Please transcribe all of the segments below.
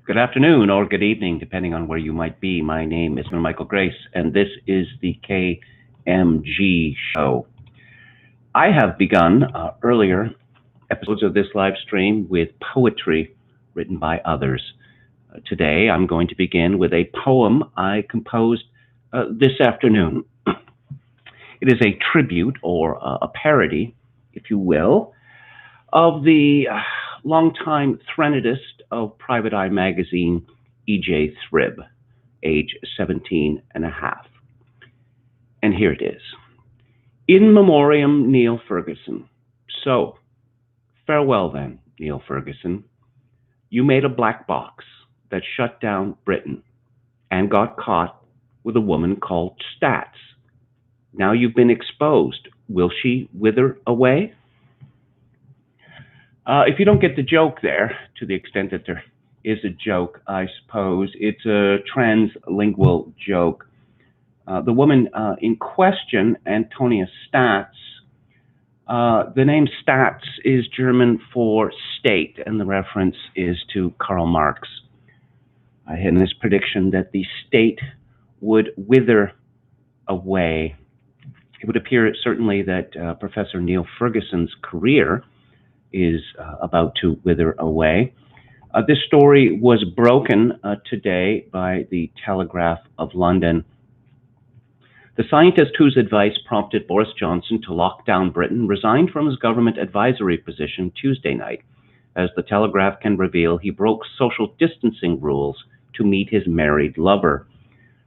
Good afternoon or good evening, depending on where you might be. My name is Michael Grace, and this is the KMG show. I have begun earlier episodes of this live stream with poetry written by others. Today, I'm going to begin with a poem I composed this afternoon. It is a tribute or a parody, if you will, of the longtime threnodist of Private Eye magazine, E.J. Thrib, age 17 and a half. And here it is. In memoriam, Neil Ferguson. So, farewell then, Neil Ferguson. You made a black box that shut down Britain and got caught with a woman called Stats. Now you've been exposed. Will she wither away? If you don't get the joke there, to the extent that there is a joke, I suppose, it's a translingual joke. The woman in question, Antonius Stats, the name Stats is German for state, and the reference is to Karl Marx. In his prediction that the state would wither away. It would appear certainly that Professor Neil Ferguson's career is about to wither away. This story was broken today by the Telegraph of London. The scientist whose advice prompted Boris Johnson to lock down Britain resigned from his government advisory position Tuesday night. As the Telegraph can reveal, he broke social distancing rules to meet his married lover.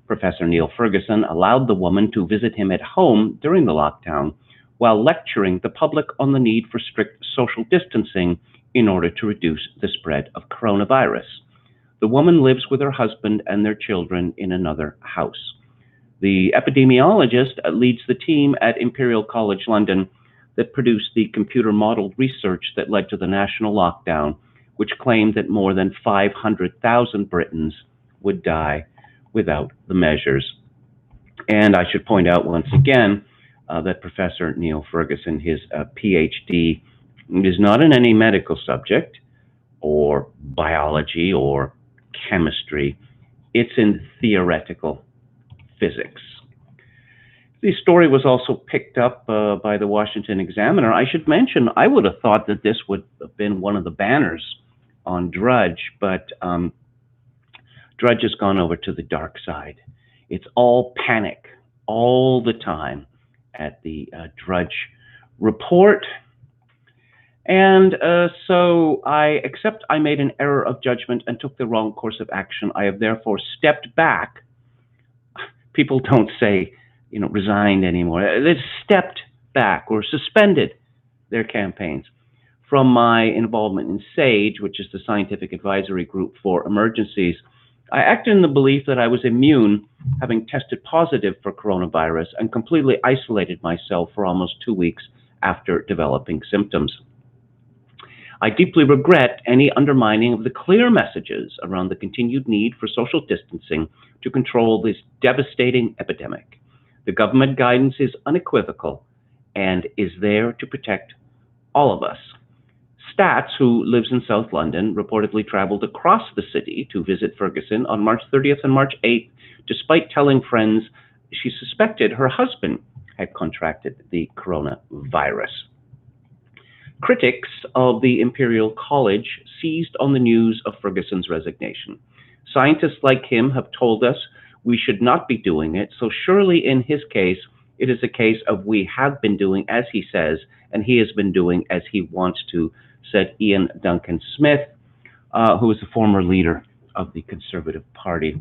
Professor Neil Ferguson allowed the woman to visit him at home during the lockdown, while lecturing the public on the need for strict social distancing in order to reduce the spread of coronavirus. The woman lives with her husband and their children in another house. The epidemiologist leads the team at Imperial College London that produced the computer-modeled research that led to the national lockdown, which claimed that more than 500,000 Britons would die without the measures. And I should point out once again that Professor Neil Ferguson, his PhD, is not in any medical subject or biology or chemistry. It's in theoretical physics. The story was also picked up by the Washington Examiner. I should mention, I would have thought that this would have been one of the banners on Drudge, but Drudge has gone over to the dark side. It's all panic all the time at the Drudge report. And so I accept I made an error of judgment and took the wrong course of action. I have therefore stepped back. People don't say, resigned anymore. They've stepped back or suspended their campaigns from my involvement in SAGE, which is the Scientific Advisory Group for Emergencies. I acted in the belief that I was immune, having tested positive for coronavirus, and completely isolated myself for almost 2 weeks after developing symptoms. I deeply regret any undermining of the clear messages around the continued need for social distancing to control this devastating epidemic. The government guidance is unequivocal and is there to protect all of us. Stats, who lives in South London, reportedly traveled across the city to visit Ferguson on March 30th and March 8th, despite telling friends she suspected her husband had contracted the coronavirus. Critics of the Imperial College seized on the news of Ferguson's resignation. Scientists like him have told us we should not be doing it, so surely in his case, it is a case of we have been doing as he says, and he has been doing as he wants to, said Ian Duncan Smith, who is the former leader of the Conservative Party.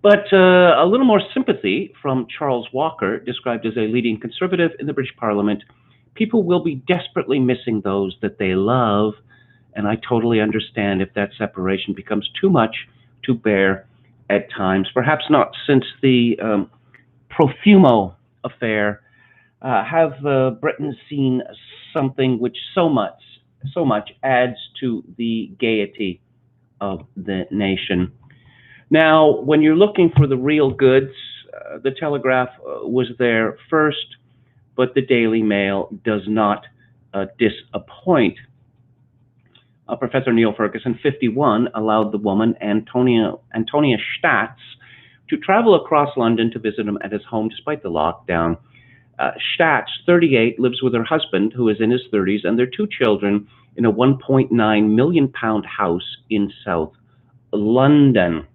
But a little more sympathy from Charles Walker, described as a leading Conservative in the British Parliament. People will be desperately missing those that they love, and I totally understand if that separation becomes too much to bear at times. Perhaps not since the Profumo affair. Have Britain seen something which so much adds to the gaiety of the nation? Now, when you're looking for the real goods, the Telegraph was there first, but the Daily Mail does not disappoint. Professor Neil Ferguson, 51, allowed the woman, Antonia Statz, to travel across London to visit him at his home despite the lockdown. Statz, 38, lives with her husband, who is in his 30s, and their two children in a £1.9 million house in South London.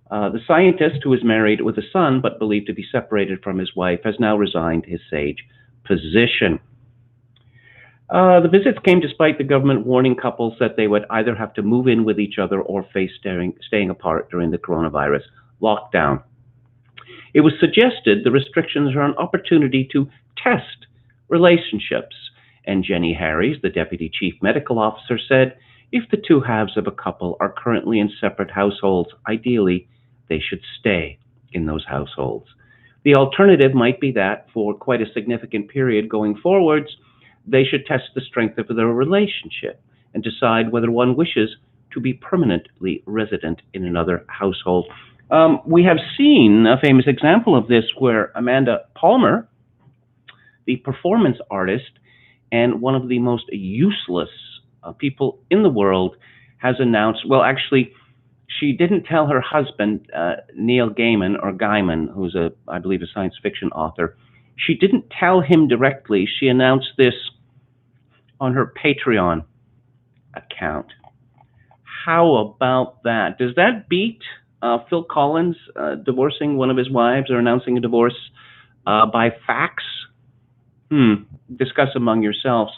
The scientist, who is married with a son but believed to be separated from his wife, has now resigned his sage position. The visits came despite the government warning couples that they would either have to move in with each other or face staying apart during the coronavirus lockdown. It was suggested the restrictions are an opportunity to test relationships, and Jenny Harries, the deputy chief medical officer, said if the two halves of a couple are currently in separate households, ideally they should stay in those households. The alternative might be that for quite a significant period going forwards, they should test the strength of their relationship and decide whether one wishes to be permanently resident in another household. We have seen a famous example of this where Amanda Palmer, the performance artist and one of the most useless people in the world, has announced, well, actually, she didn't tell her husband, Neil Gaiman, who's I believe, a science fiction author. She didn't tell him directly. She announced this on her Patreon account. How about that? Does that beat Phil Collins divorcing one of his wives or announcing a divorce by fax? Discuss among yourselves.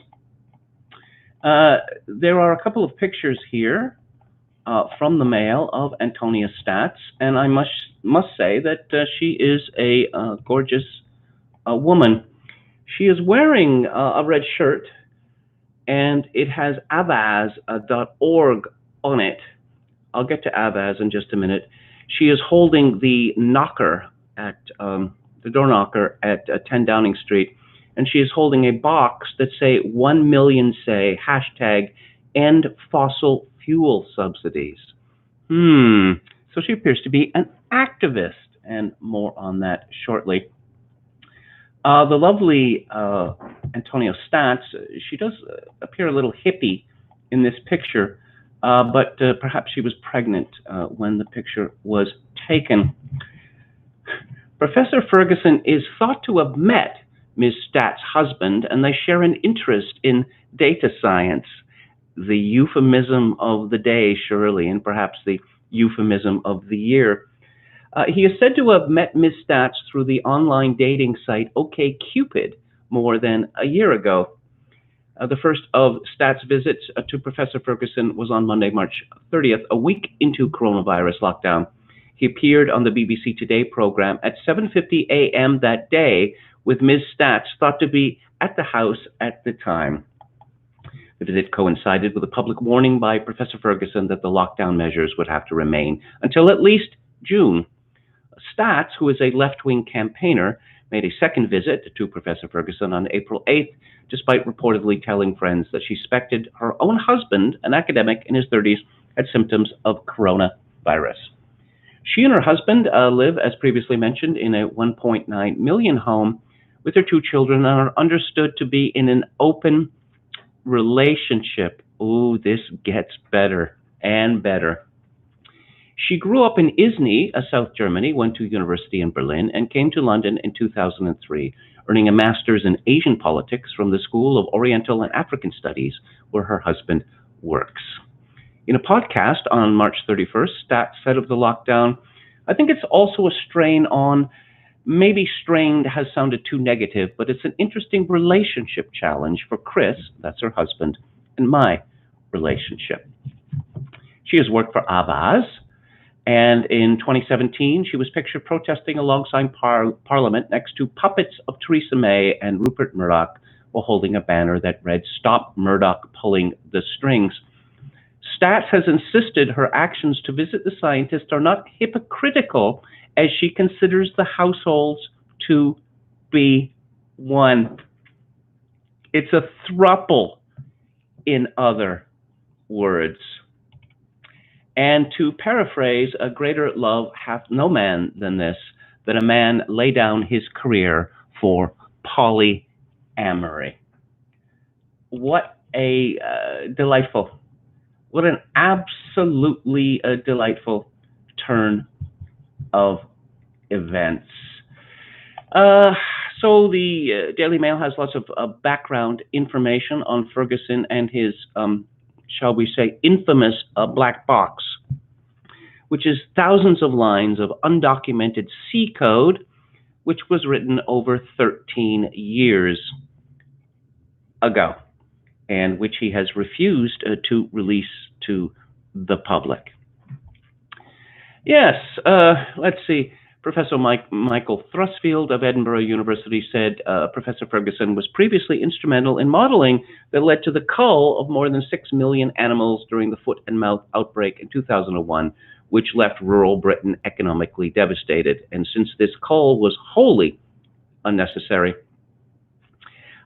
There are a couple of pictures here from the Mail of Antonia Statz, and I must say that she is a gorgeous woman. She is wearing a red shirt, and it has Avaaz.org on it. I'll get to Avaaz in just a minute. She is holding the knocker at the door knocker at 10 Downing Street, and she is holding a box that say 1 million say #end fossil fuel subsidies. So she appears to be an activist, and more on that shortly. The lovely Antonia Statz, she does appear a little hippie in this picture, but perhaps she was pregnant when the picture was taken. Professor Ferguson is thought to have met Ms. Statz's husband, and they share an interest in data science, the euphemism of the day, surely, and perhaps the euphemism of the year. He is said to have met Ms. Statz through the online dating site OkCupid more than a year ago. The first of Statz' visits to Professor Ferguson was on Monday, March 30th, a week into coronavirus lockdown. He appeared on the BBC Today program at 7:50 a.m. that day, with Ms. Statz thought to be at the house at the time. The visit coincided with a public warning by Professor Ferguson that the lockdown measures would have to remain until at least June. Statz, who is a left-wing campaigner, made a second visit to Professor Ferguson on April 8th, despite reportedly telling friends that she suspected her own husband, an academic in his 30s, had symptoms of coronavirus. She and her husband live, as previously mentioned, in a 1.9 million home with their two children and are understood to be in an open relationship. Oh, this gets better and better. She grew up in Izny, South Germany, went to university in Berlin, and came to London in 2003, earning a master's in Asian politics from the School of Oriental and African Studies, where her husband works. In a podcast on March 31st, Statz said of the lockdown, "I think it's also a strain on," maybe strained has sounded too negative, but it's an interesting relationship challenge for Chris, that's her husband, and my relationship. She has worked for Avaaz, and in 2017, she was pictured protesting alongside Parliament next to puppets of Theresa May and Rupert Murdoch while holding a banner that read, "Stop Murdoch pulling the strings." Statz has insisted her actions to visit the scientist are not hypocritical, as she considers the households to be one. It's a throuple, in other words. And to paraphrase, a greater love hath no man than this, that a man lay down his career for polyamory. What a delightful What an absolutely delightful turn of events. Uh, so the Daily Mail has lots of background information on Ferguson and his, shall we say, infamous black box, which is thousands of lines of undocumented C code, which was written over 13 years ago, and which he has refused to release to the public. Yes, let's see. Professor Michael Thrusfield of Edinburgh University said Professor Ferguson was previously instrumental in modeling that led to the cull of more than 6 million animals during the foot and mouth outbreak in 2001, which left rural Britain economically devastated. And since this cull was wholly unnecessary,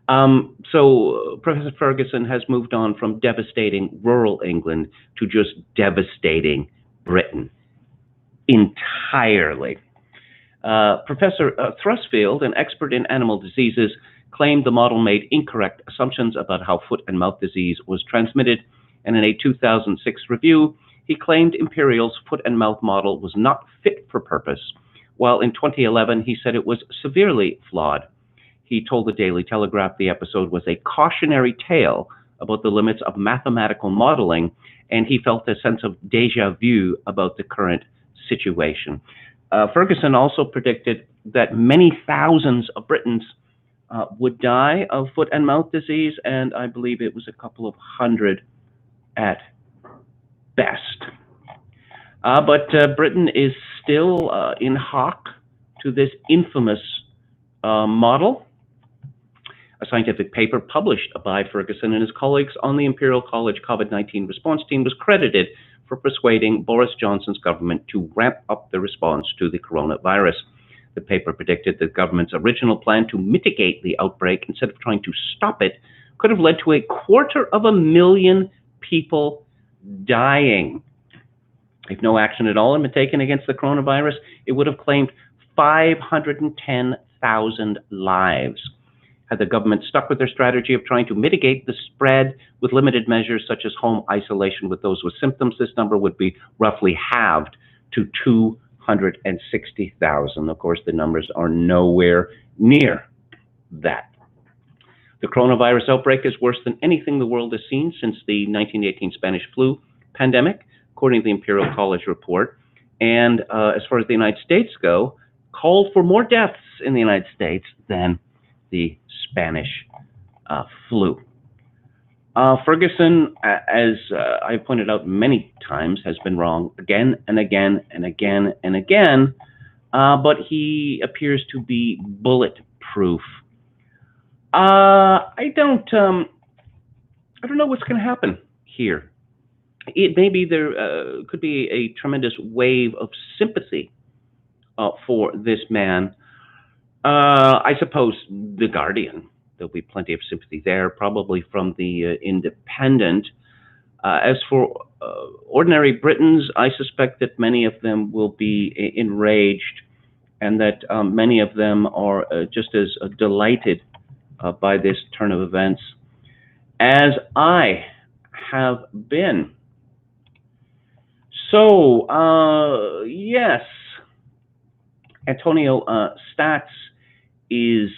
so Professor Ferguson has moved on from devastating rural England to just devastating Britain entirely. Professor Thrusfield, an expert in animal diseases, claimed the model made incorrect assumptions about how foot and mouth disease was transmitted, and in a 2006 review, he claimed Imperial's foot and mouth model was not fit for purpose, while in 2011 he said it was severely flawed. He told the Daily Telegraph the episode was a cautionary tale about the limits of mathematical modeling, and he felt a sense of déjà vu about the current situation. Ferguson also predicted that many thousands of Britons would die of foot and mouth disease, and I believe it was a couple of hundred at best. But Britain is still in hock to this infamous model. A scientific paper published by Ferguson and his colleagues on the Imperial College COVID-19 response team was credited for persuading Boris Johnson's government to ramp up the response to the coronavirus. The paper predicted that the government's original plan to mitigate the outbreak instead of trying to stop it could have led to 250,000 people dying. If no action at all had been taken against the coronavirus, it would have claimed 510,000 lives. Had the government stuck with their strategy of trying to mitigate the spread with limited measures such as home isolation with those with symptoms, this number would be roughly halved to 260,000. Of course, the numbers are nowhere near that. The coronavirus outbreak is worse than anything the world has seen since the 1918 Spanish flu pandemic, according to the Imperial College report. And as far as the United States go, called for more deaths in the United States than the Spanish flu. Ferguson, as I pointed out many times, has been wrong again and again and again and again, but he appears to be bulletproof. I don't know what's going to happen here. Maybe there could be a tremendous wave of sympathy for this man. I suppose The Guardian, there'll be plenty of sympathy there, probably from the Independent. As for ordinary Britons, I suspect that many of them will be enraged, and that many of them are just as delighted by this turn of events as I have been. So, yes, Antonio Stats is,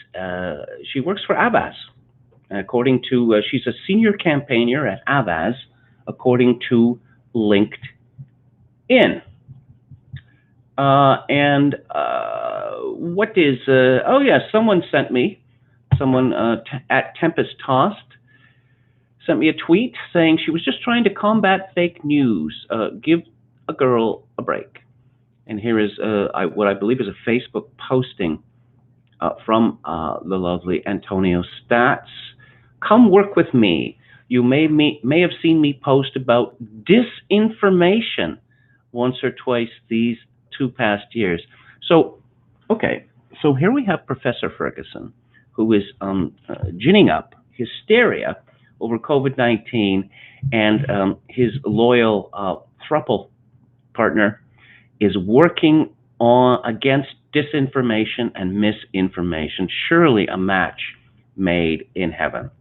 she works for Avaaz. According to, she's a senior campaigner at Avaaz, according to LinkedIn. And what is, oh yes, someone sent me, someone at Tempest Tossed, sent me a tweet saying she was just trying to combat fake news. Give a girl a break. And here is what I believe is a Facebook posting from the lovely Antonio Stats. Come work with me. You may have seen me post about disinformation once or twice these 2 past years. So, okay, so here we have Professor Ferguson, who is ginning up hysteria over COVID-19, and his loyal thruple partner is working against disinformation and misinformation. Surely a match made in heaven.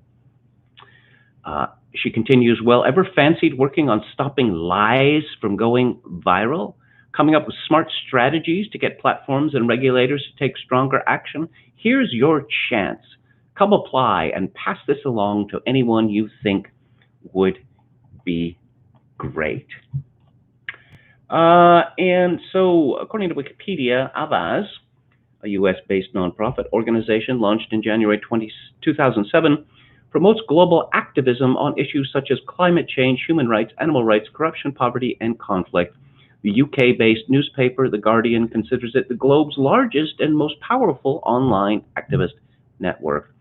She continues, well, ever fancied working on stopping lies from going viral? Coming up with smart strategies to get platforms and regulators to take stronger action? Here's your chance. Come apply and pass this along to anyone you think would be great. And so, according to Wikipedia, Avaaz, a US-based nonprofit organization launched in January 2007, promotes global activism on issues such as climate change, human rights, animal rights, corruption, poverty, and conflict. The UK-based newspaper, The Guardian, considers it the globe's largest and most powerful online activist network.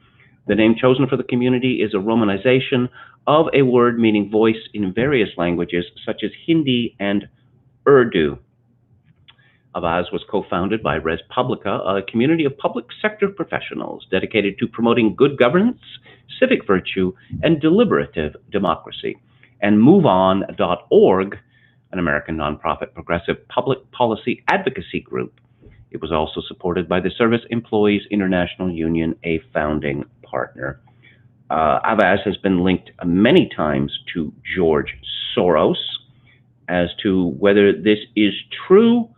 The name chosen for the community is a romanization of a word meaning voice in various languages, such as Hindi and Urdu. Avaaz was co-founded by Res Publica, a community of public sector professionals dedicated to promoting good governance, civic virtue, and deliberative democracy, and MoveOn.org, an American nonprofit progressive public policy advocacy group. It was also supported by the Service Employees International Union, a founding partner. Avaaz has been linked many times to George Soros. As to whether this is true,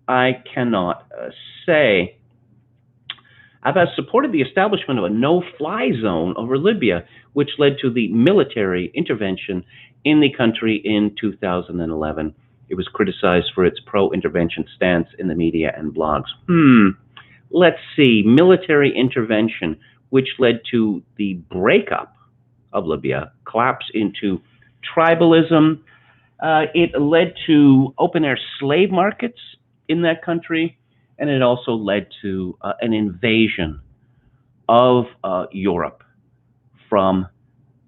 I cannot say. Avaaz supported the establishment of a no-fly zone over Libya, which led to the military intervention in the country in 2011. It was criticized for its pro-intervention stance in the media and blogs. Let's see. Military intervention, which led to the breakup of Libya, collapse into tribalism. It led to open-air slave markets in that country, and it also led to an invasion of Europe from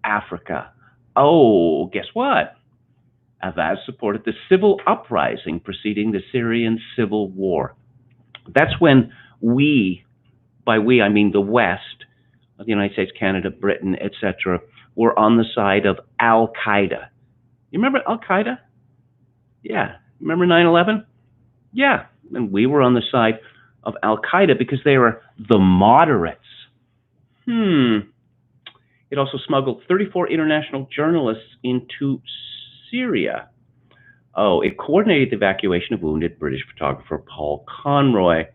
Africa. Oh, guess what? Avaaz supported the civil uprising preceding the Syrian civil war. That's when we, by we I mean the West, the United States, Canada, Britain, etc., were on the side of Al-Qaeda. You remember Al-Qaeda? Yeah. Remember 9/11? Yeah. And we were on the side of Al-Qaeda because they were the moderates. It also smuggled 34 international journalists into Syria. Oh, it coordinated the evacuation of wounded British photographer Paul Conroy.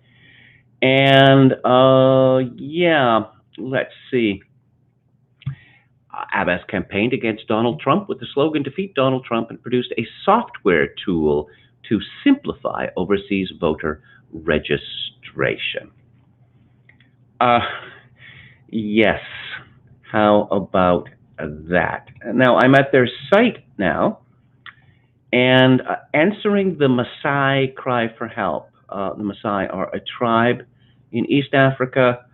And, yeah, let's see. Avaaz campaigned against Donald Trump with the slogan, Defeat Donald Trump, and produced a software tool to simplify overseas voter registration. Yes, how about that? Now, I'm at their site now, and answering the Maasai cry for help. The Maasai are a tribe in East Africa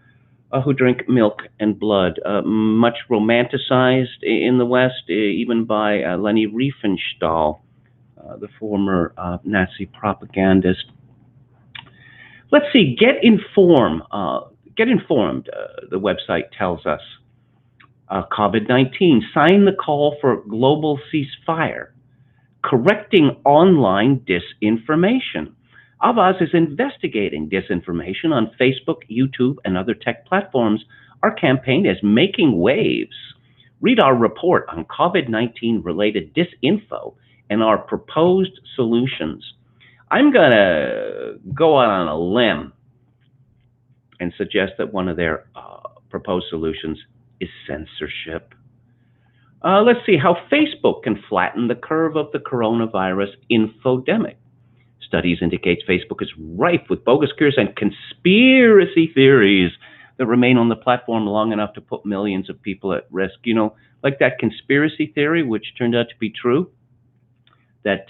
who drink milk and blood, much romanticized in the West, even by Leni Riefenstahl, the former Nazi propagandist. Let's see, get informed. The website tells us. COVID-19, sign the call for global ceasefire, correcting online disinformation. Avaaz is investigating disinformation on Facebook, YouTube, and other tech platforms. Our campaign is making waves. Read our report on COVID-19 related disinfo and our proposed solutions. I'm going to go out on a limb and suggest that one of their proposed solutions is censorship. Let's see how Facebook can flatten the curve of the coronavirus infodemic. Studies indicate Facebook is rife with bogus cures and conspiracy theories that remain on the platform long enough to put millions of people at risk. You know, like that conspiracy theory, which turned out to be true, that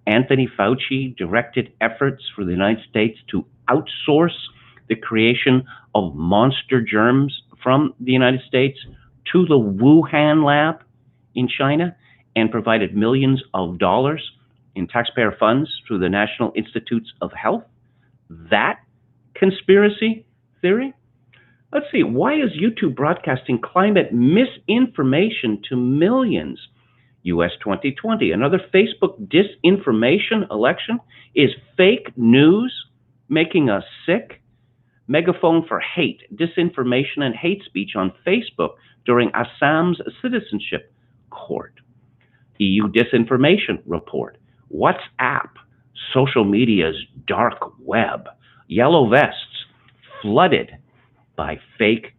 Anthony Fauci directed efforts for the United States to outsource the creation of monster germs from the United States to the Wuhan lab in China and provided millions of dollars in taxpayer funds through the National Institutes of Health. That conspiracy theory? Let's see, why is YouTube broadcasting climate misinformation to millions? US 2020, another Facebook disinformation election? Is fake news making us sick? Megaphone for hate, disinformation, and hate speech on Facebook during Assam's citizenship court, EU disinformation report, WhatsApp, social media's dark web, yellow vests flooded by fake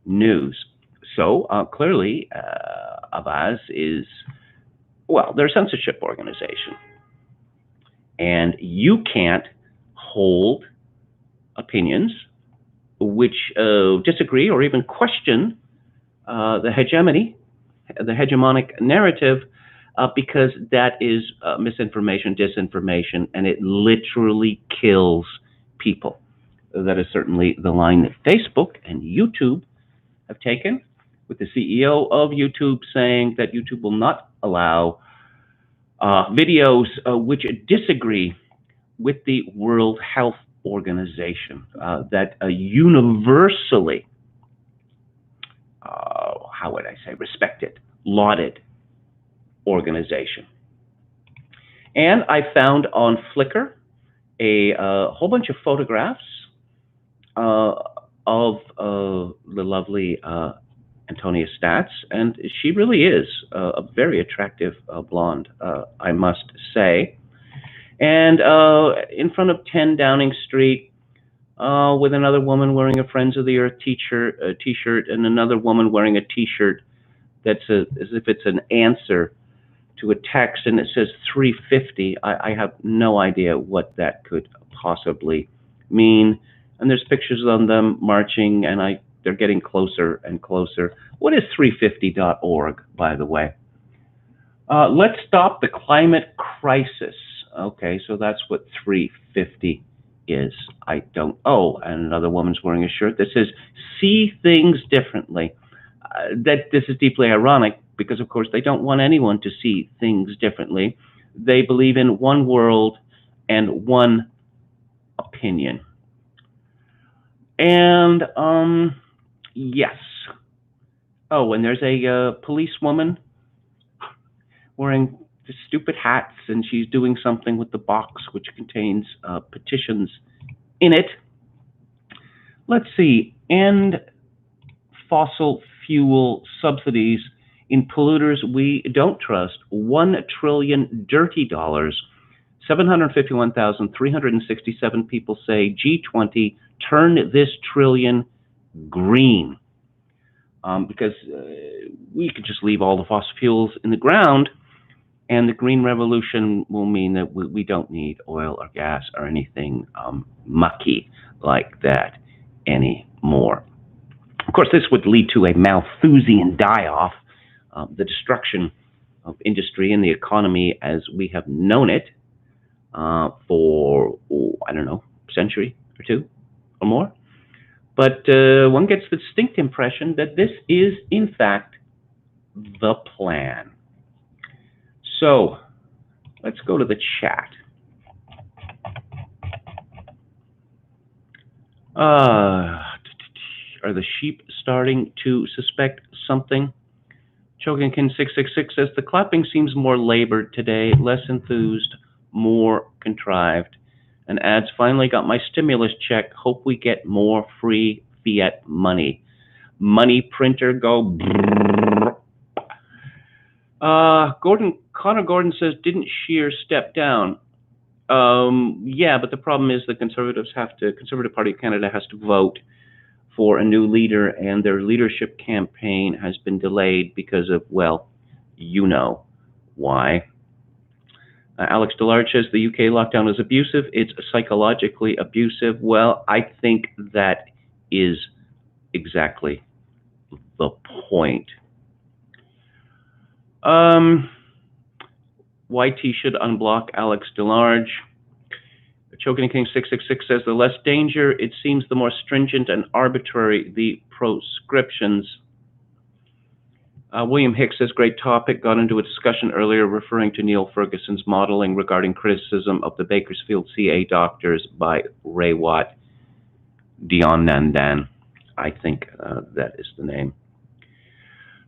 news. So clearly, Avaaz is, well, they're a censorship organization. And you can't hold opinions which disagree or even question the hegemonic narrative, because that is misinformation, disinformation, and it literally kills people. That is certainly the line that Facebook and YouTube have taken, with the CEO of YouTube saying that YouTube will not allow videos which disagree with the World Health Organization, that universally, how would I say, respected, lauded organization. And I found on Flickr a whole bunch of photographs of the lovely Antonius, and she really is a very attractive blonde, I must say. And in front of 10 Downing Street, with another woman wearing a Friends of the Earth t-shirt, and another woman wearing a t-shirt that's as if it's an answer to a text, and it says 350. I have no idea what that could possibly mean. And there's pictures of them marching, and they're getting closer and closer. What is 350.org, by the way? Let's stop the climate crisis. Okay, so that's what 350 is. I don't. Oh, and another woman's wearing a shirt that says "See things differently." That this is deeply ironic because, of course, they don't want anyone to see things differently. They believe in one world and one opinion. And yes. Oh, and there's a policewoman wearing the stupid hats, and she's doing something with the box which contains petitions in it. Let's see. End fossil fuel subsidies in polluters we don't trust. $1 trillion dirty dollars. 751,367 people say G20 turn this trillion green. Because we could just leave all the fossil fuels in the ground, and the green revolution will mean that we don't need oil or gas or anything mucky like that anymore. Of course, this would lead to a Malthusian die-off, the destruction of industry and the economy as we have known it for, I don't know, a century or two or more. But one gets the distinct impression that this is, in fact, the plan. So let's go to the chat. Are the sheep starting to suspect something? Chokinkin 666 says the clapping seems more labored today, less enthused, more contrived. And adds, finally got my stimulus check. Hope we get more free fiat money. Money printer go brrr. Connor Gordon says, didn't Scheer step down? Yeah, but the problem is the Conservative Party of Canada has to vote for a new leader, and their leadership campaign has been delayed because of, well, you know why. Alex Delarge says the UK lockdown is abusive. It's psychologically abusive. Well, I think that is exactly the point. YT should unblock Alex Delarge. Choking King 666 says the less danger, it seems the more stringent and arbitrary the proscriptions. William Hicks says, great topic. Got into a discussion earlier referring to Neil Ferguson's modeling regarding criticism of the Bakersfield CA doctors by Ray Watt Dionandan. I think that is the name.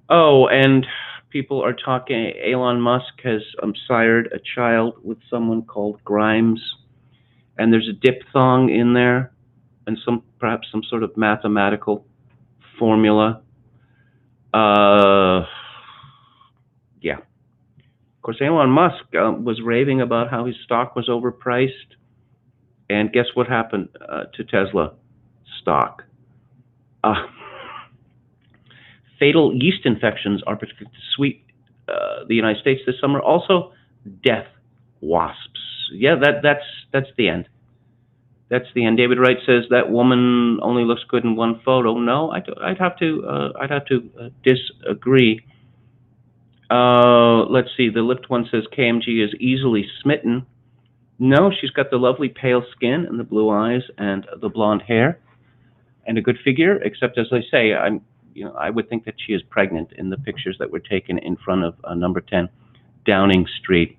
Oh, and people are talking, Elon Musk has sired a child with someone called Grimes. And there's a diphthong in there, and perhaps some sort of mathematical formula. Yeah. Of course, Elon Musk was raving about how his stock was overpriced. And guess what happened to Tesla stock? Uh, Fatal yeast infections are predicted to sweep the United States this summer. Also, death wasps. Yeah, that's the end. That's the end. David Wright says that woman only looks good in one photo. No, I'd have to disagree. Let's see. The lipped one says KMG is easily smitten. No, she's got the lovely pale skin and the blue eyes and the blonde hair and a good figure. Except, as I say, I would think that she is pregnant in the pictures that were taken in front of number 10 Downing Street.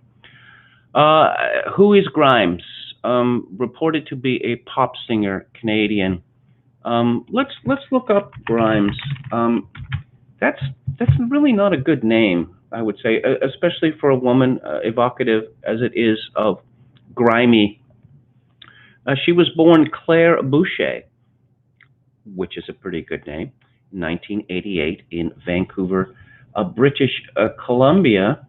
Who is Grimes? Reported to be a pop singer, Canadian. Let's look up Grimes. That's really not a good name, I would say, especially for a woman evocative as it is of grimy. She was born Claire Boucher, which is a pretty good name, 1988 in Vancouver, British Columbia.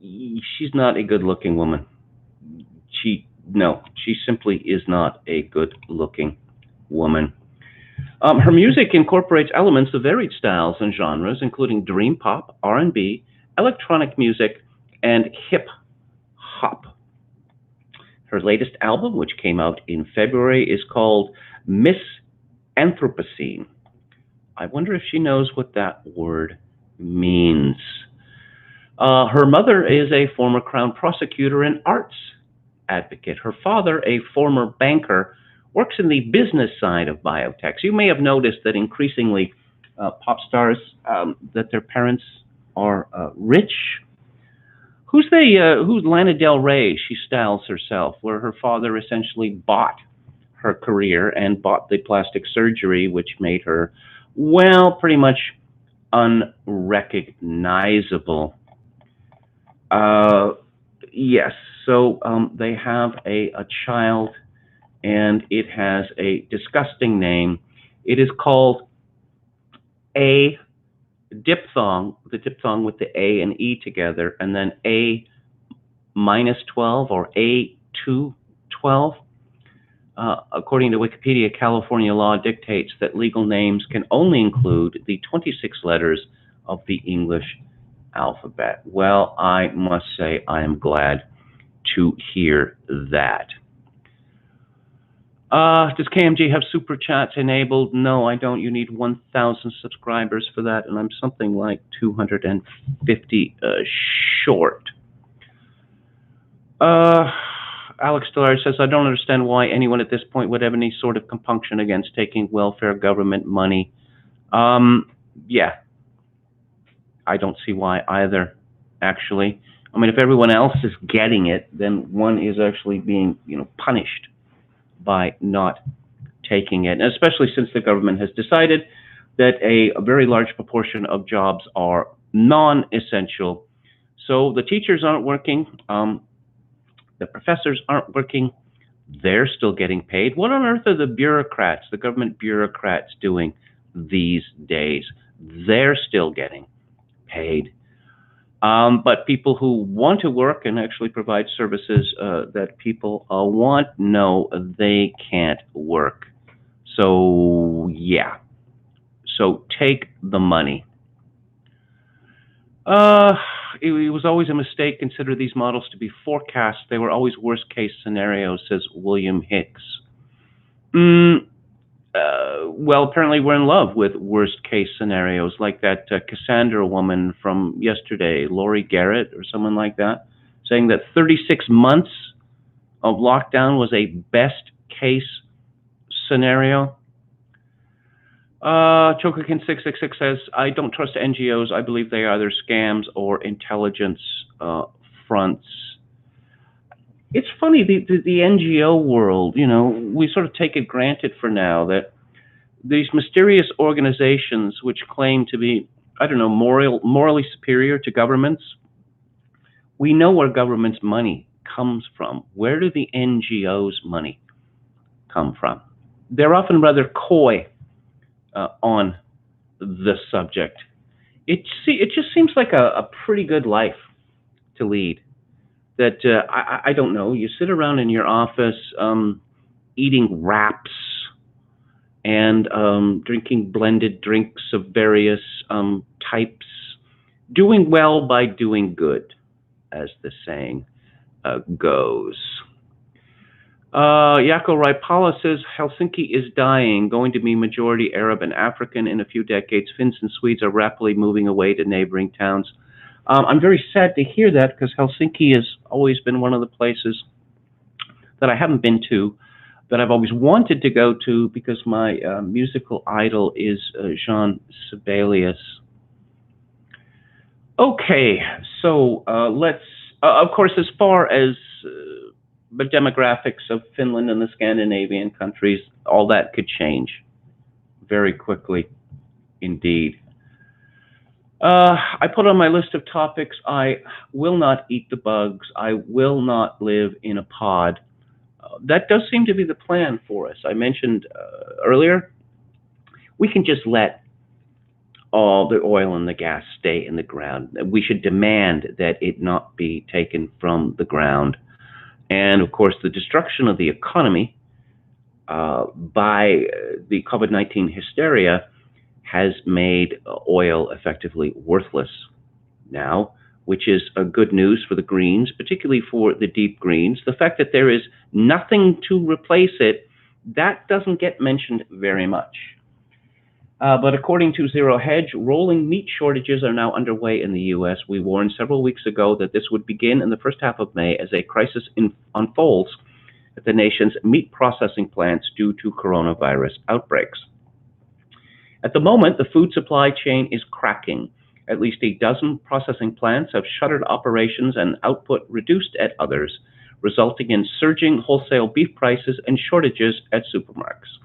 She's not a good-looking woman. She simply is not a good-looking woman. Her music incorporates elements of varied styles and genres, including dream pop, R&B, electronic music, and hip hop. Her latest album, which came out in February, is called Miss Anthropocene. I wonder if she knows what that word means. Her mother is a former Crown prosecutor and arts advocate. Her father, a former banker, works in the business side of biotech. So you may have noticed that increasingly pop stars, that their parents are rich. Who's Lana Del Rey? She styles herself, where her father essentially bought her career and bought the plastic surgery, which made her, well, pretty much unrecognizable. Yes, so they have a child, and it has a disgusting name. It is called a diphthong, the diphthong with the A and E together, and then A -12 or A212. According to Wikipedia, California law dictates that legal names can only include the 26 letters of the English alphabet. Well, I must say I am glad to hear that. Does KMG have super chats enabled? No, I don't. You need 1,000 subscribers for that, and I'm something like 250 short. Alex Dillard says, I don't understand why anyone at this point would have any sort of compunction against taking welfare government money. Yeah, I don't see why either, actually. I mean, if everyone else is getting it, then one is actually being, punished by not taking it, and especially since the government has decided that a very large proportion of jobs are non-essential. So the teachers aren't working, the professors aren't working, they're still getting paid. What on earth are the bureaucrats, the government bureaucrats, doing these days? They're still getting paid. But people who want to work and actually provide services that people want, no, they can't work. So, yeah. So take the money. It was always a mistake. Consider these models to be forecasts. They were always worst-case scenarios, says William Hicks. Well, apparently we're in love with worst-case scenarios, like that Cassandra woman from yesterday, Lori Garrett or someone like that, saying that 36 months of lockdown was a best-case scenario. Chokerkin666 says, I don't trust NGOs. I believe they are either scams or intelligence fronts. It's funny, the NGO world, we sort of take it granted for now that these mysterious organizations which claim to be, I don't know, morally superior to governments, we know where government's money comes from. Where do the NGOs' money come from? They're often rather coy on the subject. It just seems like a pretty good life to lead. That I don't know. You sit around in your office eating wraps and drinking blended drinks of various types, doing well by doing good, as the saying goes. Jaco Raipala says Helsinki is dying, going to be majority Arab and African in a few decades. Finns and Swedes are rapidly moving away to neighboring towns. I'm very sad to hear that because Helsinki has always been one of the places that I haven't been to, that I've always wanted to go to because my musical idol is Jean Sibelius. Okay, so let's, of course, as far as the demographics of Finland and the Scandinavian countries, all that could change very quickly indeed. I put on my list of topics, I will not eat the bugs, I will not live in a pod. That does seem to be the plan for us. I mentioned earlier, we can just let all the oil and the gas stay in the ground. We should demand that it not be taken from the ground. And of course, the destruction of the economy by the COVID-19 hysteria has made oil effectively worthless now, which is good news for the Greens, particularly for the deep Greens. The fact that there is nothing to replace it, that doesn't get mentioned very much. But according to Zero Hedge, rolling meat shortages are now underway in the U.S. We warned several weeks ago that this would begin in the first half of May as a crisis unfolds at the nation's meat processing plants due to coronavirus outbreaks. At the moment, the food supply chain is cracking. At least a dozen processing plants have shuttered operations and output reduced at others, resulting in surging wholesale beef prices and shortages at supermarkets.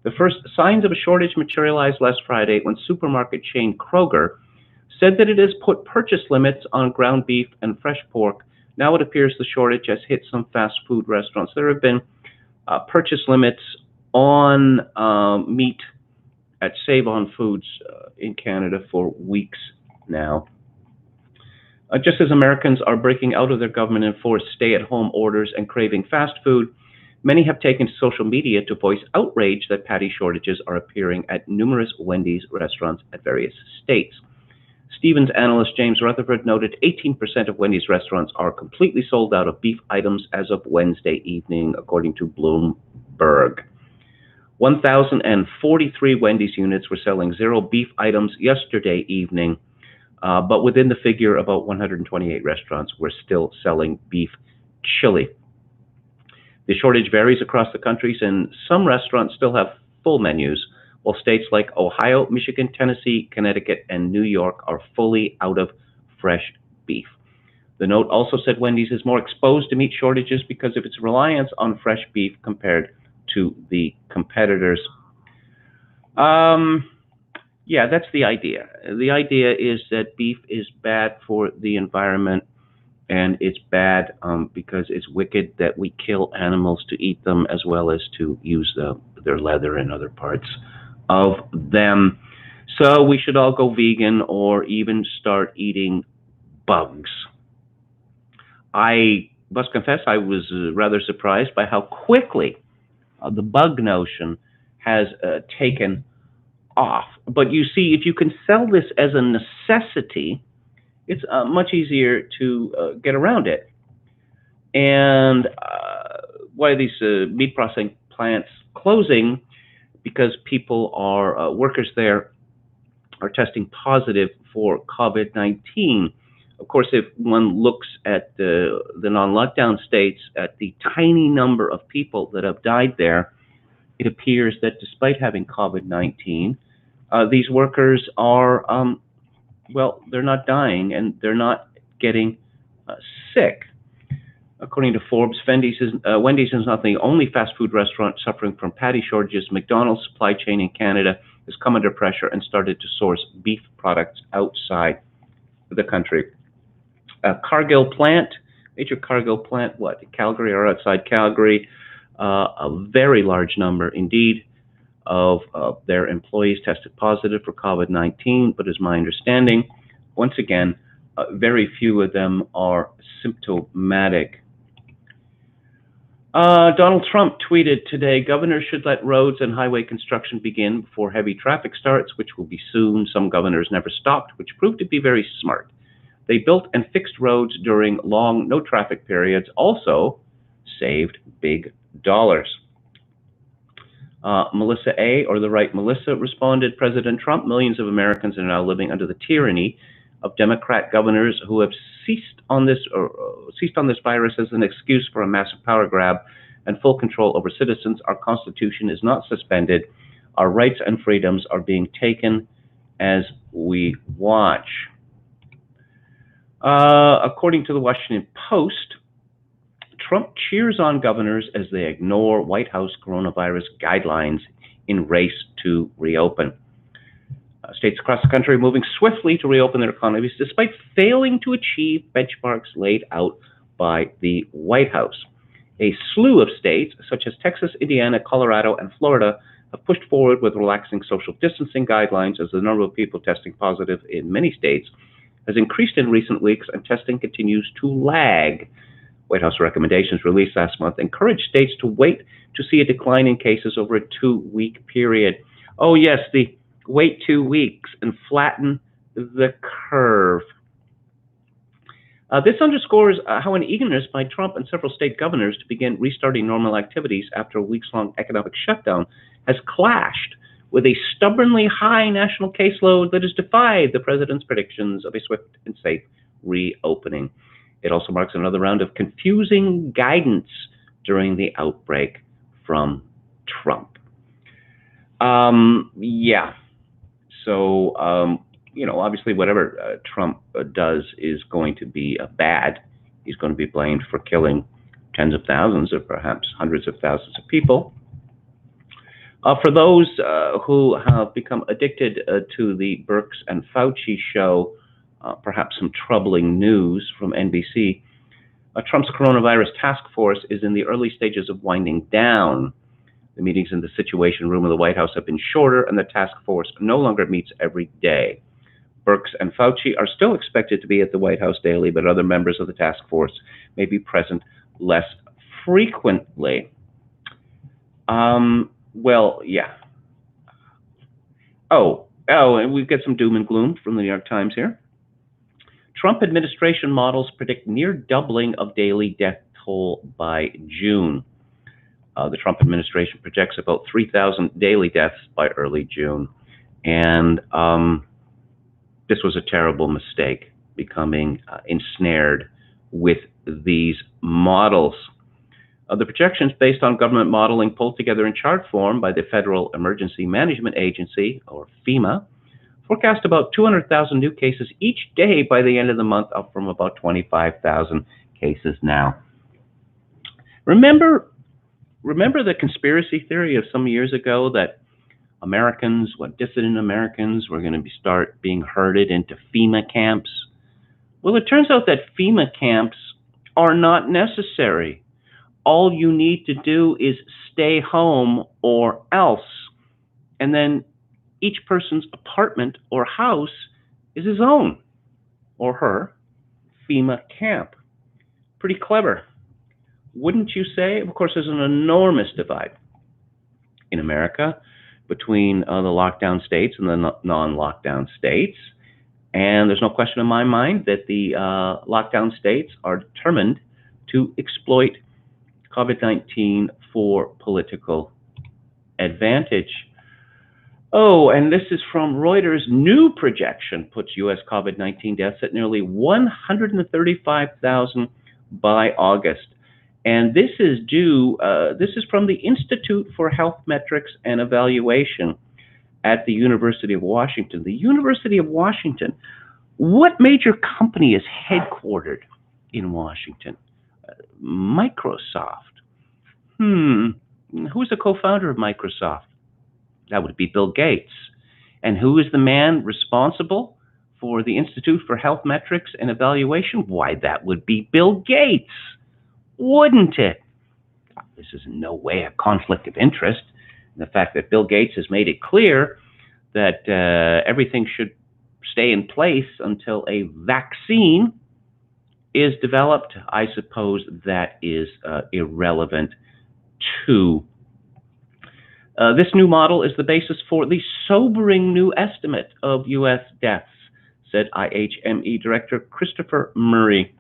The first signs of a shortage materialized last Friday when supermarket chain Kroger said that it has put purchase limits on ground beef and fresh pork. Now it appears the shortage has hit some fast food restaurants. There have been purchase limits on meat at Save On Foods in Canada for weeks now. Just as Americans are breaking out of their government-enforced stay-at-home orders and craving fast food, many have taken to social media to voice outrage that patty shortages are appearing at numerous Wendy's restaurants at various states. Stevens analyst James Rutherford noted 18% of Wendy's restaurants are completely sold out of beef items as of Wednesday evening, according to Bloomberg. 1,043 Wendy's units were selling zero beef items yesterday evening, but within the figure, about 128 restaurants were still selling beef chili. The shortage varies across the country, and some restaurants still have full menus, while states like Ohio, Michigan, Tennessee, Connecticut, and New York are fully out of fresh beef. The note also said Wendy's is more exposed to meat shortages because of its reliance on fresh beef compared to the competitors. Yeah, that's the idea. The idea is that beef is bad for the environment, and it's bad because it's wicked that we kill animals to eat them as well as to use their leather and other parts of them. So we should all go vegan or even start eating bugs. I must confess I was rather surprised by how quickly the bug notion has taken off. But you see, if you can sell this as a necessity, it's much easier to get around it. And why are these meat processing plants closing? Because people are, workers there are testing positive for COVID-19. Of course, if one looks at the non-lockdown states, at the tiny number of people that have died there, it appears that despite having COVID-19, these workers are, well, they're not dying and they're not getting sick. According to Forbes, Wendy's is not the only fast food restaurant suffering from patty shortages. McDonald's supply chain in Canada has come under pressure and started to source beef products outside the country. Cargill plant, major Cargill plant, what, Calgary or outside Calgary? A very large number indeed of their employees tested positive for COVID-19, but as my understanding, once again, very few of them are symptomatic. Donald Trump tweeted today, governors should let roads and highway construction begin before heavy traffic starts, which will be soon. Some governors never stopped, which proved to be very smart. They built and fixed roads during long no traffic periods, also saved big dollars. Melissa A., or the right Melissa, responded, President Trump, millions of Americans are now living under the tyranny of Democrat governors who have seized on this virus as an excuse for a massive power grab and full control over citizens. Our Constitution is not suspended. Our rights and freedoms are being taken as we watch. According to the Washington Post, Trump cheers on governors as they ignore White House coronavirus guidelines in race to reopen. States across the country are moving swiftly to reopen their economies despite failing to achieve benchmarks laid out by the White House. A slew of states, such as Texas, Indiana, Colorado, and Florida, have pushed forward with relaxing social distancing guidelines as the number of people testing positive in many states has increased in recent weeks and testing continues to lag. White House recommendations released last month encourage states to wait to see a decline in cases over a 2-week period. Oh yes, the wait 2 weeks and flatten the curve. This underscores how an eagerness by Trump and several state governors to begin restarting normal activities after a weeks-long economic shutdown has clashed with a stubbornly high national caseload that has defied the president's predictions of a swift and safe reopening. It also marks another round of confusing guidance during the outbreak from Trump. So, obviously whatever Trump does is going to be bad. He's going to be blamed for killing tens of thousands or perhaps hundreds of thousands of people. For those who have become addicted to the Birx and Fauci show, perhaps some troubling news from NBC. Trump's coronavirus task force is in the early stages of winding down. The meetings in the Situation Room of the White House have been shorter, and the task force no longer meets every day. Birx and Fauci are still expected to be at the White House daily, but other members of the task force may be present less frequently. And we've got some doom and gloom from the New York Times here. Trump administration models predict near doubling of daily death toll by June. The Trump administration projects about 3,000 daily deaths by early June. And this was a terrible mistake, becoming ensnared with these models. The projections based on government modeling pulled together in chart form by the Federal Emergency Management Agency, or FEMA, forecast about 200,000 new cases each day by the end of the month, up from about 25,000 cases now. Remember the conspiracy theory of some years ago that dissident Americans were going to start being herded into FEMA camps? Well, it turns out that FEMA camps are not necessary. All you need to do is stay home or else. And then each person's apartment or house is his own or her FEMA camp. Pretty clever, wouldn't you say? Of course, there's an enormous divide in America between the lockdown states and the non-lockdown states. And there's no question in my mind that the lockdown states are determined to exploit COVID-19 for political advantage. Oh, and this is from Reuters. New projection puts U.S. COVID-19 deaths at nearly 135,000 by August. And this is from the Institute for Health Metrics and Evaluation at the University of Washington. The University of Washington, what major company is headquartered in Washington? Microsoft. Who's the co-founder of Microsoft? That would be Bill Gates. And who is the man responsible for the Institute for Health Metrics and Evaluation? Why, that would be Bill Gates, wouldn't it? This is in no way a conflict of interest. The fact that Bill Gates has made it clear that everything should stay in place until a vaccine is developed, I suppose that is irrelevant too. This new model is the basis for the sobering new estimate of U.S. deaths, said IHME Director Christopher Murray.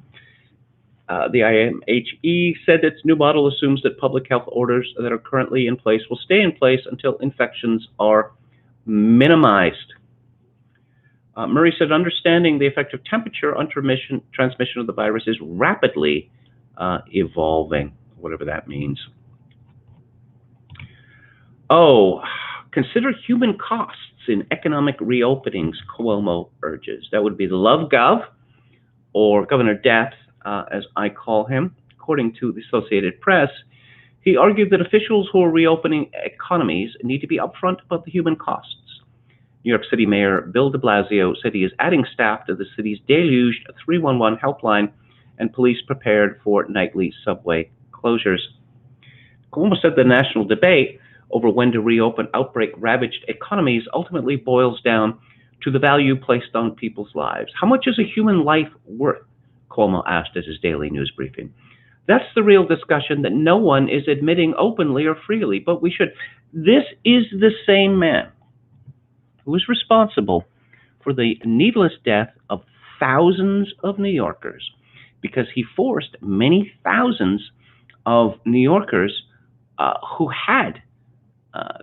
The IMHE said its new model assumes that public health orders that are currently in place will stay in place until infections are minimized. Murray said understanding the effect of temperature on transmission of the virus is rapidly evolving, whatever that means. Oh, consider human costs in economic reopenings, Cuomo urges. That would be the Love Gov, or Governor Death, as I call him. According to the Associated Press, he argued that officials who are reopening economies need to be upfront about the human costs. New York City Mayor Bill de Blasio said he is adding staff to the city's deluged 311 helpline and police prepared for nightly subway closures. Cuomo said the national debate over when to reopen outbreak-ravaged economies ultimately boils down to the value placed on people's lives. How much is a human life worth? Cuomo asked at his daily news briefing. That's the real discussion that no one is admitting openly or freely, but we should. This is the same man who is responsible for the needless death of thousands of New Yorkers because he forced many thousands of New Yorkers who had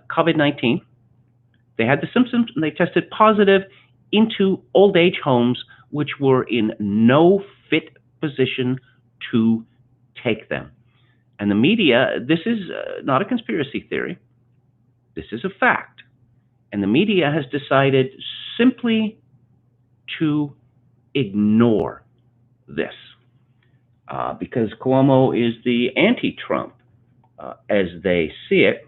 COVID-19, they had the symptoms and they tested positive, into old age homes which were in no fit position to take them. And the media, this is not a conspiracy theory, this is a fact. And the media has decided simply to ignore this because Cuomo is the anti-Trump, as they see it.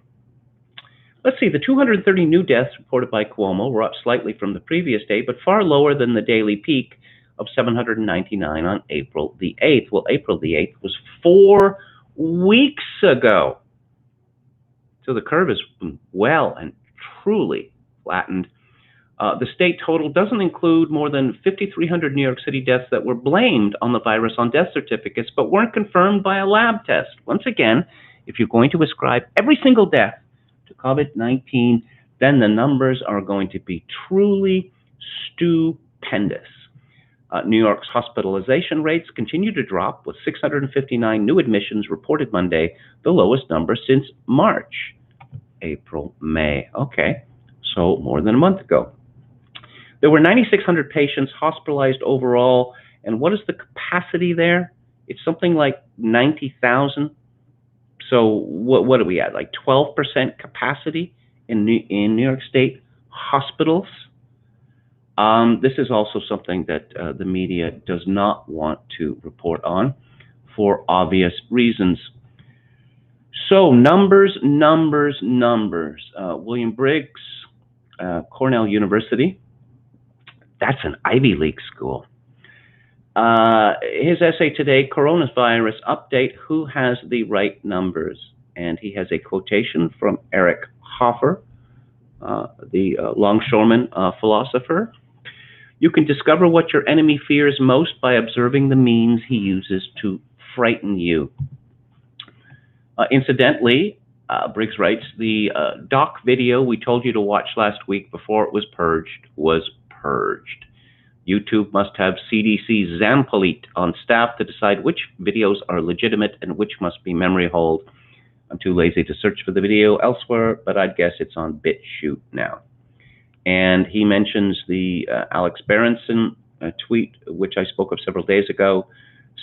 Let's see, the 230 new deaths reported by Cuomo were up slightly from the previous day, but far lower than the daily peak of 799 on April the 8th. Well, April the 8th was 4 weeks ago. So the curve is well and truly flattened. The state total doesn't include more than 5,300 New York City deaths that were blamed on the virus on death certificates, but weren't confirmed by a lab test. Once again, if you're going to ascribe every single death to COVID-19, then the numbers are going to be truly stupendous. New York's hospitalization rates continue to drop, with 659 new admissions reported Monday, the lowest number since March. April, May. Okay, so more than a month ago. There were 9,600 patients hospitalized overall, and what is the capacity there? It's something like 90,000. So what are we at, like 12% capacity in New York State hospitals? This is also something that the media does not want to report on for obvious reasons. So numbers. William Briggs, Cornell University, that's an Ivy League school. His essay today, Coronavirus Update, Who Has the Right Numbers? And he has a quotation from Eric Hoffer, the longshoreman philosopher. You can discover what your enemy fears most by observing the means he uses to frighten you. Incidentally, Briggs writes, the doc video we told you to watch last week before it was purged. YouTube must have CDC Zampolit on staff to decide which videos are legitimate and which must be memory hold. I'm too lazy to search for the video elsewhere, but I'd guess it's on BitChute now. And he mentions the Alex Berenson tweet, which I spoke of several days ago.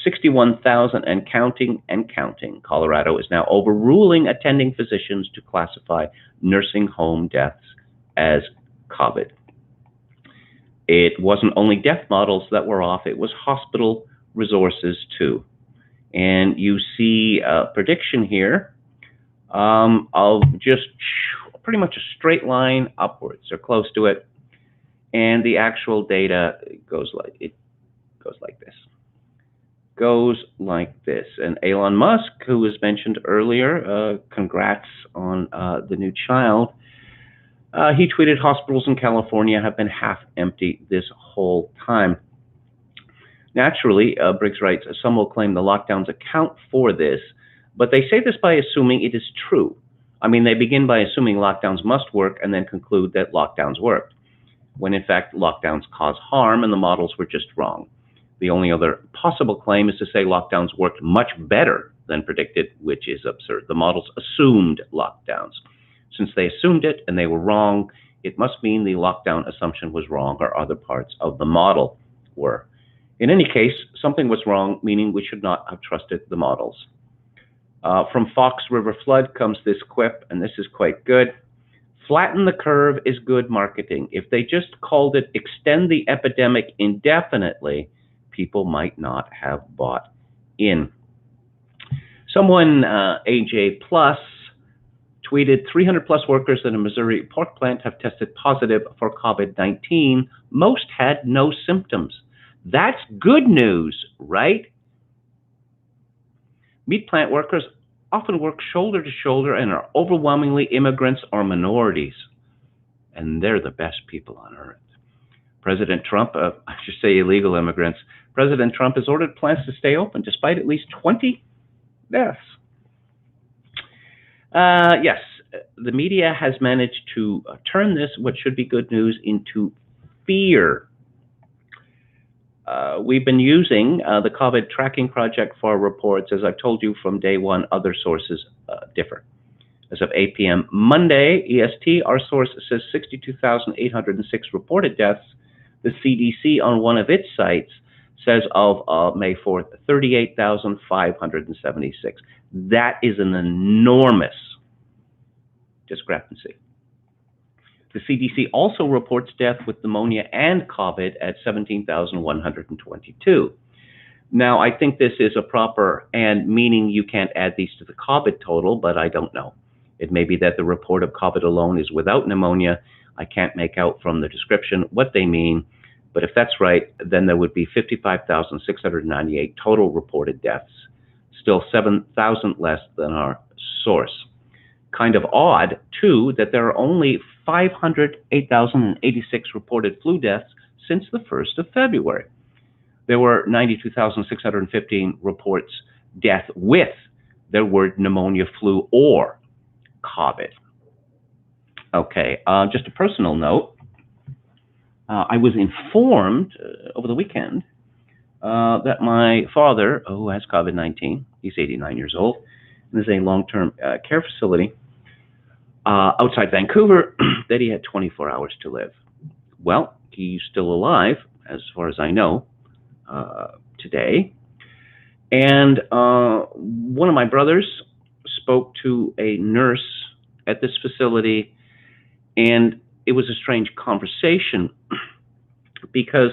61,000 and counting. Colorado is now overruling attending physicians to classify nursing home deaths as COVID. It wasn't only death models that were off, it was hospital resources too. And you see a prediction here of just pretty much a straight line upwards or close to it. And the actual data goes like this. goes like this. And Elon Musk, who was mentioned earlier, congrats on the new child. He tweeted, hospitals in California have been half empty this whole time. Naturally, Briggs writes, some will claim the lockdowns account for this, but they say this by assuming it is true. I mean, they begin by assuming lockdowns must work and then conclude that lockdowns worked, when in fact lockdowns cause harm and the models were just wrong. The only other possible claim is to say lockdowns worked much better than predicted, which is absurd. The models assumed lockdowns. Since they assumed it and they were wrong, it must mean the lockdown assumption was wrong or other parts of the model were. In any case, something was wrong, meaning we should not have trusted the models. From Fox River Flood comes this quip, and this is quite good. Flatten the curve is good marketing. If they just called it extend the epidemic indefinitely, people might not have bought in. Someone, AJ Plus, tweeted 300 plus workers at a Missouri pork plant have tested positive for COVID-19. Most had no symptoms. That's good news, right? Meat plant workers often work shoulder to shoulder and are overwhelmingly immigrants or minorities. And they're the best people on earth. President Trump, I should say illegal immigrants, President Trump has ordered plants to stay open despite at least 20 deaths. Yes, the media has managed to turn this, what should be good news, into fear. We've been using the COVID tracking project for our reports. As I've told you from day one, other sources differ. As of 8 p.m. Monday, EST, our source says 62,806 reported deaths. The CDC on one of its sites says of May 4th, 38,576. That is an enormous discrepancy. The CDC also reports death with pneumonia and COVID at 17,122. Now, I think this is a proper and meaning you can't add these to the COVID total, but I don't know. It may be that the report of COVID alone is without pneumonia. I can't make out from the description what they mean, but if that's right, then there would be 55,698 total reported deaths, still 7,000 less than our source. Kind of odd, too, that there are only 508,086 reported flu deaths since the 1st of February. There were 92,615 reports death with the word pneumonia, flu, or COVID. Okay, just a personal note. I was informed over the weekend that my father, who has COVID-19, he's 89 years old, and is in a long-term care facility outside Vancouver, that he had 24 hours to live. Well, he's still alive, as far as I know, today. And one of my brothers spoke to a nurse at this facility, and it was a strange conversation because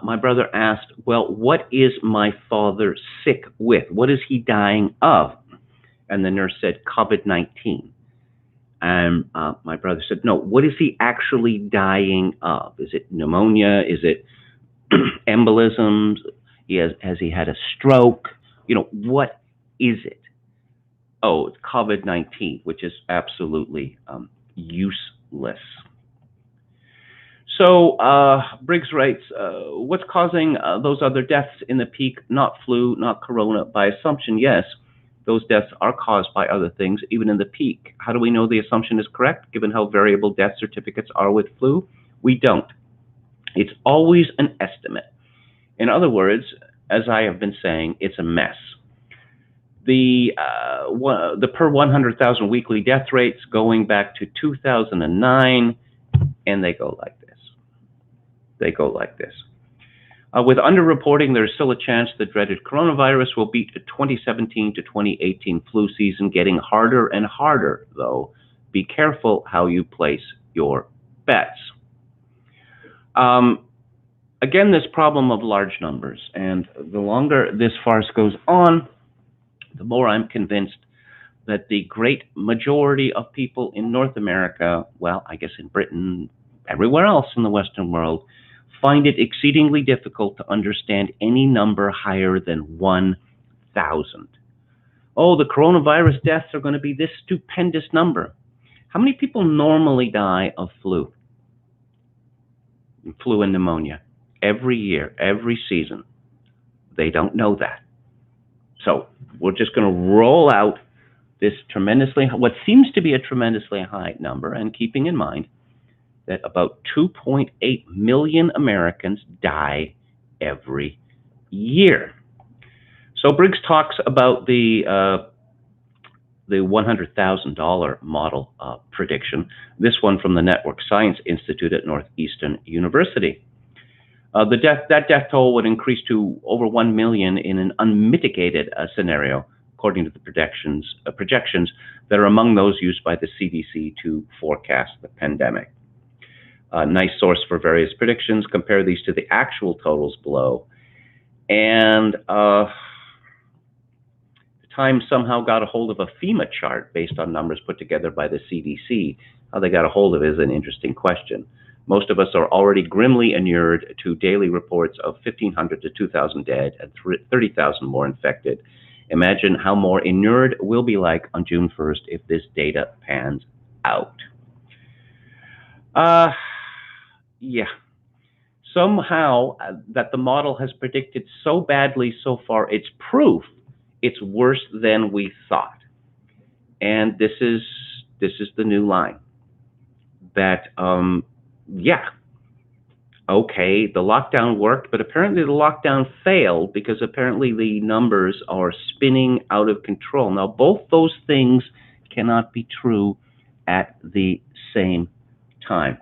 my brother asked, well, what is my father sick with? What is he dying of? And the nurse said, COVID-19. And my brother said, no, what is he actually dying of? Is it pneumonia? Is it embolisms? Has he had a stroke? You know, what is it? Oh, it's COVID-19, which is absolutely useless. So Briggs writes, what's causing those other deaths in the peak? Not flu, not corona. By assumption, yes. Those deaths are caused by other things, even in the peak. How do we know the assumption is correct, given how variable death certificates are with flu? We don't. It's always an estimate. In other words, as I have been saying, it's a mess. The per 100,000 weekly death rates going back to 2009, and they go like this. They go like this. With underreporting, there's still a chance the dreaded coronavirus will beat the 2017 to 2018 flu season, getting harder and harder, though. Be careful how you place your bets. Again, this problem of large numbers, and the longer this farce goes on, the more I'm convinced that the great majority of people in North America, well, I guess in Britain, everywhere else in the Western world, find it exceedingly difficult to understand any number higher than 1,000. Oh, the coronavirus deaths are going to be this stupendous number. How many people normally die of flu and pneumonia every year, every season? They don't know that. So we're just going to roll out this what seems to be a tremendously high number, and keeping in mind that about 2.8 million Americans die every year. So Briggs talks about the $100,000 model prediction, this one from the Network Science Institute at Northeastern University. That death toll would increase to over 1 million in an unmitigated scenario, according to the projections that are among those used by the CDC to forecast the pandemic. Nice source for various predictions. Compare these to the actual totals below. And the Times somehow got a hold of a FEMA chart based on numbers put together by the CDC. How they got a hold of it is an interesting question. Most of us are already grimly inured to daily reports of 1,500 to 2,000 dead and 30,000 more infected. Imagine how more inured we'll be like on June 1st if this data pans out. Yeah. Somehow that the model has predicted so badly so far, it's proof it's worse than we thought. And this is the new line. That, yeah, okay, the lockdown worked, but apparently the lockdown failed because apparently the numbers are spinning out of control. Now, both those things cannot be true at the same time.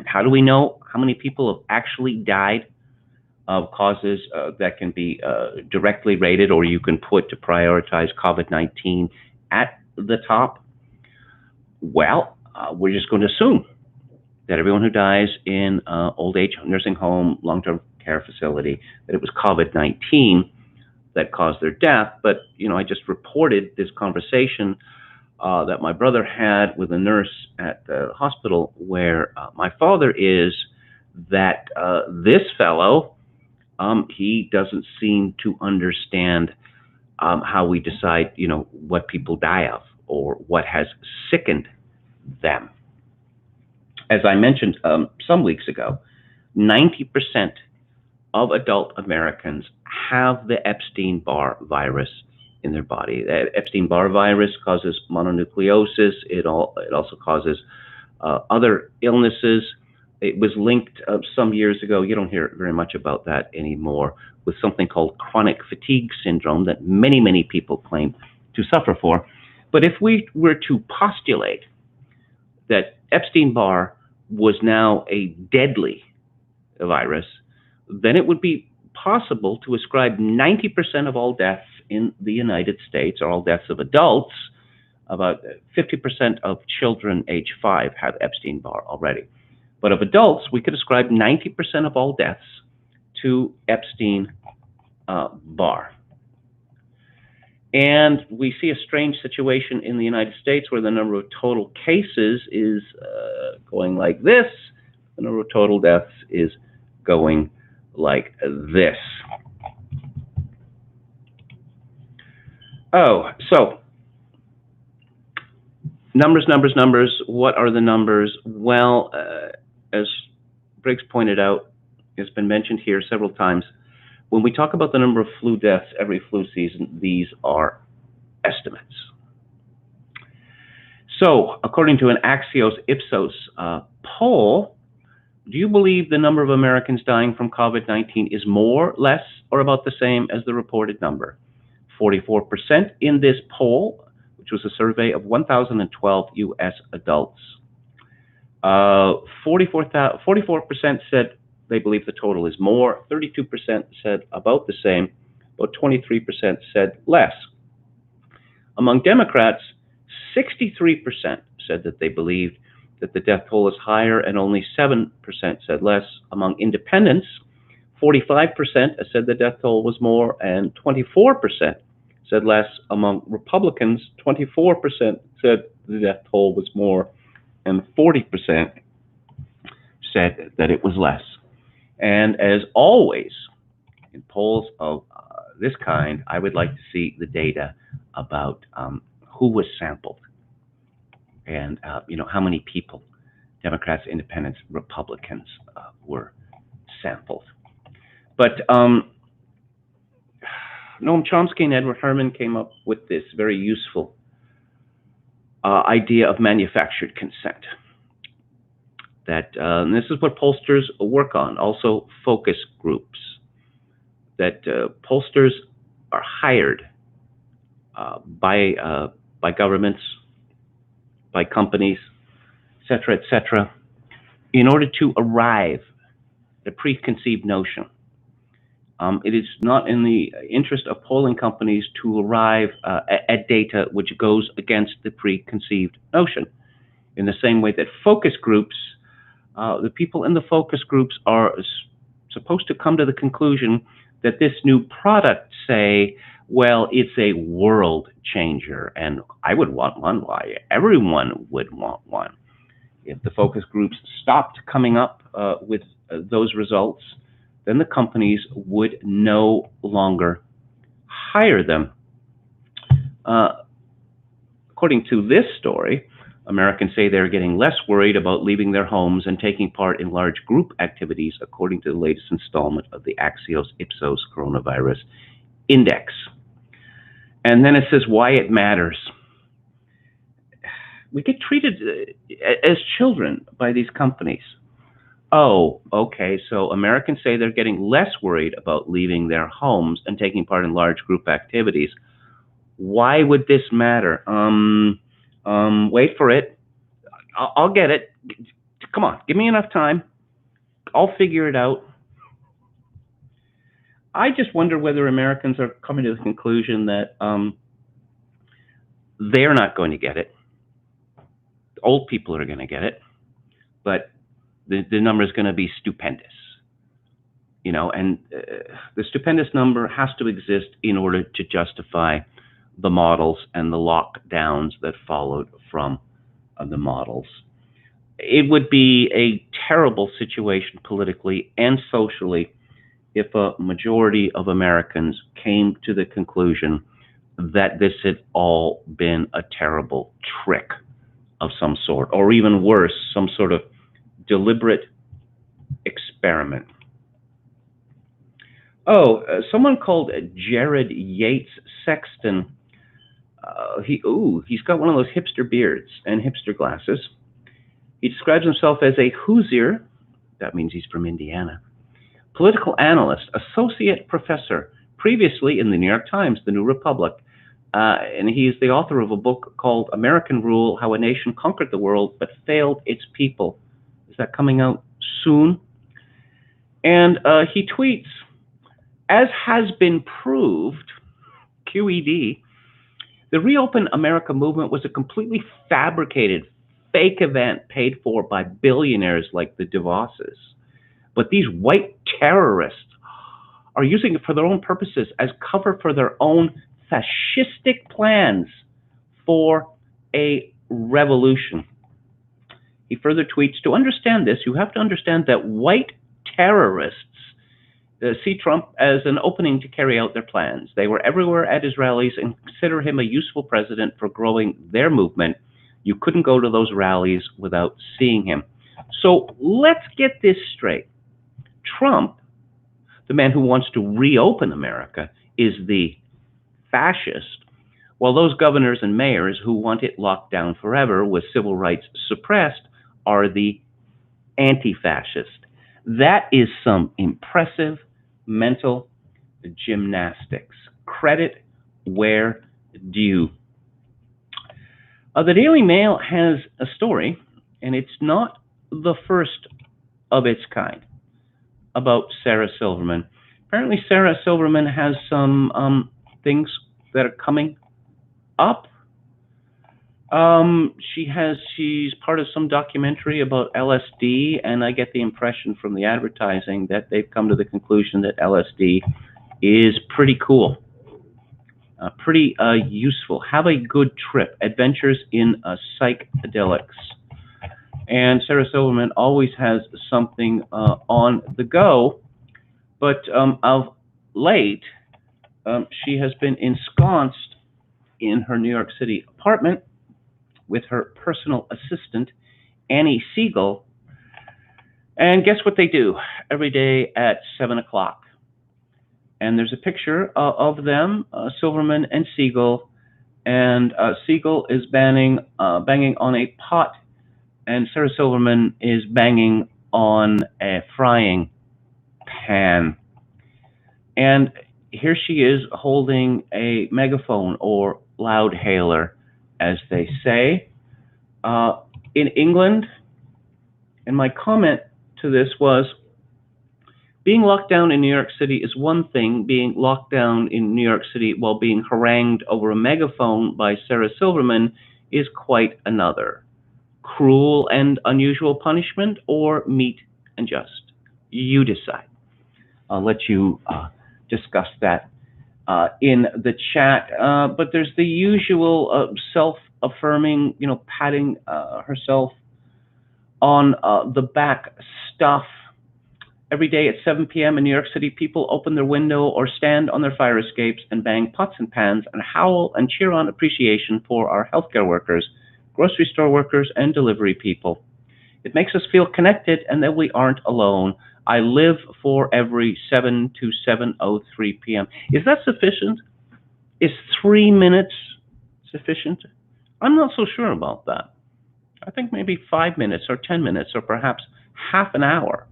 How do we know how many people have actually died of causes that can be directly rated, or you can put to prioritize COVID-19 at the top? Well, we're just going to assume that everyone who dies in old age nursing home, long-term care facility, that it was COVID-19 that caused their death. But, I just reported this conversation that my brother had with a nurse at the hospital where my father is, that this fellow, he doesn't seem to understand how we decide, what people die of or what has sickened them. As I mentioned some weeks ago, 90% of adult Americans have the Epstein-Barr virus in their body. The Epstein-Barr virus causes mononucleosis. It also causes other illnesses. It was linked some years ago, you don't hear very much about that anymore, with something called chronic fatigue syndrome that many, many people claim to suffer for. But if we were to postulate that Epstein-Barr was now a deadly virus, then it would be possible to ascribe 90% of all deaths in the United States, or all deaths of adults. About 50% of children age 5 have Epstein-Barr already. But of adults, we could ascribe 90% of all deaths to Epstein-Barr. And we see a strange situation in the United States where the number of total cases is going like this. The number of total deaths is going like this. Oh, so numbers. What are the numbers? Well, as Briggs pointed out, it's been mentioned here several times, when we talk about the number of flu deaths every flu season, these are estimates. So, according to an Axios Ipsos poll, do you believe the number of Americans dying from COVID-19 is more, less, or about the same as the reported number? 44% in this poll, which was a survey of 1,012 U.S. adults. 44% said they believe the total is more, 32% said about the same, about 23% said less. Among Democrats, 63% said that they believed that the death toll is higher, and only 7% said less. Among independents, 45% said the death toll was more, and 24% said less. Among Republicans, 24% said the death toll was more, and 40% said that it was less. And as always, in polls of this kind, I would like to see the data about who was sampled and how many people, Democrats, Independents, Republicans, were sampled. But Noam Chomsky and Edward Herman came up with this very useful idea of manufactured consent. That and this is what pollsters work on, also focus groups. That pollsters are hired by governments, by companies, et cetera, in order to arrive at a preconceived notion. It is not in the interest of polling companies to arrive at data which goes against the preconceived notion. In the same way that focus groups, the people in the focus groups are supposed to come to the conclusion that this new product, say, well, it's a world changer, and I would want one. Why? Everyone would want one. If the focus groups stopped coming up with those results, then the companies would no longer hire them. According to this story, Americans say they're getting less worried about leaving their homes and taking part in large group activities, according to the latest installment of the Axios Ipsos Coronavirus Index. And then it says why it matters. We get treated as children by these companies. Oh, okay, so Americans say they're getting less worried about leaving their homes and taking part in large group activities. Why would this matter? Wait for it. I'll get it. Come on, give me enough time. I'll figure it out. I just wonder whether Americans are coming to the conclusion that they're not going to get it. Old people are going to get it, but the number is going to be stupendous. And the stupendous number has to exist in order to justify the models and the lockdowns that followed from the models. It would be a terrible situation politically and socially if a majority of Americans came to the conclusion that this had all been a terrible trick of some sort, or even worse, some sort of deliberate experiment. Someone called Jared Yates Sexton. He's got one of those hipster beards and hipster glasses. He describes himself as a Hoosier. That means he's from Indiana. Political analyst, associate professor, previously in the New York Times, the New Republic. And he is the author of a book called American Rule, How a Nation Conquered the World but Failed Its People. Is that coming out soon? And he tweets, as has been proved, QED, the Reopen America movement was a completely fabricated, fake event paid for by billionaires like the DeVosses. But these white terrorists are using it for their own purposes as cover for their own fascistic plans for a revolution. He further tweets, to understand this, you have to understand that white terrorists see Trump as an opening to carry out their plans. They were everywhere at his rallies and consider him a useful president for growing their movement. You couldn't go to those rallies without seeing him. So let's get this straight. Trump, the man who wants to reopen America, is the fascist, while those governors and mayors who want it locked down forever with civil rights suppressed are the anti-fascist. That is some impressive mental gymnastics. Credit where due. The Daily Mail has a story, and it's not the first of its kind, about Sarah Silverman. Apparently, Sarah Silverman has some things that are coming up. She's part of some documentary about LSD, and I get the impression from the advertising that they've come to the conclusion that LSD is pretty cool, pretty useful. Have a good trip. Adventures in psychedelics. And Sarah Silverman always has something on the go, but of late, she has been ensconced in her New York City apartment with her personal assistant, Annie Siegel. And guess what they do every day at 7 o'clock? And there's a picture of them, Silverman and Siegel, and Siegel is banging on a pot, and Sarah Silverman is banging on a frying pan. And here she is holding a megaphone, or loudhailer, as they say. In England, and my comment to this was, being locked down in New York City is one thing. Being locked down in New York City while being harangued over a megaphone by Sarah Silverman is quite another. Cruel and unusual punishment, or meet and just? You decide. I'll let you discuss that in the chat. But there's the usual self-affirming, patting herself on the back stuff. Every day at 7 p.m. in New York City, people open their window or stand on their fire escapes and bang pots and pans and howl and cheer on appreciation for our healthcare workers, grocery store workers, and delivery people. It makes us feel connected and that we aren't alone. I live for every 7 to 7:03 p.m. Is that sufficient? Is 3 minutes sufficient? I'm not so sure about that. I think maybe 5 minutes or 10 minutes or perhaps half an hour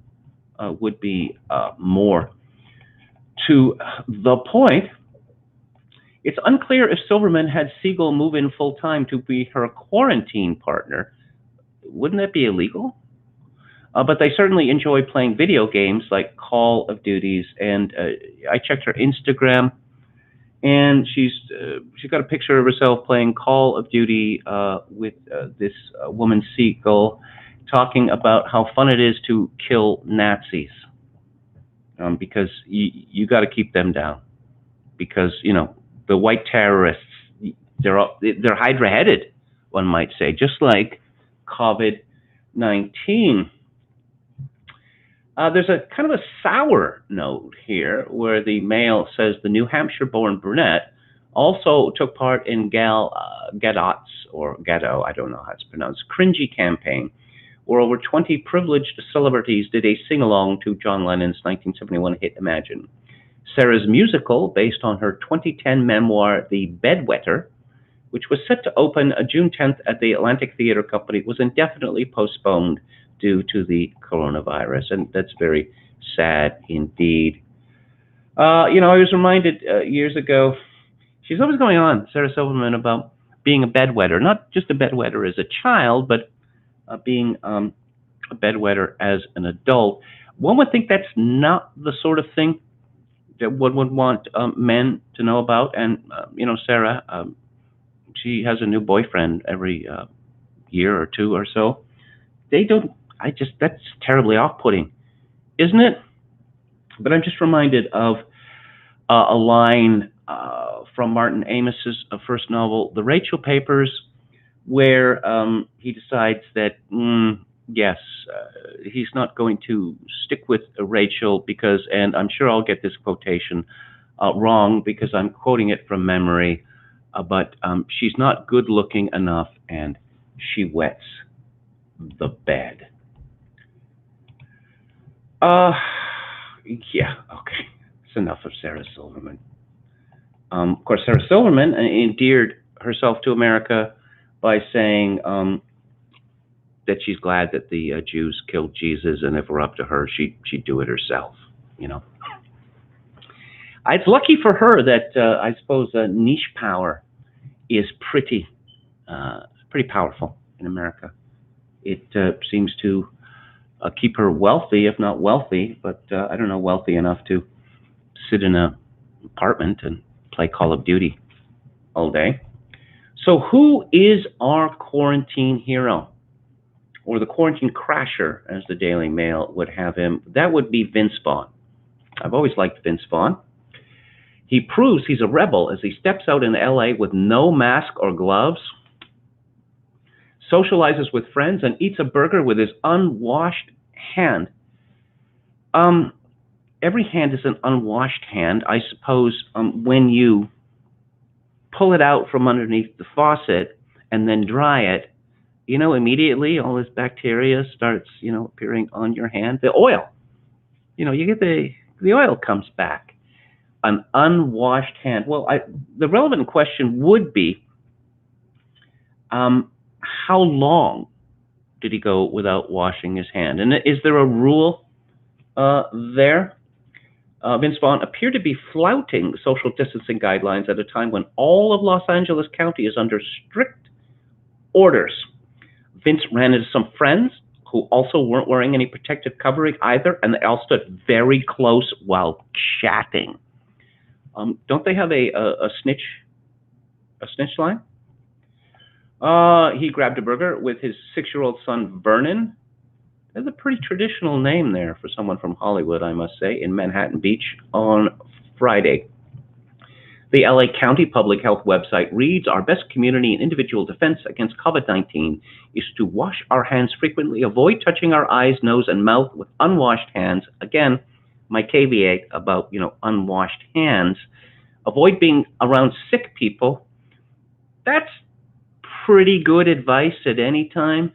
would be more to the point. It's unclear if Silverman had Siegel move in full-time to be her quarantine partner. Wouldn't that be illegal? But they certainly enjoy playing video games like Call of Duties, and I checked her Instagram, and she's got a picture of herself playing Call of Duty with this woman Siegel, talking about how fun it is to kill Nazis, because you got to keep them down, because the white terrorists, they're hydra-headed, one might say, just like COVID-19. There's a kind of a sour note here where the Mail says the New Hampshire-born brunette also took part in Gadot's, or Gatto, I don't know how it's pronounced, cringy campaign, where over 20 privileged celebrities did a sing-along to John Lennon's 1971 hit Imagine. Sarah's musical, based on her 2010 memoir, The Bedwetter, which was set to open June 10th at the Atlantic Theatre Company, was indefinitely postponed due to the coronavirus, and that's very sad indeed. I was reminded years ago, she's always going on, Sarah Silverman, about being a bedwetter, not just a bedwetter as a child, but being a bedwetter as an adult. One would think that's not the sort of thing that one would want men to know about. And, Sarah, she has a new boyfriend every year or two or so. That's terribly off-putting, isn't it? But I'm just reminded of a line from Martin Amos's first novel, The Rachel Papers, where he decides that, yes, he's not going to stick with Rachel because, and I'm sure I'll get this quotation wrong because I'm quoting it from memory, but she's not good looking enough and she wets the bed. Yeah, okay. It's enough of Sarah Silverman. Of course, Sarah Silverman endeared herself to America by saying that she's glad that the Jews killed Jesus, and if it were up to her, she'd do it herself. It's lucky for her that I suppose niche power is pretty powerful in America. It seems to keep her wealthy, if not wealthy, but I don't know, wealthy enough to sit in an apartment and play Call of Duty all day. So who is our quarantine hero? Or the quarantine crasher, as the Daily Mail would have him? That would be Vince Vaughn. I've always liked Vince Vaughn. He proves he's a rebel as he steps out in LA with no mask or gloves. socializes with friends, and eats a burger with his unwashed hand. Um, every hand is an unwashed hand. I suppose when you pull it out from underneath the faucet and then dry it, immediately all this bacteria starts, appearing on your hand. The oil, you get the oil comes back. An unwashed hand. Well, the relevant question would be, how long did he go without washing his hand? And is there a rule there? Vince Vaughn appeared to be flouting social distancing guidelines at a time when all of Los Angeles County is under strict orders. Vince ran into some friends who also weren't wearing any protective covering either, and they all stood very close while chatting. Don't they have a snitch line? He grabbed a burger with his 6-year-old son, Vernon. That's a pretty traditional name there for someone from Hollywood, I must say, in Manhattan Beach on Friday. The LA County Public Health website reads, "Our best community and individual defense against COVID-19 is to wash our hands frequently, avoid touching our eyes, nose, and mouth with unwashed hands." Again, my caveat about, unwashed hands. Avoid being around sick people. That's pretty good advice at any time.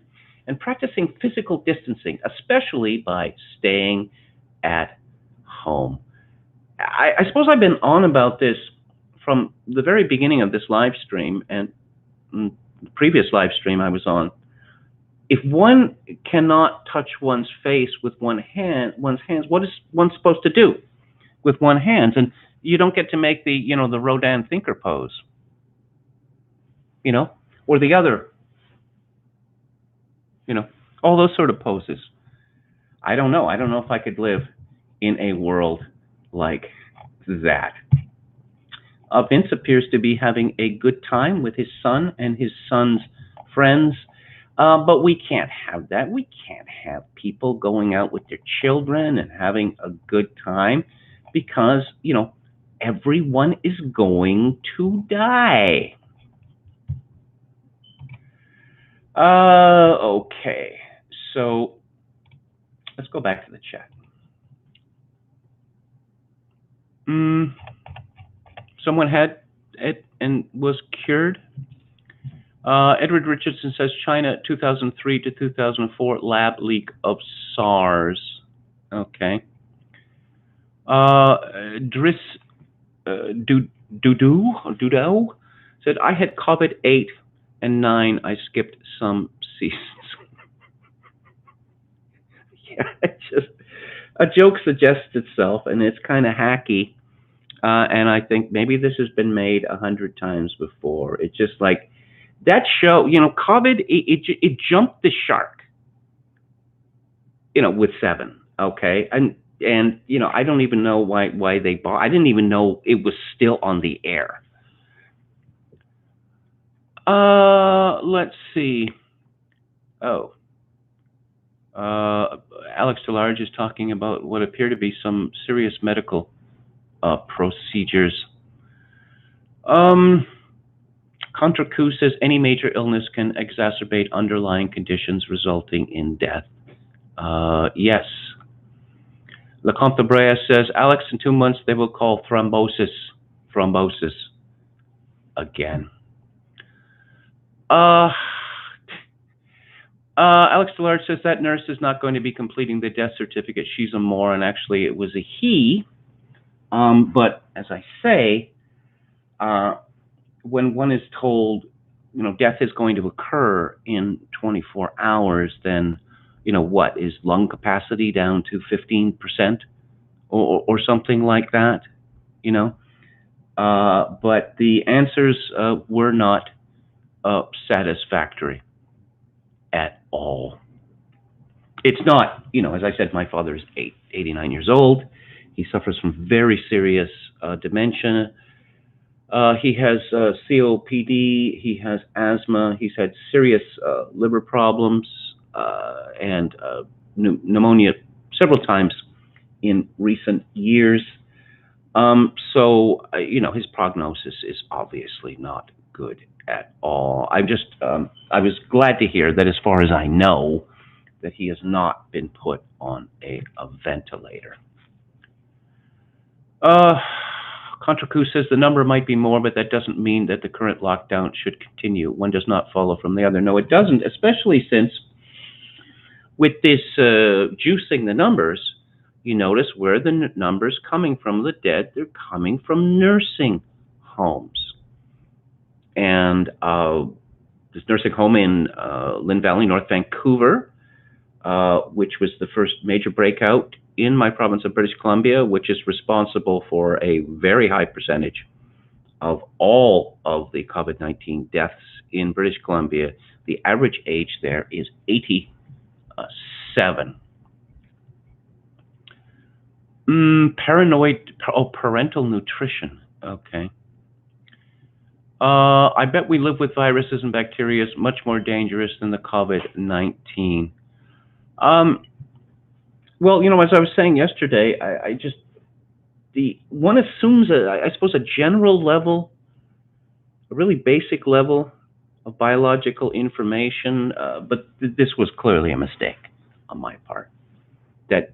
And practicing physical distancing, especially by staying at home. I suppose I've been on about this from the very beginning of this live stream and the previous live stream I was on. If one cannot touch one's face with one's hands, what is one supposed to do with one hand? And you don't get to make the, the Rodin thinker pose, or the other, all those sort of poses. I don't know. I don't know if I could live in a world like that. Vince appears to be having a good time with his son and his son's friends, but we can't have that. We can't have people going out with their children and having a good time because, everyone is going to die. Okay, so let's go back to the chat. Someone had it and was cured. Edward Richardson says China 2003 to 2004 lab leak of SARS. Okay. Driss Dudo said, I had COVID 8 and 9. I skipped some seasons. Yeah, just a joke suggests itself, and it's kind of hacky. And I think maybe this has been made 100 times before. It's just like that show, COVID, it jumped the shark, with 7. Okay. And I don't even know why they bought. I didn't even know it was still on the air. Let's see. Oh. Alex DeLarge is talking about what appear to be some serious medical procedures. Contra Q says any major illness can exacerbate underlying conditions resulting in death. Yes. LeComte Brea says, Alex, in 2 months they will call thrombosis again. Alex DeLarge says that nurse is not going to be completing the death certificate. She's a moron. Actually, it was a he. But as I say, when one is told, death is going to occur in 24 hours, then, what is lung capacity down to 15% or something like that, but the answers were not satisfactory at all. It's not, as I said, my father is 89 years old. He suffers from very serious dementia. He has COPD. He has asthma. He's had serious liver problems and pneumonia several times in recent years. So, his prognosis is obviously not good at all. I was glad to hear that, as far as I know, that he has not been put on a ventilator. Uh, Contra Q says the number might be more, but that doesn't mean that the current lockdown should continue. One does not follow from the other. No, it doesn't, especially since with this juicing the numbers, you notice where the numbers coming from the dead, they're coming from nursing homes. And this nursing home in Lynn Valley, North Vancouver, which was the first major breakout in my province of British Columbia, which is responsible for a very high percentage of all of the COVID-19 deaths in British Columbia. The average age there is 87. Parental nutrition. Okay. I bet we live with viruses and bacteria is much more dangerous than the COVID-19. Well, as I was saying yesterday, one assumes, I suppose, a general level, a really basic level of biological information, but this was clearly a mistake on my part.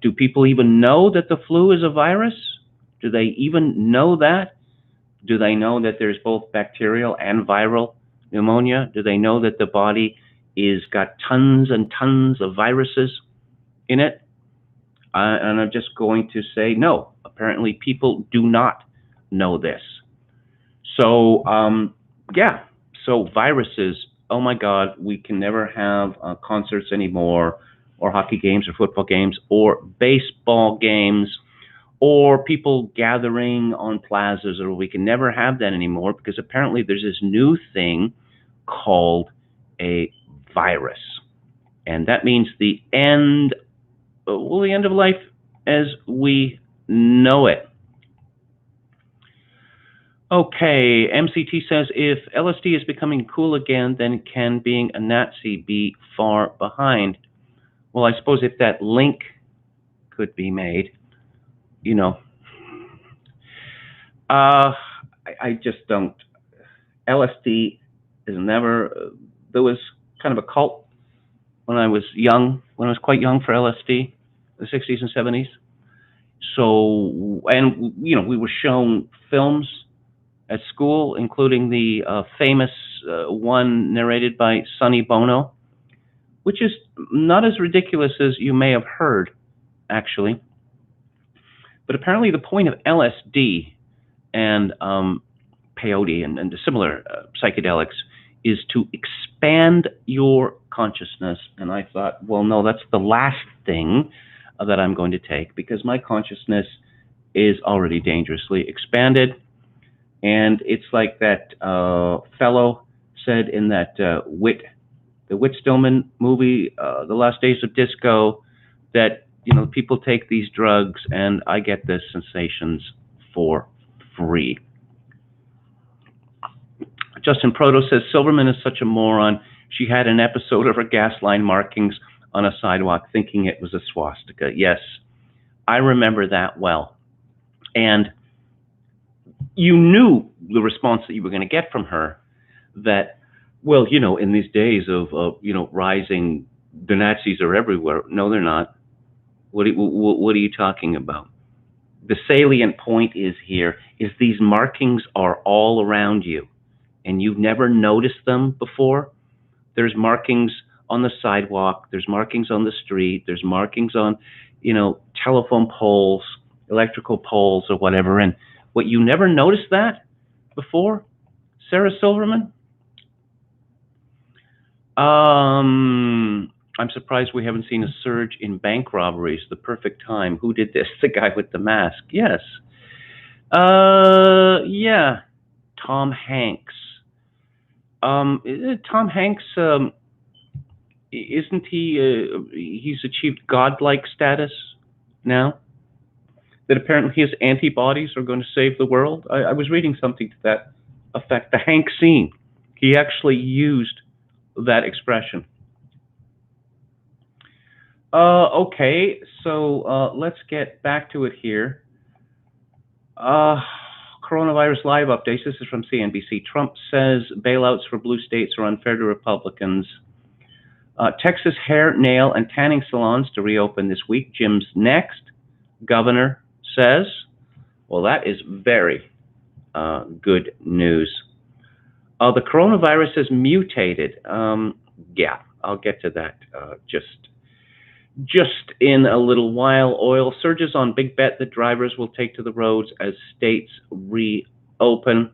Do people even know that the flu is a virus? Do they even know that? Do they know that there's both bacterial and viral pneumonia? Do they know that the body is got tons and tons of viruses in it? And I'm just going to say no. Apparently, people do not know this. So, yeah. So viruses, oh my God, we can never have concerts anymore, or hockey games, or football games, or baseball games, or people gathering on plazas, or we can never have that anymore because apparently there's this new thing called a virus. And that means the end of life as we know it. Okay, MCT says, if LSD is becoming cool again, then can being a Nazi be far behind? Well, I suppose if that link could be made, I just don't. LSD is never, there was kind of a cult when I was quite young for LSD, the 60s and 70s. So, and, we were shown films at school, including the famous one narrated by Sonny Bono, which is not as ridiculous as you may have heard, actually. But apparently the point of LSD and peyote and similar psychedelics is to expand your consciousness. And I thought, well, no, that's the last thing that I'm going to take because my consciousness is already dangerously expanded. And it's like that fellow said in that the Whit Stillman movie, The Last Days of Disco, that people take these drugs and I get the sensations for free. Justin Proto says Silverman is such a moron. She had an episode of her gas line markings on a sidewalk thinking it was a swastika. Yes, I remember that well. And you knew the response that you were going to get from her, that, well, in these days of rising, the Nazis are everywhere. No, they're not. What are you talking about? The salient point is these markings are all around you, and you've never noticed them before. There's markings on the sidewalk. There's markings on the street. There's markings on, telephone poles, electrical poles, or whatever. And what, you never noticed that before, Sarah Silverman? I'm surprised we haven't seen a surge in bank robberies. The perfect time. Who did this? The guy with the mask. Yes. Yeah. Tom Hanks. Tom Hanks, isn't he, he's achieved godlike status now? That apparently his antibodies are going to save the world? I was reading something to that effect. The Hank scene. He actually used that expression. Okay, so let's get back to it here. coronavirus live updates. This is from CNBC. Trump says bailouts for blue states are unfair to Republicans. Texas hair, nail, and tanning salons to reopen this week. Jim's next. Governor says, well, that is very good news. The coronavirus has mutated. Yeah, I'll get to that just in a little while. Oil surges on big bet that drivers will take to the roads as states reopen.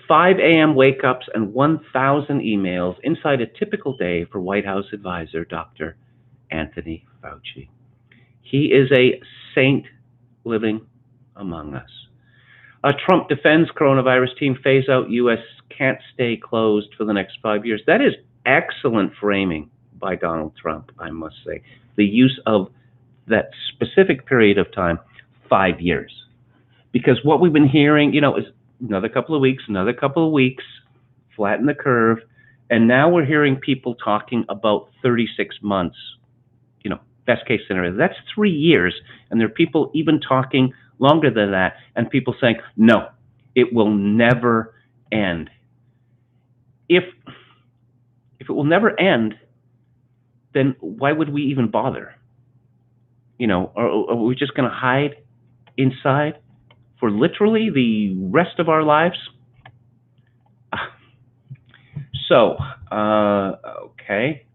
5 a.m. wake-ups and 1,000 emails inside a typical day for White House advisor Dr. Anthony Fauci. He is a saint living among us. Trump defends coronavirus team phase out. U.S. can't stay closed for the next 5 years. That is excellent framing by Donald Trump, I must say. The use of that specific period of time, 5 years. Because what we've been hearing, is another couple of weeks, flatten the curve, and now we're hearing people talking about 36 months, best case scenario. That's 3 years, and there are people even talking longer than that, and people saying, no, it will never end. If it will never end, then why would we even bother? Are we just going to hide inside for literally the rest of our lives? Okay.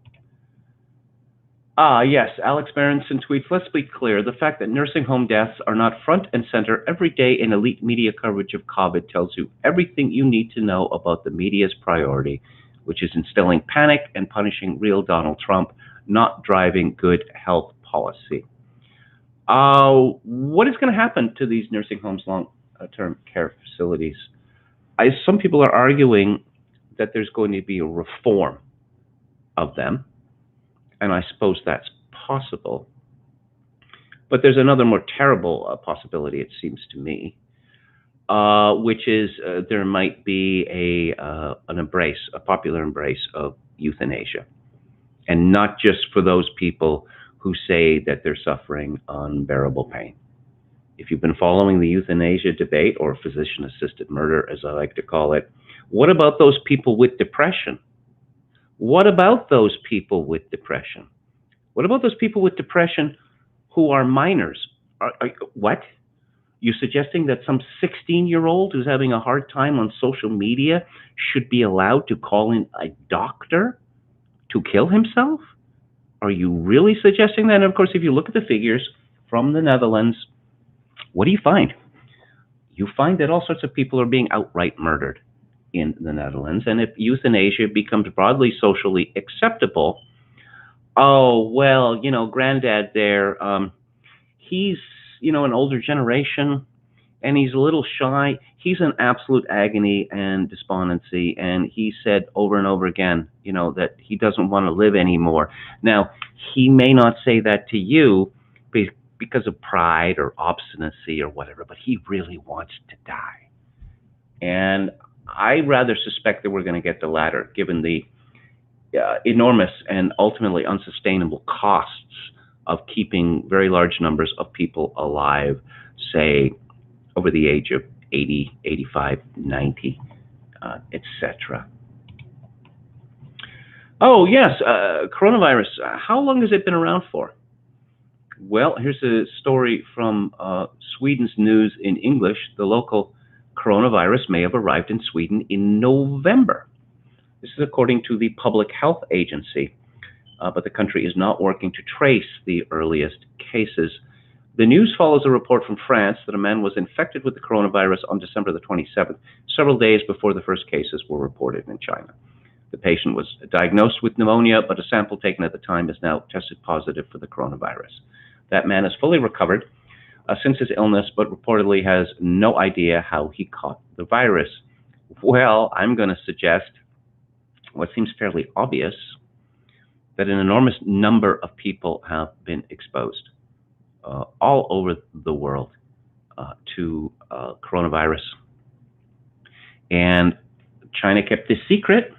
Yes, Alex Berenson tweets, let's be clear, the fact that nursing home deaths are not front and center every day in elite media coverage of COVID tells you everything you need to know about the media's priority, which is instilling panic and punishing real Donald Trump, not driving good health policy. What is going to happen to these nursing homes, long-term care facilities? Some people are arguing that there's going to be a reform of them, and I suppose that's possible. But there's another more terrible possibility, it seems to me, which is there might be a popular embrace of euthanasia, and not just for those people who say that they're suffering unbearable pain. If you've been following the euthanasia debate, or physician-assisted murder, as I like to call it, what about those people with depression? What about those people with depression? What about those people with depression who are minors? What? You're suggesting that some 16-year-old who's having a hard time on social media should be allowed to call in a doctor to kill himself? Are you really suggesting that? And of course, if you look at the figures from the Netherlands, what do you find? You find that all sorts of people are being outright murdered in the Netherlands. And if euthanasia becomes broadly socially acceptable, granddad there, he's, an older generation, and he's a little shy. He's in absolute agony and despondency, and he said over and over again, that he doesn't want to live anymore. Now, he may not say that to you because of pride or obstinacy or whatever, but he really wants to die. And I rather suspect that we're going to get the latter, given the enormous and ultimately unsustainable costs of keeping very large numbers of people alive, say, over the age of 80, 85, 90, etc. Oh, yes, coronavirus. How long has it been around for? Well, here's a story from Sweden's news in English. The local coronavirus may have arrived in Sweden in November. This is according to the Public Health Agency, but the country is not working to trace the earliest cases. The news follows a report from France that a man was infected with the coronavirus on December the 27th, several days before the first cases were reported in China. The patient was diagnosed with pneumonia, but a sample taken at the time is now tested positive for the coronavirus. That man is fully recovered since his illness, but reportedly has no idea how he caught the virus. Well, I'm going to suggest what seems fairly obvious, that an enormous number of people have been exposed all over the world to coronavirus. And China kept this secret,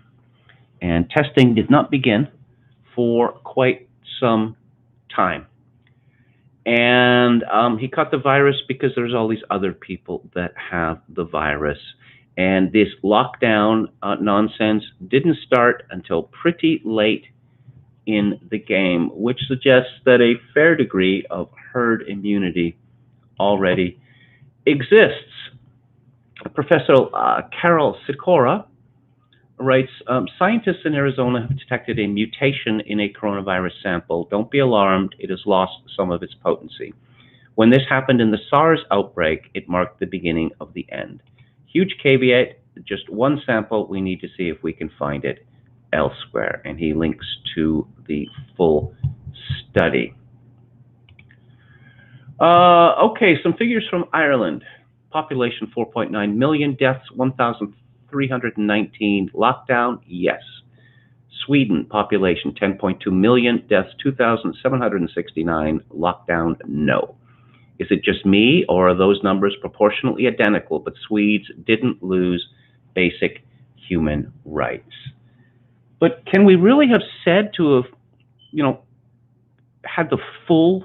and testing did not begin for quite some time. And he caught the virus because there's all these other people that have the virus. And this lockdown nonsense didn't start until pretty late in the game, which suggests that a fair degree of herd immunity already exists. Professor Carol Sikora writes, scientists in Arizona have detected a mutation in a coronavirus sample. Don't be alarmed, it has lost some of its potency. When this happened in the SARS outbreak, it marked the beginning of the end. Huge caveat, just one sample, we need to see if we can find it elsewhere. And he links to the full study. Okay, some figures from Ireland. Population 4.9 million, deaths 1,319. Lockdown, yes. Sweden, population 10.2 million, deaths 2,769. Lockdown, no. Is it just me, or are those numbers proportionally identical, but Swedes didn't lose basic human rights? But can we really have said to have, had the full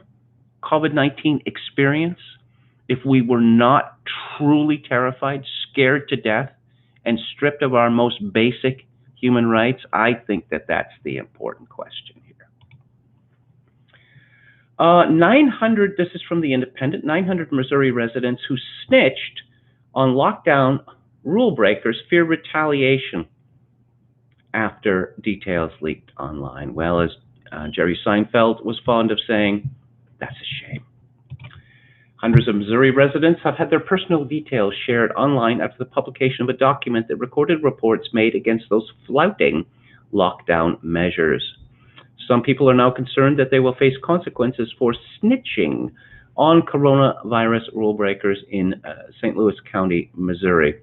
COVID-19 experience if we were not truly terrified, scared to death, and stripped of our most basic human rights? I think that that's the important question here. 900, this is from The Independent, 900 Missouri residents who snitched on lockdown rule breakers fear retaliation after details leaked online. Well, as Jerry Seinfeld was fond of saying, that's a shame. Hundreds of Missouri residents have had their personal details shared online after the publication of a document that recorded reports made against those flouting lockdown measures. Some people are now concerned that they will face consequences for snitching on coronavirus rule breakers in St. Louis County, Missouri.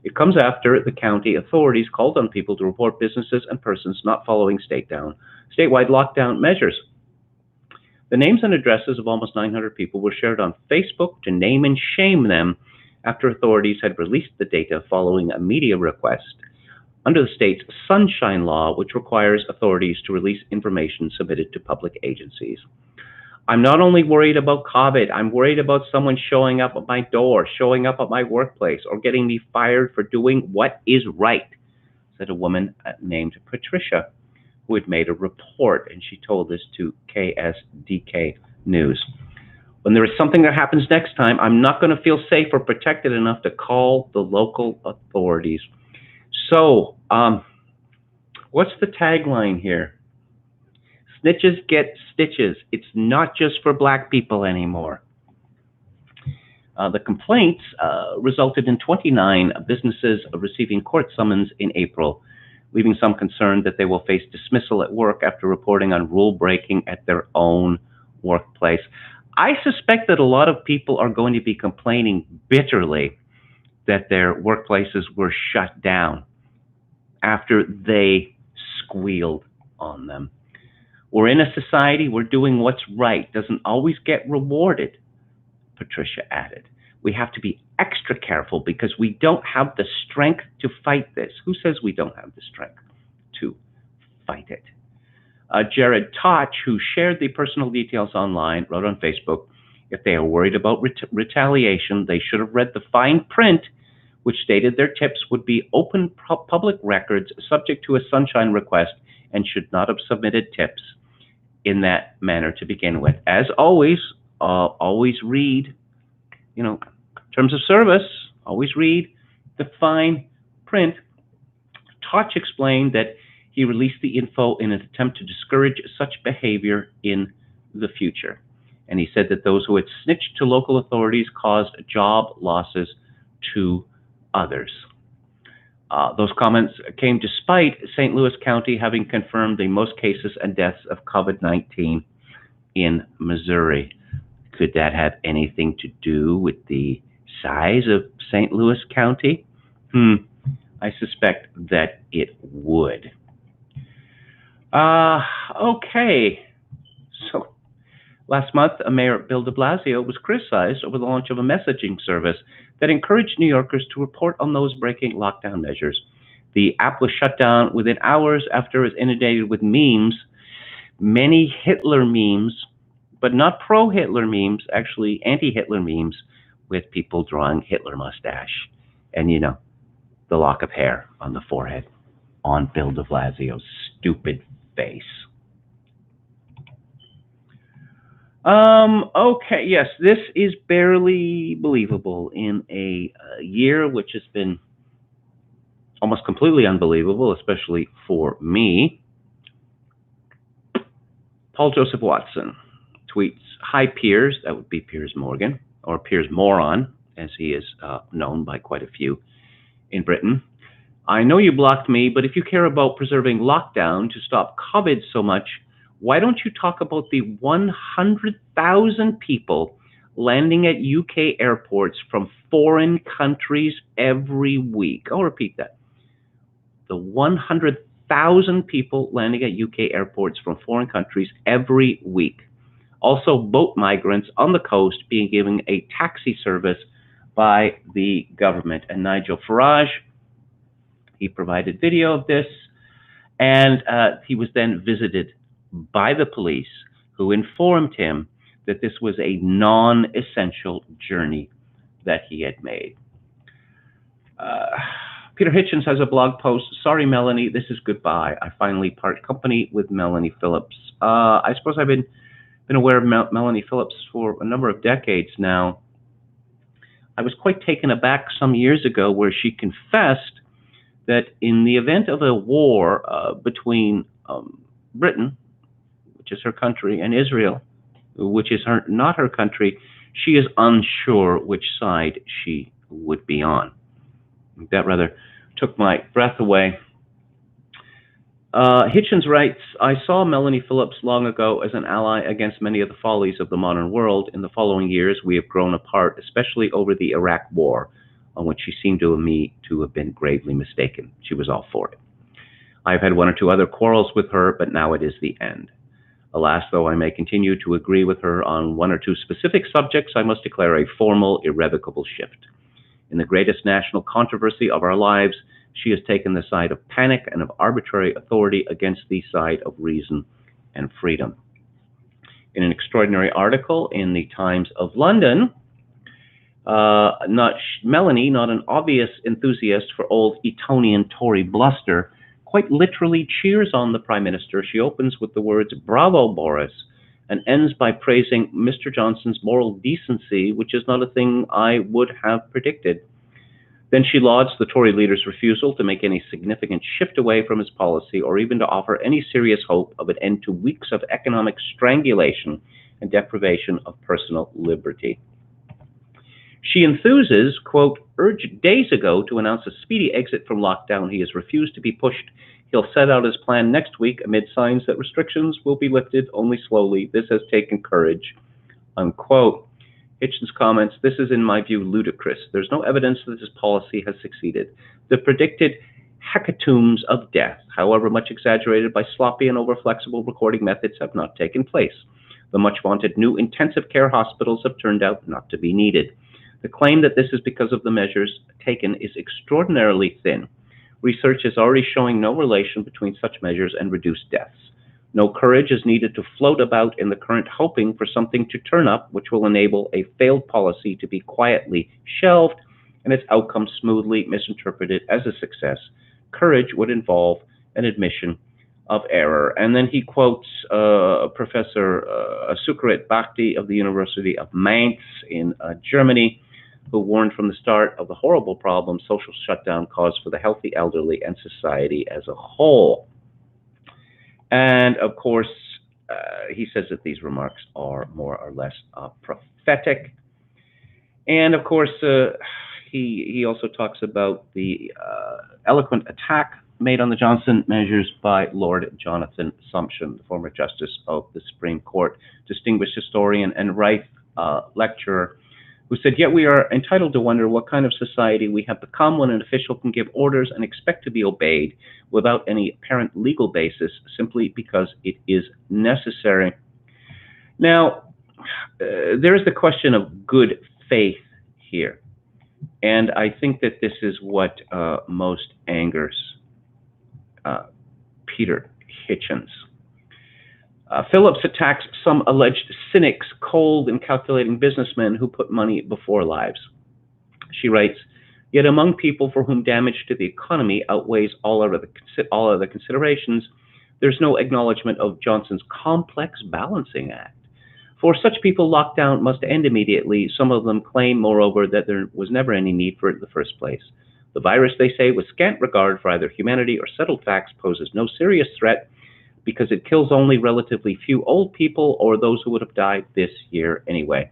It comes after the county authorities called on people to report businesses and persons not following statewide lockdown measures. The names and addresses of almost 900 people were shared on Facebook to name and shame them after authorities had released the data following a media request under the state's Sunshine Law, which requires authorities to release information submitted to public agencies. I'm not only worried about COVID, I'm worried about someone showing up at my door, showing up at my workplace, or getting me fired for doing what is right, said a woman named Patricia, who had made a report, and she told this to KSDK News. When there is something that happens next time, I'm not going to feel safe or protected enough to call the local authorities. So, what's the tagline here? Snitches get stitches. It's not just for black people anymore. The complaints resulted in 29 businesses receiving court summons in April, leaving some concerned that they will face dismissal at work after reporting on rule breaking at their own workplace. I suspect that a lot of people are going to be complaining bitterly that their workplaces were shut down after they squealed on them. We're in a society where doing what's right doesn't always get rewarded, Patricia added. We have to be extra careful because we don't have the strength to fight this. Who says we don't have the strength to fight it? Jared Toch, who shared the personal details online, wrote on Facebook, if they are worried about retaliation, they should have read the fine print, which stated their tips would be open public records subject to a sunshine request and should not have submitted tips in that manner to begin with. As always read, terms of service, always read the fine print. Toch explained that he released the info in an attempt to discourage such behavior in the future. And he said that those who had snitched to local authorities caused job losses to others. Those comments came despite St. Louis County having confirmed the most cases and deaths of COVID-19 in Missouri. Could that have anything to do with the size of St. Louis County? I suspect that it would. Okay. So, last month, Mayor Bill de Blasio was criticized over the launch of a messaging service that encouraged New Yorkers to report on those breaking lockdown measures. The app was shut down within hours after it was inundated with memes, many Hitler memes but not pro-Hitler memes, actually anti-Hitler memes with people drawing Hitler mustache and, you know, the lock of hair on the forehead on Bill de Blasio's stupid face. Okay, yes, this is barely believable in a year which has been almost completely unbelievable, especially for me. Paul Joseph Watson tweets, "Hi, Piers," that would be Piers Morgan, or Piers Moron, as he is known by quite a few in Britain. "I know you blocked me, but if you care about preserving lockdown to stop COVID so much, why don't you talk about the 100,000 people landing at UK airports from foreign countries every week?" I'll repeat that. The 100,000 people landing at UK airports from foreign countries every week. Also, boat migrants on the coast being given a taxi service by the government. And Nigel Farage, he provided video of this, and he was then visited by the police, who informed him that this was a non-essential journey that he had made. Peter Hitchens has a blog post, "Sorry, Melanie, this is goodbye. I finally part company with Melanie Phillips." I suppose I've been aware of Melanie Phillips for a number of decades now. I was quite taken aback some years ago where she confessed that in the event of a war between Britain, which is her country, and Israel, which is not her country, she is unsure which side she would be on. That rather took my breath away. Hitchens writes, "I saw Melanie Phillips long ago as an ally against many of the follies of the modern world. In the following years, we have grown apart, especially over the Iraq War, on which she seemed to me to have been gravely mistaken. She was all for it. I've had one or two other quarrels with her, but now it is the end. Alas, though I may continue to agree with her on one or two specific subjects, I must declare a formal, irrevocable shift. In the greatest national controversy of our lives, she has taken the side of panic and of arbitrary authority against the side of reason and freedom." In an extraordinary article in the Times of London, Melanie, not an obvious enthusiast for old Etonian Tory bluster, quite literally cheers on the Prime Minister. She opens with the words, "Bravo, Boris," and ends by praising Mr. Johnson's moral decency, which is not a thing I would have predicted. Then she lauds the Tory leader's refusal to make any significant shift away from his policy or even to offer any serious hope of an end to weeks of economic strangulation and deprivation of personal liberty. She enthuses, quote, "Urged days ago to announce a speedy exit from lockdown. He has refused to be pushed. He'll set out his plan next week amid signs that restrictions will be lifted only slowly. This has taken courage," unquote. Hitchens comments, "This is, in my view, ludicrous. There's no evidence that this policy has succeeded. The predicted hecatombs of death, however much exaggerated by sloppy and over-flexible recording methods, have not taken place. The much-vaunted new intensive care hospitals have turned out not to be needed. The claim that this is because of the measures taken is extraordinarily thin. Research is already showing no relation between such measures and reduced deaths. No courage is needed to float about in the current hoping for something to turn up which will enable a failed policy to be quietly shelved and its outcome smoothly misinterpreted as a success. Courage would involve an admission of error." And then he quotes Professor Sukarit Bhakti of the University of Mainz in Germany, who warned from the start of the horrible problem social shutdown caused for the healthy elderly and society as a whole. And of course, he says that these remarks are more or less prophetic. And of course, he also talks about the eloquent attack made on the Johnson measures by Lord Jonathan Sumption, the former Justice of the Supreme Court, distinguished historian and Rife lecturer, who said, "Yet we are entitled to wonder what kind of society we have become when an official can give orders and expect to be obeyed without any apparent legal basis simply because it is necessary." Now, there is the question of good faith here. And I think that this is what most angers Peter Hitchens. Phillips attacks some alleged cynics, cold and calculating businessmen who put money before lives. She writes, yet among people for whom damage to the economy outweighs all other considerations, there's no acknowledgement of Johnson's complex balancing act. For such people, lockdown must end immediately. Some of them claim, moreover, that there was never any need for it in the first place. The virus, they say, with scant regard for either humanity or settled facts, poses no serious threat because it kills only relatively few old people or those who would have died this year anyway.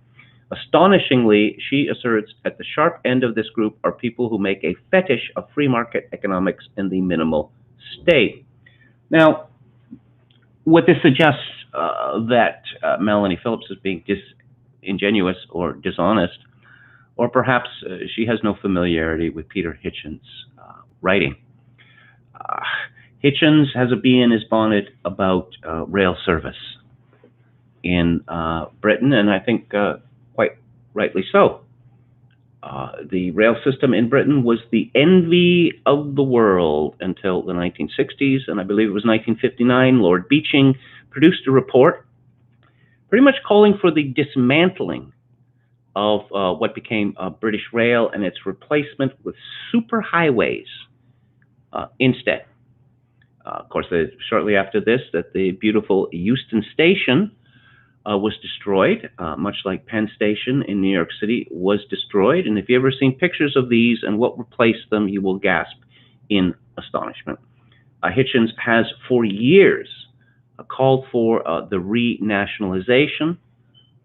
Astonishingly, she asserts, at the sharp end of this group are people who make a fetish of free market economics and the minimal state. Now, what this suggests that Melanie Phillips is being disingenuous or dishonest, or perhaps she has no familiarity with Peter Hitchens' writing. Hitchens has a bee in his bonnet about rail service in Britain, and I think quite rightly so. The rail system in Britain was the envy of the world until the 1960s, and I believe it was 1959, Lord Beeching produced a report pretty much calling for the dismantling of what became British Rail and its replacement with superhighways instead. Of course, shortly after this, that the beautiful Euston Station was destroyed, much like Penn Station in New York City was destroyed. And if you've ever seen pictures of these and what replaced them, you will gasp in astonishment. Hitchens has for years called for the renationalization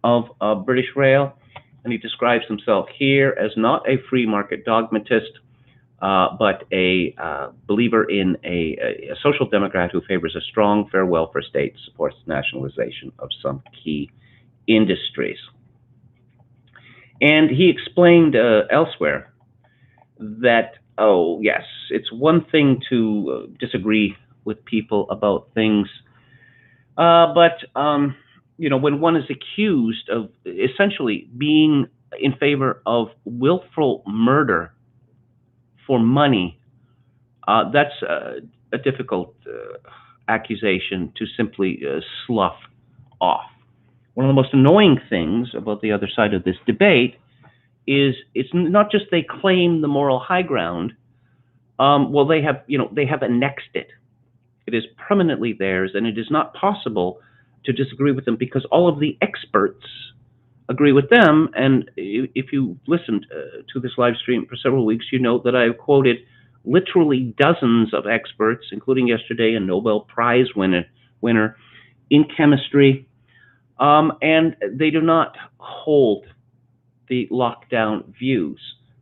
of British Rail, and he describes himself here as not a free market dogmatist, but a believer in a social democrat who favors a strong, fair welfare state, supports nationalization of some key industries. And he explained elsewhere that, oh, yes, it's one thing to disagree with people about things, but you know, when one is accused of essentially being in favor of willful murder for money, that's a difficult accusation to simply slough off. One of the most annoying things about the other side of this debate is it's not just they claim the moral high ground. Well, they have annexed it. It is permanently theirs, and it is not possible to disagree with them because all of the experts agree with them. And if you listened to this live stream for several weeks, you know that I've quoted literally dozens of experts, including yesterday a Nobel Prize winner in chemistry, and they do not hold the lockdown views.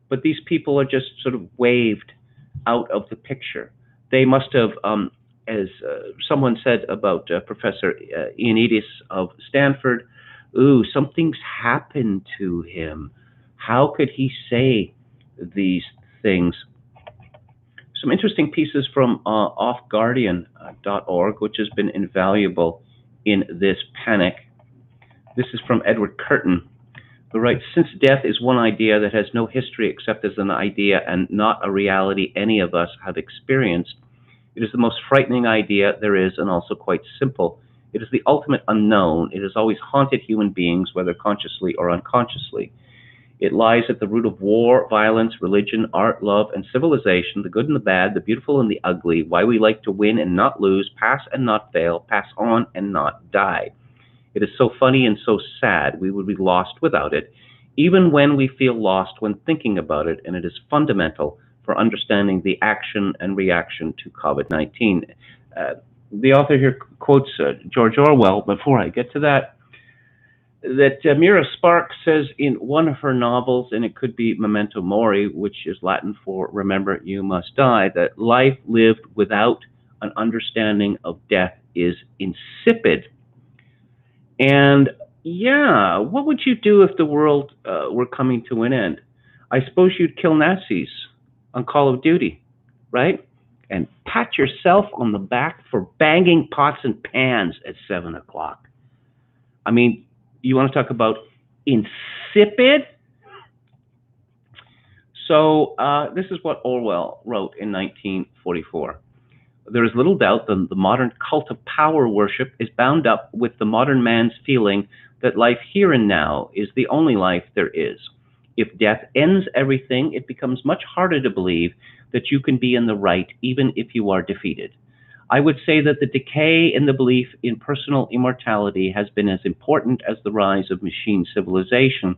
But these people are just sort of waved out of the picture. They must have, as someone said about Professor Ioannidis of Stanford, ooh, something's happened to him. How could he say these things? Some interesting pieces from offguardian.org, which has been invaluable in this panic. This is from Edward Curtin, who writes, since death is one idea that has no history except as an idea and not a reality any of us have experienced, it is the most frightening idea there is and also quite simple. It is the ultimate unknown. It has always haunted human beings, whether consciously or unconsciously. It lies at the root of war, violence, religion, art, love, and civilization, the good and the bad, the beautiful and the ugly, why we like to win and not lose, pass and not fail, pass on and not die. It is so funny and so sad we would be lost without it, even when we feel lost when thinking about it, and it is fundamental for understanding the action and reaction to COVID-19. The author here quotes George Orwell. Before I get to that Mira Sparks says in one of her novels, and it could be Memento Mori, which is Latin for remember you must die, that life lived without an understanding of death is insipid. And yeah, what would you do if the world were coming to an end? I suppose you'd kill Nazis on Call of Duty, right? And pat yourself on the back for banging pots and pans at 7 o'clock. I mean, you want to talk about insipid? So this is what Orwell wrote in 1944. There is little doubt that the modern cult of power worship is bound up with the modern man's feeling that life here and now is the only life there is. If death ends everything, it becomes much harder to believe that you can be in the right even if you are defeated. I would say that the decay in the belief in personal immortality has been as important as the rise of machine civilization.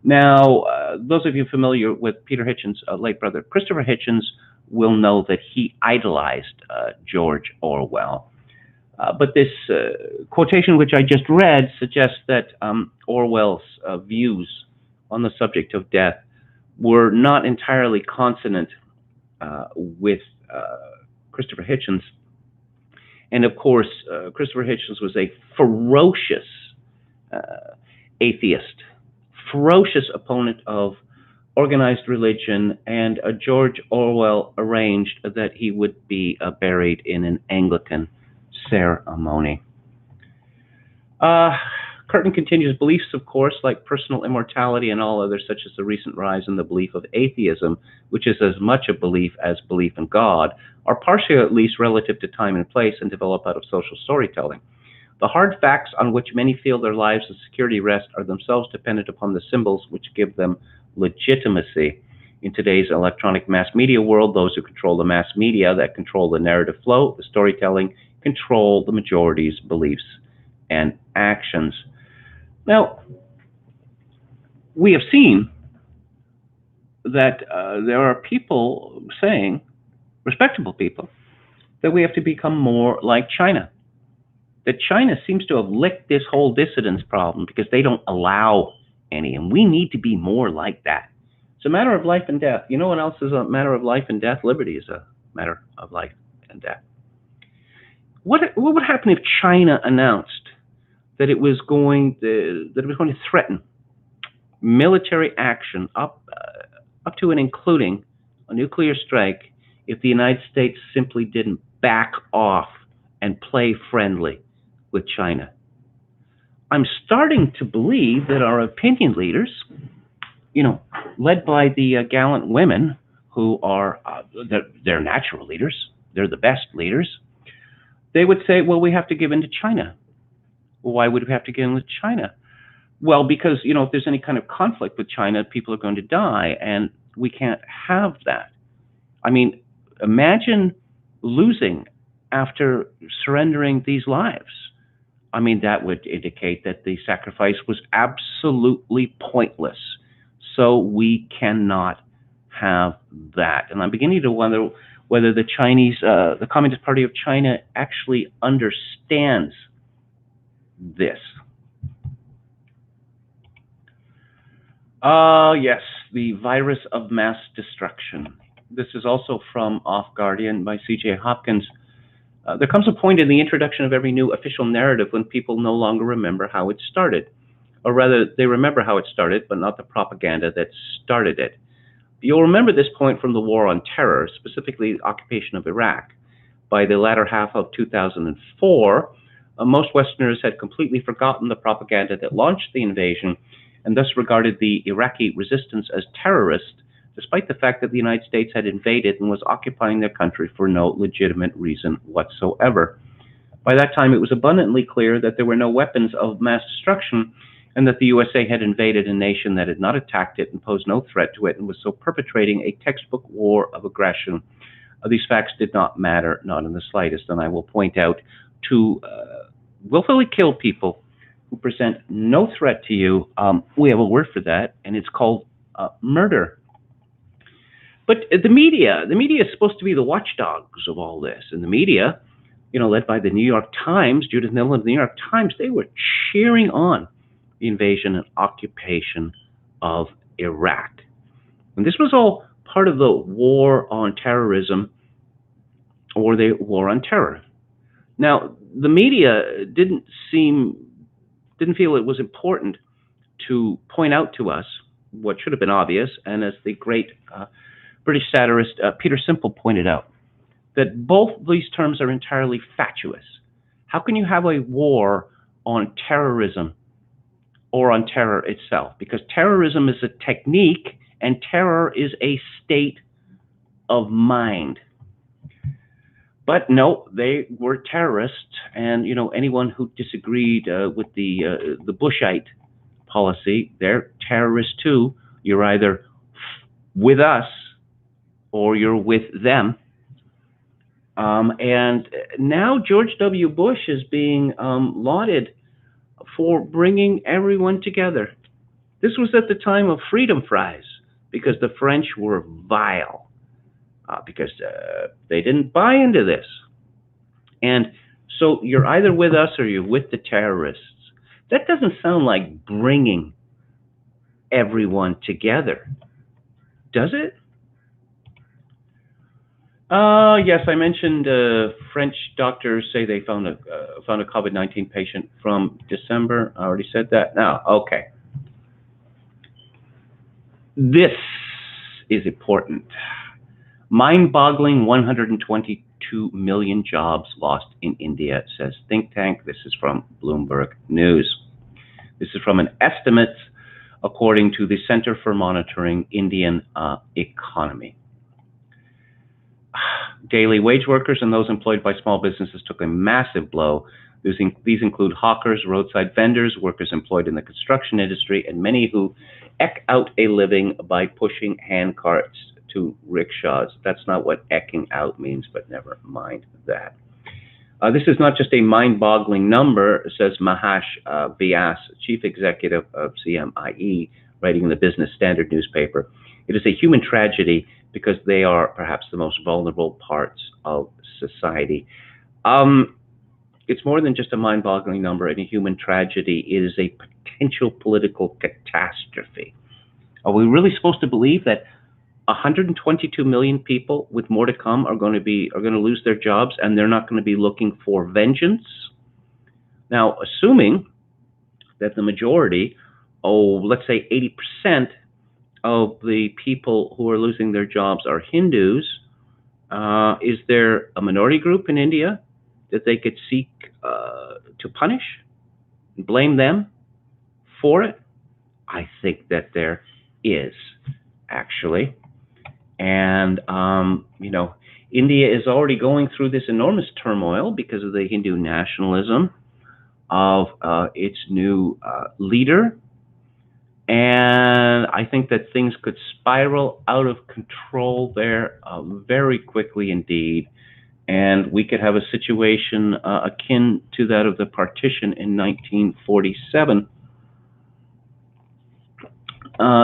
Now, those of you familiar with Peter Hitchens' late brother, Christopher Hitchens, will know that he idolized George Orwell. But this quotation which I just read suggests that Orwell's views on the subject of death were not entirely consonant with Christopher Hitchens. And of course, Christopher Hitchens was a ferocious atheist, ferocious opponent of organized religion, and George Orwell arranged that he would be buried in an Anglican ceremony. Curtin continues, beliefs, of course, like personal immortality and all others, such as the recent rise in the belief of atheism, which is as much a belief as belief in God, are partial at least relative to time and place and develop out of social storytelling. The hard facts on which many feel their lives and security rest are themselves dependent upon the symbols which give them legitimacy. In today's electronic mass media world, those who control the mass media that control the narrative flow, the storytelling, control the majority's beliefs and actions. Now, we have seen that there are people saying, respectable people, that we have to become more like China. That China seems to have licked this whole dissidence problem because they don't allow any, and we need to be more like that. It's a matter of life and death. You know what else is a matter of life and death? Liberty is a matter of life and death. What would happen if China announced that it was going to threaten military action up to and including a nuclear strike if the United States simply didn't back off and play friendly with China? I'm starting to believe that our opinion leaders, led by the gallant women who are, they're natural leaders, they're the best leaders, they would say, well, we have to give in to China. Well, why would we have to give in to China? Well, because, if there's any kind of conflict with China, people are going to die, and we can't have that. I mean, imagine losing after surrendering these lives. I mean, that would indicate that the sacrifice was absolutely pointless. So we cannot have that. And I'm beginning to wonder whether the Communist Party of China actually understands this. Yes, the virus of mass destruction. This is also from Off Guardian by C.J. Hopkins. There comes a point in the introduction of every new official narrative when people no longer remember how it started. Or rather, they remember how it started, but not the propaganda that started it. You'll remember this point from the War on Terror, specifically the occupation of Iraq. By the latter half of 2004, most Westerners had completely forgotten the propaganda that launched the invasion and thus regarded the Iraqi resistance as terrorist, despite the fact that the United States had invaded and was occupying their country for no legitimate reason whatsoever. By that time, it was abundantly clear that there were no weapons of mass destruction and that the USA had invaded a nation that had not attacked it and posed no threat to it and was so perpetrating a textbook war of aggression. These facts did not matter, not in the slightest, and I will point out to willfully kill people who present no threat to you. We have a word for that, and it's called murder. But the media is supposed to be the watchdogs of all this. And the media, led by the New York Times, Judith Neal of the New York Times, they were cheering on the invasion and occupation of Iraq. And this was all part of the war on terrorism, or the war on terror. Now, the media didn't feel it was important to point out to us what should have been obvious, and as the great British satirist Peter Simple pointed out, that both these terms are entirely fatuous. How can you have a war on terrorism or on terror itself? Because terrorism is a technique and terror is a state of mind. But no, they were terrorists, and anyone who disagreed with the Bushite policy, they're terrorists too. You're either with us or you're with them. And now George W. Bush is being lauded for bringing everyone together. This was at the time of freedom fries, because the French were vile, because they didn't buy into this. And so you're either with us or you're with the terrorists. That doesn't sound like bringing everyone together, does it? Yes, I mentioned French doctors say they found a COVID-19 patient from December. I already said that. Now, okay. This is important. Mind-boggling 122 million jobs lost in India, says think tank. This is from Bloomberg News. This is from an estimate according to the Center for Monitoring Indian Economy. Daily wage workers and those employed by small businesses took a massive blow. These include hawkers, roadside vendors, workers employed in the construction industry, and many who eke out a living by pushing hand carts to rickshaws. That's not what eking out means, but never mind that. This is not just a mind-boggling number, says Mahesh Vyas, chief executive of CMIE, writing in the Business Standard newspaper. It is a human tragedy because they are perhaps the most vulnerable parts of society. It's more than just a mind-boggling number and a human tragedy. It is a potential political catastrophe. Are we really supposed to believe that 122 million people, with more to come, are going to lose their jobs, and they're not going to be looking for vengeance? Now, assuming that the majority, let's say 80% of the people who are losing their jobs are Hindus, is there a minority group in India that they could seek to punish and blame them for it? I think that there is, actually. And, India is already going through this enormous turmoil because of the Hindu nationalism of its new leader. And I think that things could spiral out of control there very quickly indeed. And we could have a situation akin to that of the partition in 1947.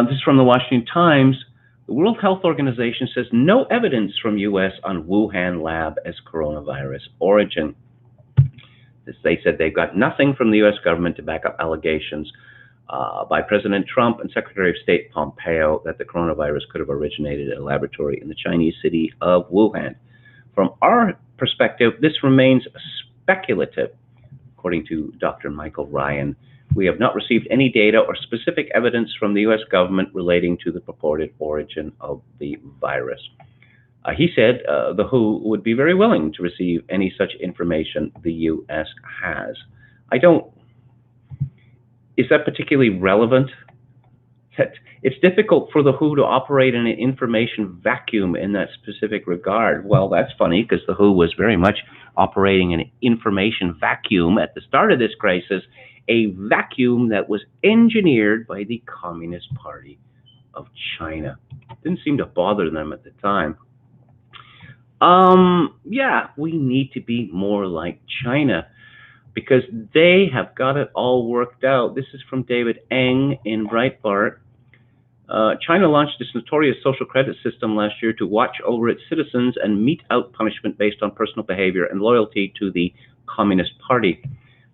This is from the Washington Times. The World Health Organization says no evidence from U.S. on Wuhan lab as coronavirus origin. They said they've got nothing from the U.S. government to back up allegations by President Trump and Secretary of State Pompeo that the coronavirus could have originated in a laboratory in the Chinese city of Wuhan. From our perspective, this remains speculative, according to Dr. Michael Ryan. We have not received any data or specific evidence from the U.S. government relating to the purported origin of the virus. He said the WHO would be very willing to receive any such information the U.S. has. Is that particularly relevant? It's difficult for the WHO to operate in an information vacuum in that specific regard. Well, that's funny, because the WHO was very much operating in an information vacuum at the start of this crisis, a vacuum that was engineered by the Communist Party of China. Didn't seem to bother them at the time. Yeah, we need to be more like China, because they have got it all worked out. This is from David Eng in Breitbart. China launched its notorious social credit system last year to watch over its citizens and mete out punishment based on personal behavior and loyalty to the Communist Party.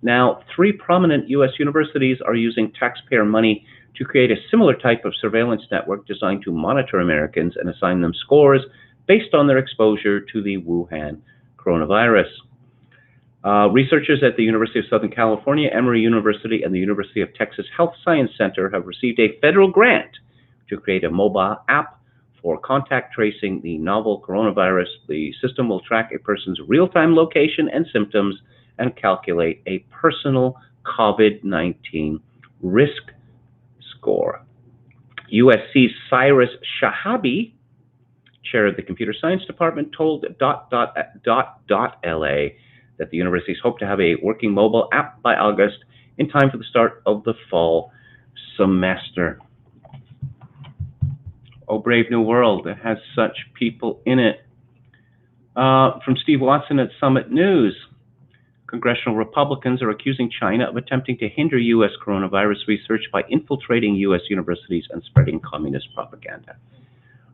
Now, 3 prominent U.S. universities are using taxpayer money to create a similar type of surveillance network designed to monitor Americans and assign them scores based on their exposure to the Wuhan coronavirus. Researchers at the University of Southern California, Emory University, and the University of Texas Health Science Center have received a federal grant to create a mobile app for contact tracing the novel coronavirus. The system will track a person's real-time location and symptoms and calculate a personal COVID-19 risk score. USC's Cyrus Shahabi chair of the computer science department, told LA that the universities hope to have a working mobile app by August in time for the start of the fall semester. Oh, brave new world that has such people in it. From Steve Watson at Summit News. Congressional Republicans are accusing China of attempting to hinder U.S. coronavirus research by infiltrating U.S. universities and spreading communist propaganda.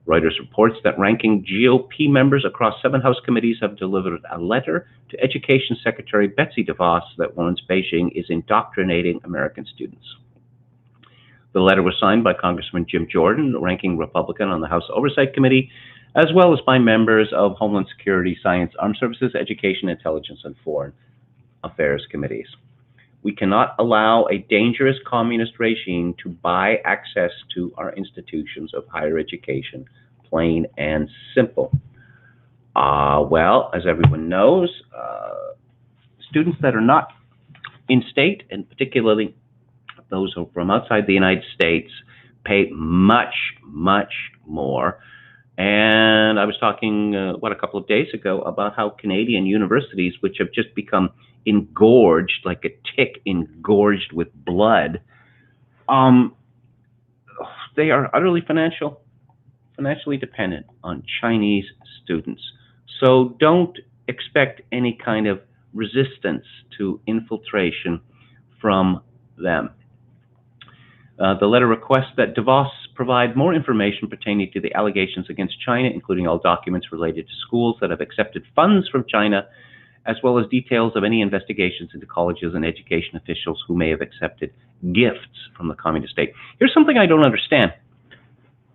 Reuters reports that ranking GOP members across 7 House committees have delivered a letter to Education Secretary Betsy DeVos that warns Beijing is indoctrinating American students. The letter was signed by Congressman Jim Jordan, ranking Republican on the House Oversight Committee, as well as by members of Homeland Security, Science, Armed Services, Education, Intelligence, and Foreign Affairs committees. We cannot allow a dangerous communist regime to buy access to our institutions of higher education, plain and simple. Well, as everyone knows, students that are not in state, and particularly those who are from outside the United States, pay much, much more. And I was talking, a couple of days ago about how Canadian universities, which have just become engorged, like a tick engorged with blood, they are utterly financially dependent on Chinese students. So don't expect any kind of resistance to infiltration from them. The letter requests that DeVos provide more information pertaining to the allegations against China, including all documents related to schools that have accepted funds from China, as well as details of any investigations into colleges and education officials who may have accepted gifts from the communist state. Here's something I don't understand.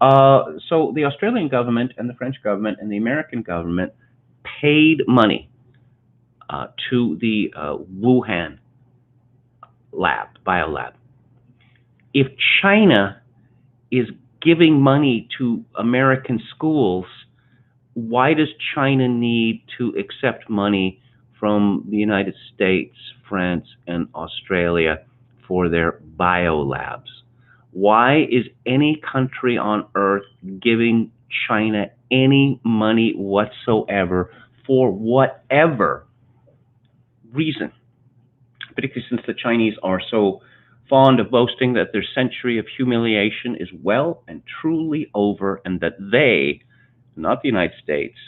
So the Australian government and the French government and the American government paid money to the Wuhan biolab. If China is giving money to American schools, why does China need to accept money from the United States, France, and Australia for their biolabs? Why is any country on earth giving China any money whatsoever for whatever reason? Particularly since the Chinese are so fond of boasting that their century of humiliation is well and truly over, and that they, not the United States,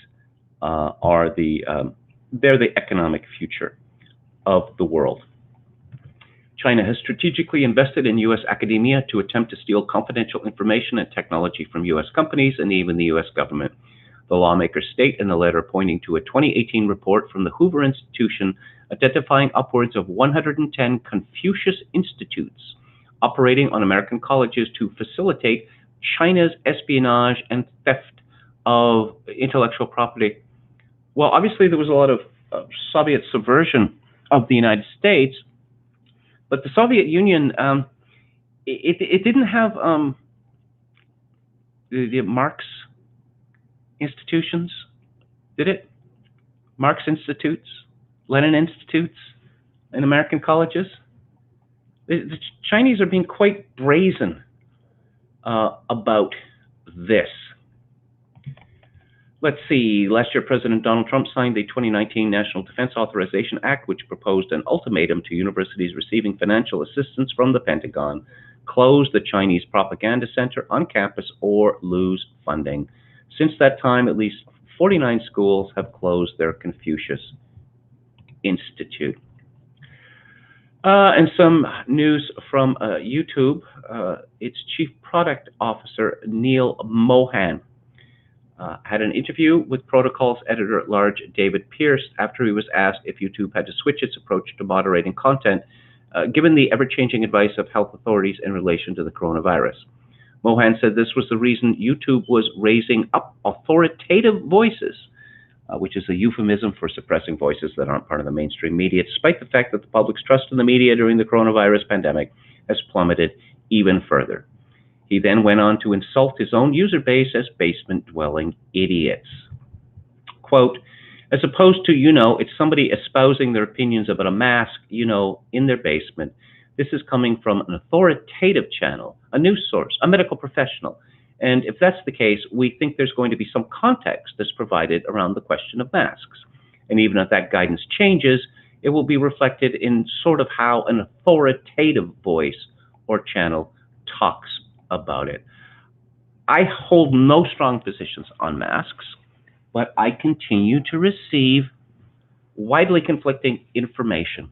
they're the economic future of the world. China has strategically invested in U.S. academia to attempt to steal confidential information and technology from U.S. companies and even the U.S. government. The lawmakers state in the letter, pointing to a 2018 report from the Hoover Institution identifying upwards of 110 Confucius Institutes operating on American colleges to facilitate China's espionage and theft of intellectual property. Well, obviously there was a lot of Soviet subversion of the United States, but the Soviet Union, it didn't have the Marx institutions, did it? Marx Institutes, Lenin Institutes in American colleges? The Chinese are being quite brazen about this. Let's see, last year President Donald Trump signed the 2019 National Defense Authorization Act, which proposed an ultimatum to universities receiving financial assistance from the Pentagon: close the Chinese propaganda center on campus or lose funding. Since that time, at least 49 schools have closed their Confucius Institute. And some news from YouTube. Its Chief Product Officer, Neil Mohan, had an interview with Protocol's editor-at-large, David Pierce, after he was asked if YouTube had to switch its approach to moderating content, given the ever-changing advice of health authorities in relation to the coronavirus. Mohan said this was the reason YouTube was raising up authoritative voices, which is a euphemism for suppressing voices that aren't part of the mainstream media, despite the fact that the public's trust in the media during the coronavirus pandemic has plummeted even further. He then went on to insult his own user base as basement-dwelling idiots. Quote, as opposed to, it's somebody espousing their opinions about a mask, in their basement. This is coming from an authoritative channel, a news source, a medical professional. And if that's the case, we think there's going to be some context that's provided around the question of masks. And even if that guidance changes, it will be reflected in sort of how an authoritative voice or channel talks about it. I hold no strong positions on masks, but I continue to receive widely conflicting information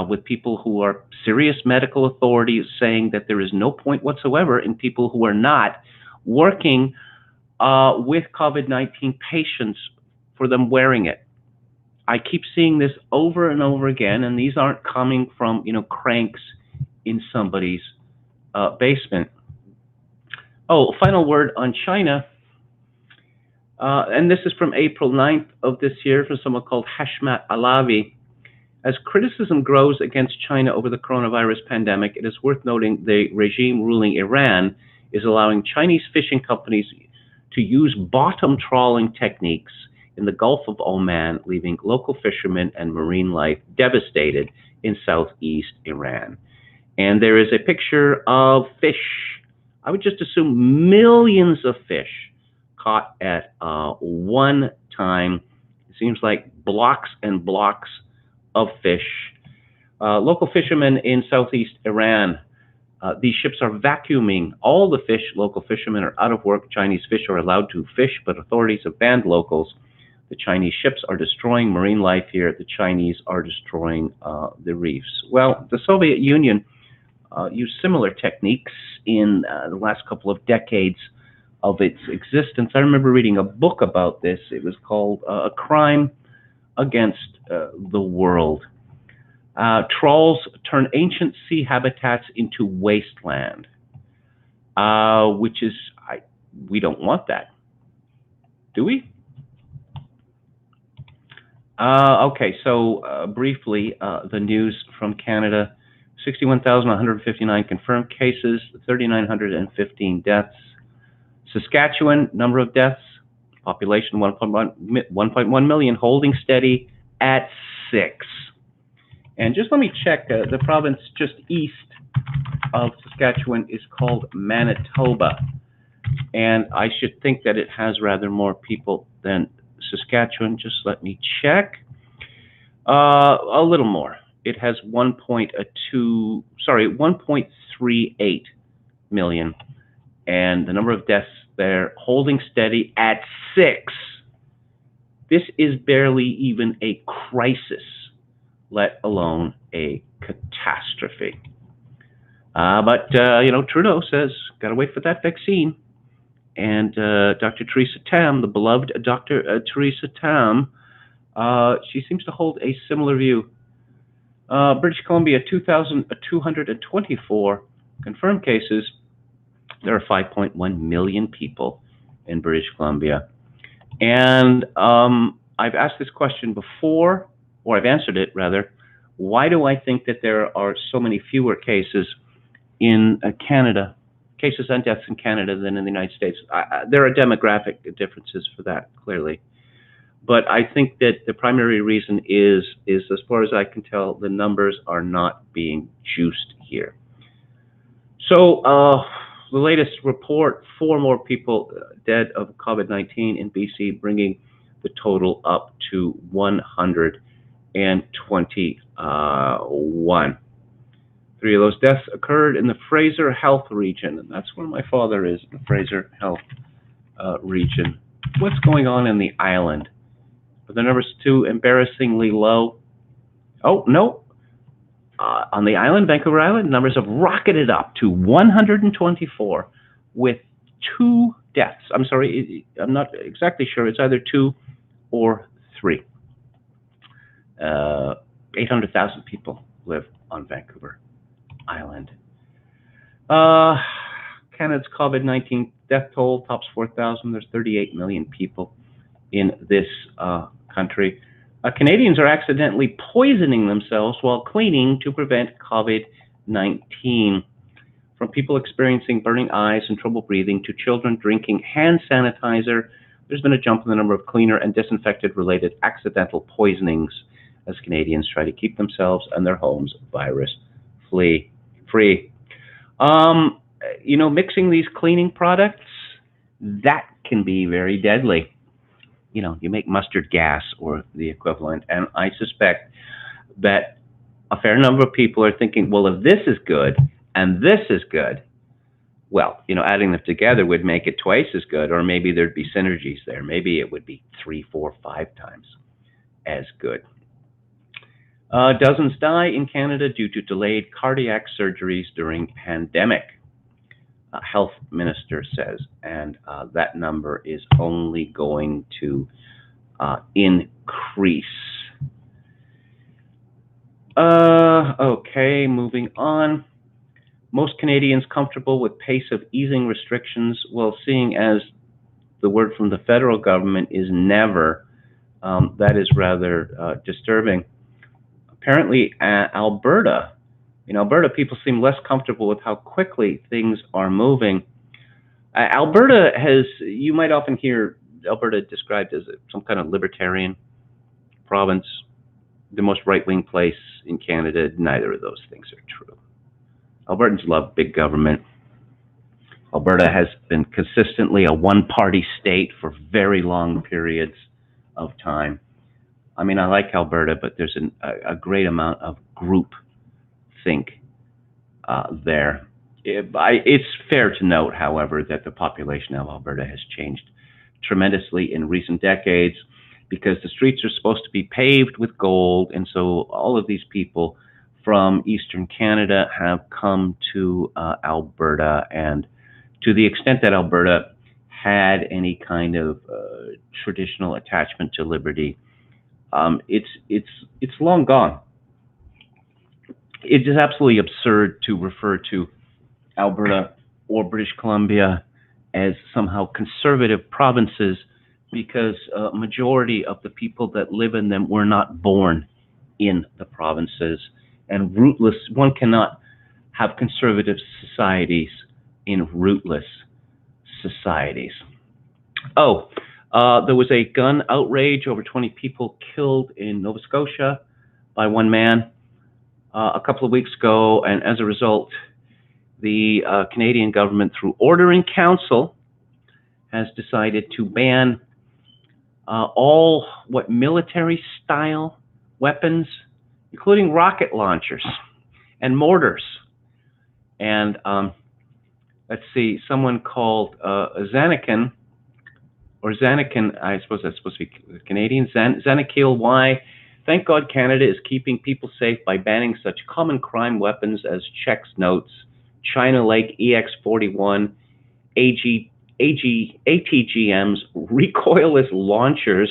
with people who are serious medical authorities saying that there is no point whatsoever in people who are not working with COVID-19 patients for them wearing it. I keep seeing this over and over again, and these aren't coming from, cranks in somebody's basement. Oh, final word on China. And this is from April 9th of this year from someone called Hashmat Alavi. As criticism grows against China over the coronavirus pandemic, it is worth noting the regime ruling Iran is allowing Chinese fishing companies to use bottom trawling techniques in the Gulf of Oman, leaving local fishermen and marine life devastated in southeast Iran. And there is a picture of fish. I would just assume millions of fish caught at one time. It seems like blocks and blocks of fish. Local fishermen in southeast Iran, these ships are vacuuming all the fish. Local fishermen are out of work. Chinese fish are allowed to fish, but authorities have banned locals. The Chinese ships are destroying marine life here. The Chinese are destroying the reefs. Well, the Soviet Union used similar techniques in the last couple of decades of its existence. I remember reading a book about this. It was called A Crime Against the World. Trawls turn ancient sea habitats into wasteland, which is, we don't want that, do we? Okay, so briefly, the news from Canada: 61,159 confirmed cases, 3,915 deaths. Saskatchewan, number of deaths, population 1.1 million, holding steady at 6. And just let me check, the province just east of Saskatchewan is called Manitoba. And I should think that it has rather more people than Saskatchewan. Just let me check. A little more. It has 1.38 million. And the number of deaths there holding steady at 6. This is barely even a crisis, let alone a catastrophe. But Trudeau says, got to wait for that vaccine. And Dr. Theresa Tam, the beloved Dr. Theresa Tam, she seems to hold a similar view. British Columbia, 2,224 confirmed cases. There are 5.1 million people in British Columbia. And I've asked this question before, or I've answered it rather. Why do I think that there are so many fewer cases in Canada, cases and deaths in Canada than in the United States? There are demographic differences for that, clearly. But I think that the primary reason is as far as I can tell, the numbers are not being juiced here. So the latest report, 4 more people dead of COVID-19 in BC, bringing the total up to 121. 3 of those deaths occurred in the Fraser Health region, and that's where my father is, the Fraser Health region. What's going on in the island? Are the numbers too embarrassingly low? Oh, no. On the island, Vancouver Island, numbers have rocketed up to 124 with 2 deaths. I'm sorry, I'm not exactly sure. It's either 2 or 3. 800,000 people live on Vancouver Island. Canada's COVID-19 death toll tops 4,000. There's 38 million people in this country. Canadians are accidentally poisoning themselves while cleaning to prevent COVID-19. From people experiencing burning eyes and trouble breathing to children drinking hand sanitizer, there's been a jump in the number of cleaner and disinfectant-related accidental poisonings as Canadians try to keep themselves and their homes virus-free. mixing these cleaning products, that can be very deadly. You make mustard gas or the equivalent, and I suspect that a fair number of people are thinking, well, if this is good and this is good, well, adding them together would make it twice as good, or maybe there'd be synergies there. Maybe it would be 3, 4, 5 times as good. Dozens die in Canada due to delayed cardiac surgeries during pandemic, health minister says, and that number is only going to increase. Okay, moving on. Most Canadians comfortable with pace of easing restrictions? Well, seeing as the word from the federal government is never, that is rather disturbing. Apparently, Alberta, in Alberta, people seem less comfortable with how quickly things are moving. Alberta has, you might often hear Alberta described as some kind of libertarian province, the most right-wing place in Canada. Neither of those things are true. Albertans love big government. Alberta has been consistently a one-party state for very long periods of time. I mean, I like Alberta, but there's a great amount of group think there. It's fair to note, however, that the population of Alberta has changed tremendously in recent decades because the streets are supposed to be paved with gold, and so all of these people from Eastern Canada have come to Alberta, and to the extent that Alberta had any kind of traditional attachment to liberty, it's long gone. It is absolutely absurd to refer to Alberta or British Columbia as somehow conservative provinces because a majority of the people that live in them were not born in the provinces. And one cannot have conservative societies in rootless societies. There was a gun outrage, over 20 people killed in Nova Scotia by one man a couple of weeks ago, and as a result, the Canadian government, through order in council, has decided to ban all military-style weapons, including rocket launchers and mortars. And let's see, someone called Zanakin, I suppose that's supposed to be Canadian, Zanakil Y. Thank God Canada is keeping people safe by banning such common crime weapons as Czech notes, China Lake EX-41, ATGMs, recoilless launchers,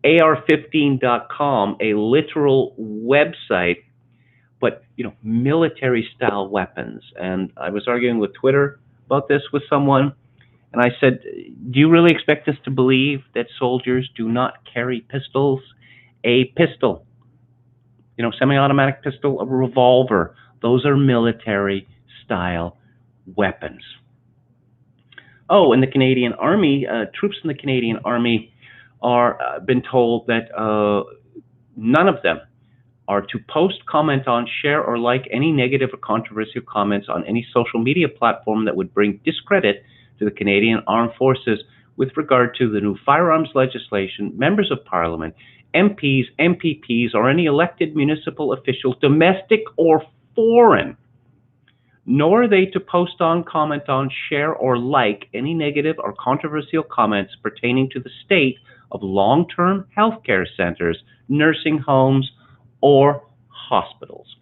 AR-15.com, a literal website, but military-style weapons. And I was arguing with Twitter about this with someone, and I said, do you really expect us to believe that soldiers do not carry pistols? A pistol, semi-automatic pistol, a revolver, those are military-style weapons. And the Canadian Army, troops in the Canadian Army are been told that none of them are to post, comment on, share, or like any negative or controversial comments on any social media platform that would bring discredit to the Canadian Armed Forces with regard to the new firearms legislation, members of Parliament, MPs, MPPs, or any elected municipal official, domestic or foreign. Nor are they to post on, comment on, share, or like any negative or controversial comments pertaining to the state of long-term healthcare centers, nursing homes, or hospitals.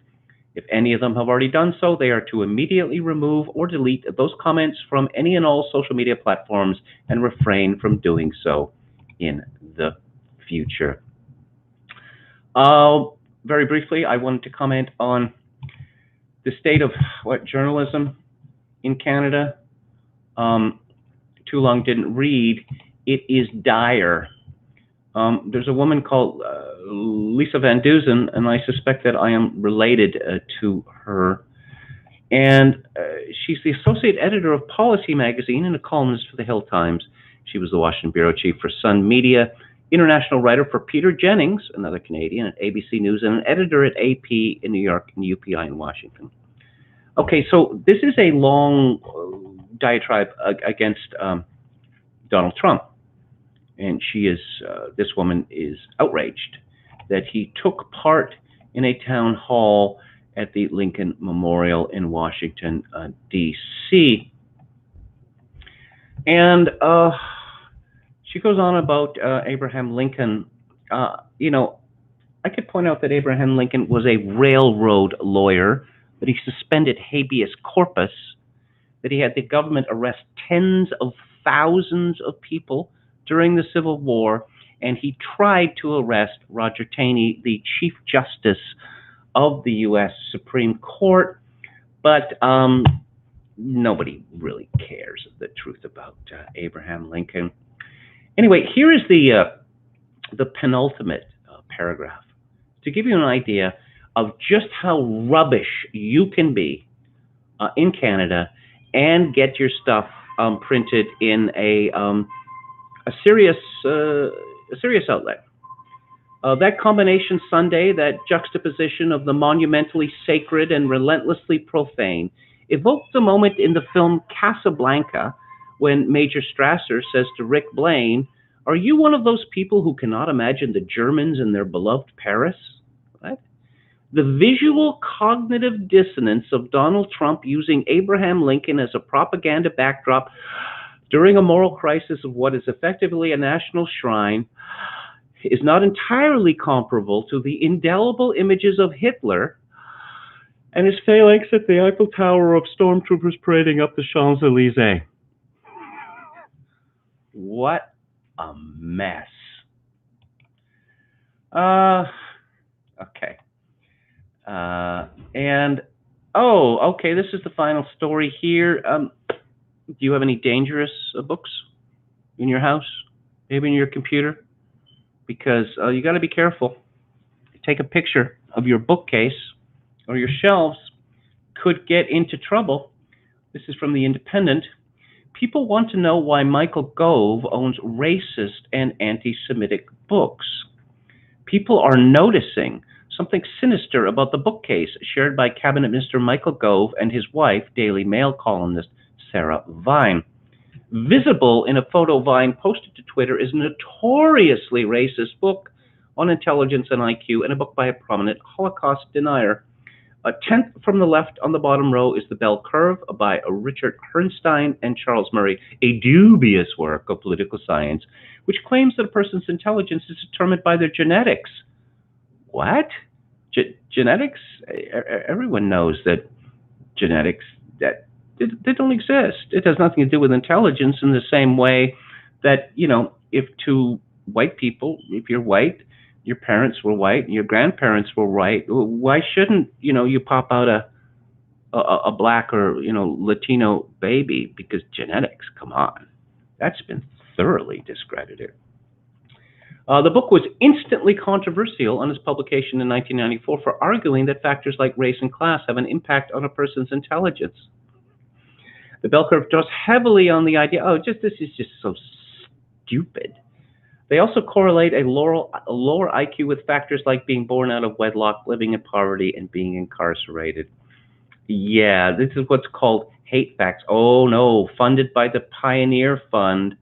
If any of them have already done so, they are to immediately remove or delete those comments from any and all social media platforms and refrain from doing so in the future. Very briefly, I wanted to comment on the state of journalism in Canada. Too long didn't read. It is dire. There's a woman called Lisa Van Dusen, and I suspect that I am related to her. And she's the associate editor of Policy magazine and a columnist for the Hill Times. She was the Washington bureau chief for Sun Media, international writer for Peter Jennings, another Canadian, at ABC News, and an editor at AP in New York and UPI in Washington. Okay, so this is a long diatribe against Donald Trump, and this woman is outraged that he took part in a town hall at the Lincoln Memorial in Washington, D.C. And she goes on about Abraham Lincoln. You know, I could point out that Abraham Lincoln was a railroad lawyer, that he suspended habeas corpus, that he had the government arrest tens of thousands of people during the Civil War, and he tried to arrest Roger Taney, the Chief Justice of the U.S. Supreme Court, but nobody really cares the truth about Abraham Lincoln. Anyway, here is the penultimate paragraph to give you an idea of just how rubbish you can be in Canada and get your stuff printed in a serious outlet. That combination Sunday, that juxtaposition of the monumentally sacred and relentlessly profane, evoked the moment in the film Casablanca when Major Strasser says to Rick Blaine, "Are you one of those people who cannot imagine the Germans in their beloved Paris?" What? The visual cognitive dissonance of Donald Trump using Abraham Lincoln as a propaganda backdrop during a moral crisis of what is effectively a national shrine is not entirely comparable to the indelible images of Hitler and his phalanx at the Eiffel Tower of stormtroopers parading up the Champs-Élysées. What a mess. Okay. Okay, this is the final story here. Do you have any dangerous books in your house? Maybe in your computer? Because you got to be careful. Take a picture of your bookcase or your shelves, could get into trouble. This is from The Independent. People want to know why Michael Gove owns racist and anti-Semitic books. People are noticing something sinister about the bookcase shared by Cabinet Minister Michael Gove and his wife, Daily Mail columnist Sarah Vine. Visible in a photo Vine posted to Twitter is a notoriously racist book on intelligence and IQ, and a book by a prominent Holocaust denier. A 10th from the left on the bottom row is The Bell Curve by Richard Herrnstein and Charles Murray, a dubious work of political science, which claims that a person's intelligence is determined by their genetics. What? Genetics? Everyone knows that genetics, that they don't exist. It has nothing to do with intelligence, in the same way that, if two white people, if you're white, your parents were white, your grandparents were white, why shouldn't, you pop out a black or, Latino baby? Because genetics, come on. That's been thoroughly discredited. The book was instantly controversial on its publication in 1994 for arguing that factors like race and class have an impact on a person's intelligence. The Bell Curve draws heavily on the idea, this is just so stupid. They also correlate a lower IQ with factors like being born out of wedlock, living in poverty, and being incarcerated. Yeah, this is what's called hate facts. Oh no, funded by the Pioneer Fund.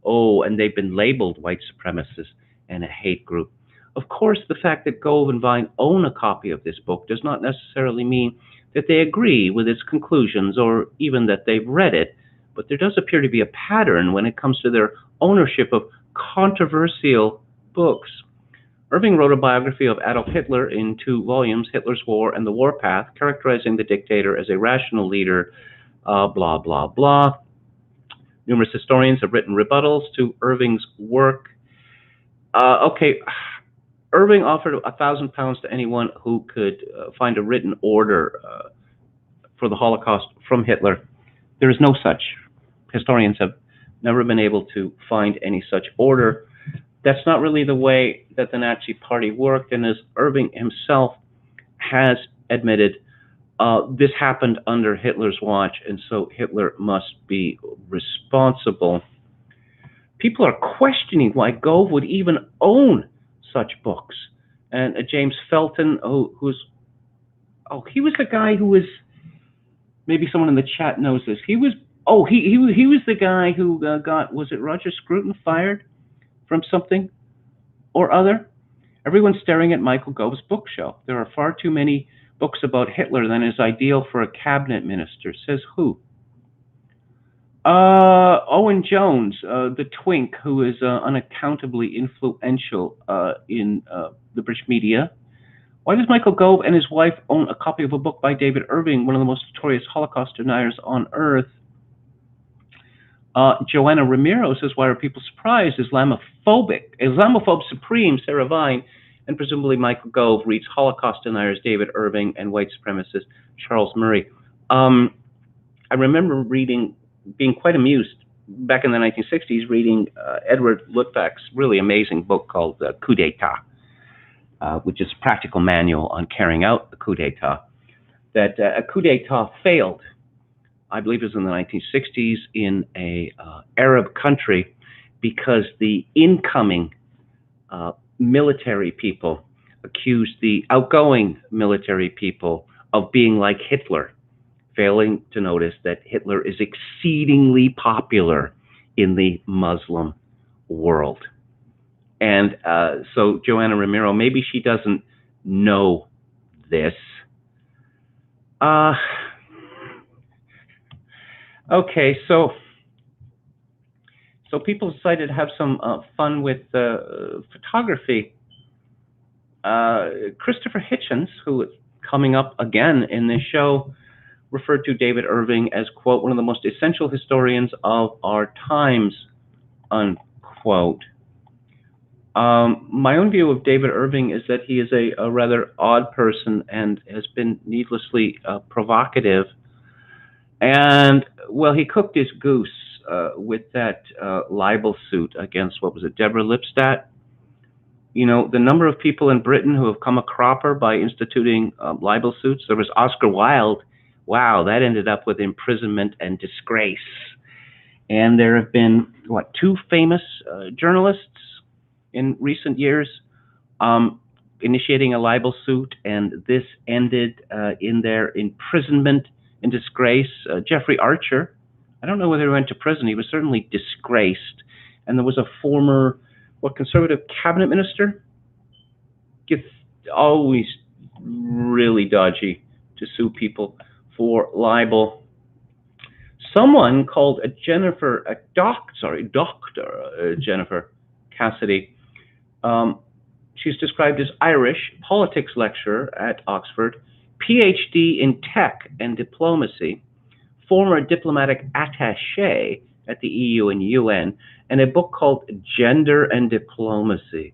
Oh, and they've been labeled white supremacists and a hate group. Of course, the fact that Gove and Vine own a copy of this book does not necessarily mean that they agree with its conclusions or even that they've read it, but there does appear to be a pattern when it comes to their ownership of controversial books. Irving wrote a biography of Adolf Hitler in 2 volumes, Hitler's War and the Warpath, characterizing the dictator as a rational leader, blah, blah, blah. Numerous historians have written rebuttals to Irving's work. Irving offered £1,000 to anyone who could find a written order for the Holocaust from Hitler. There is no such. Historians have never been able to find any such order. That's not really the way that the Nazi Party worked, and as Irving himself has admitted, this happened under Hitler's watch, and so Hitler must be responsible. People are questioning why Gove would even own such books. And James Felton, he was the guy who was Maybe someone in the chat knows this. He was he was the guy who got, was it Roger Scruton, fired from something or other? Everyone's staring at Michael Gove's bookshelf. There are far too many books about Hitler than is ideal for a cabinet minister. Says who? Owen Jones, the twink who is unaccountably influential in the British media. Why does Michael Gove and his wife own a copy of a book by David Irving, one of the most notorious Holocaust deniers on earth? Joanna Ramiro says, why are people surprised? Islamophobe supreme, Sarah Vine, and presumably Michael Gove reads Holocaust deniers David Irving and white supremacist Charles Murray. I remember being quite amused back in the 1960s, reading Edward Luttwak's really amazing book called Coup d'etat, which is a practical manual on carrying out the coup d'etat. That a coup d'etat failed, I believe it was in the 1960s, in a Arab country because the incoming military people accused the outgoing military people of being like Hitler, failing to notice that Hitler is exceedingly popular in the Muslim world. And so Joanna Ramiro, maybe she doesn't know this. Okay, so people decided to have some fun with photography. Christopher Hitchens, who is coming up again in this show, referred to David Irving as, quote, one of the most essential historians of our times, unquote. My own view of David Irving is that he is a rather odd person and has been needlessly provocative. And, well, he cooked his goose with that libel suit against, what was it, Deborah Lipstadt? You know, the number of people in Britain who have come a cropper by instituting libel suits. There was Oscar Wilde. Wow, that ended up with imprisonment and disgrace. And there have been, what, 2 famous journalists in recent years initiating a libel suit, and this ended in their imprisonment and disgrace. Jeffrey Archer, I don't know whether he went to prison. He was certainly disgraced. And there was a former, conservative cabinet minister? It's always really dodgy to sue people for libel. Someone called Dr. Jennifer Cassidy. She's described as Irish, politics lecturer at Oxford, PhD in tech and diplomacy, former diplomatic attaché at the EU and UN, and a book called Gender and Diplomacy.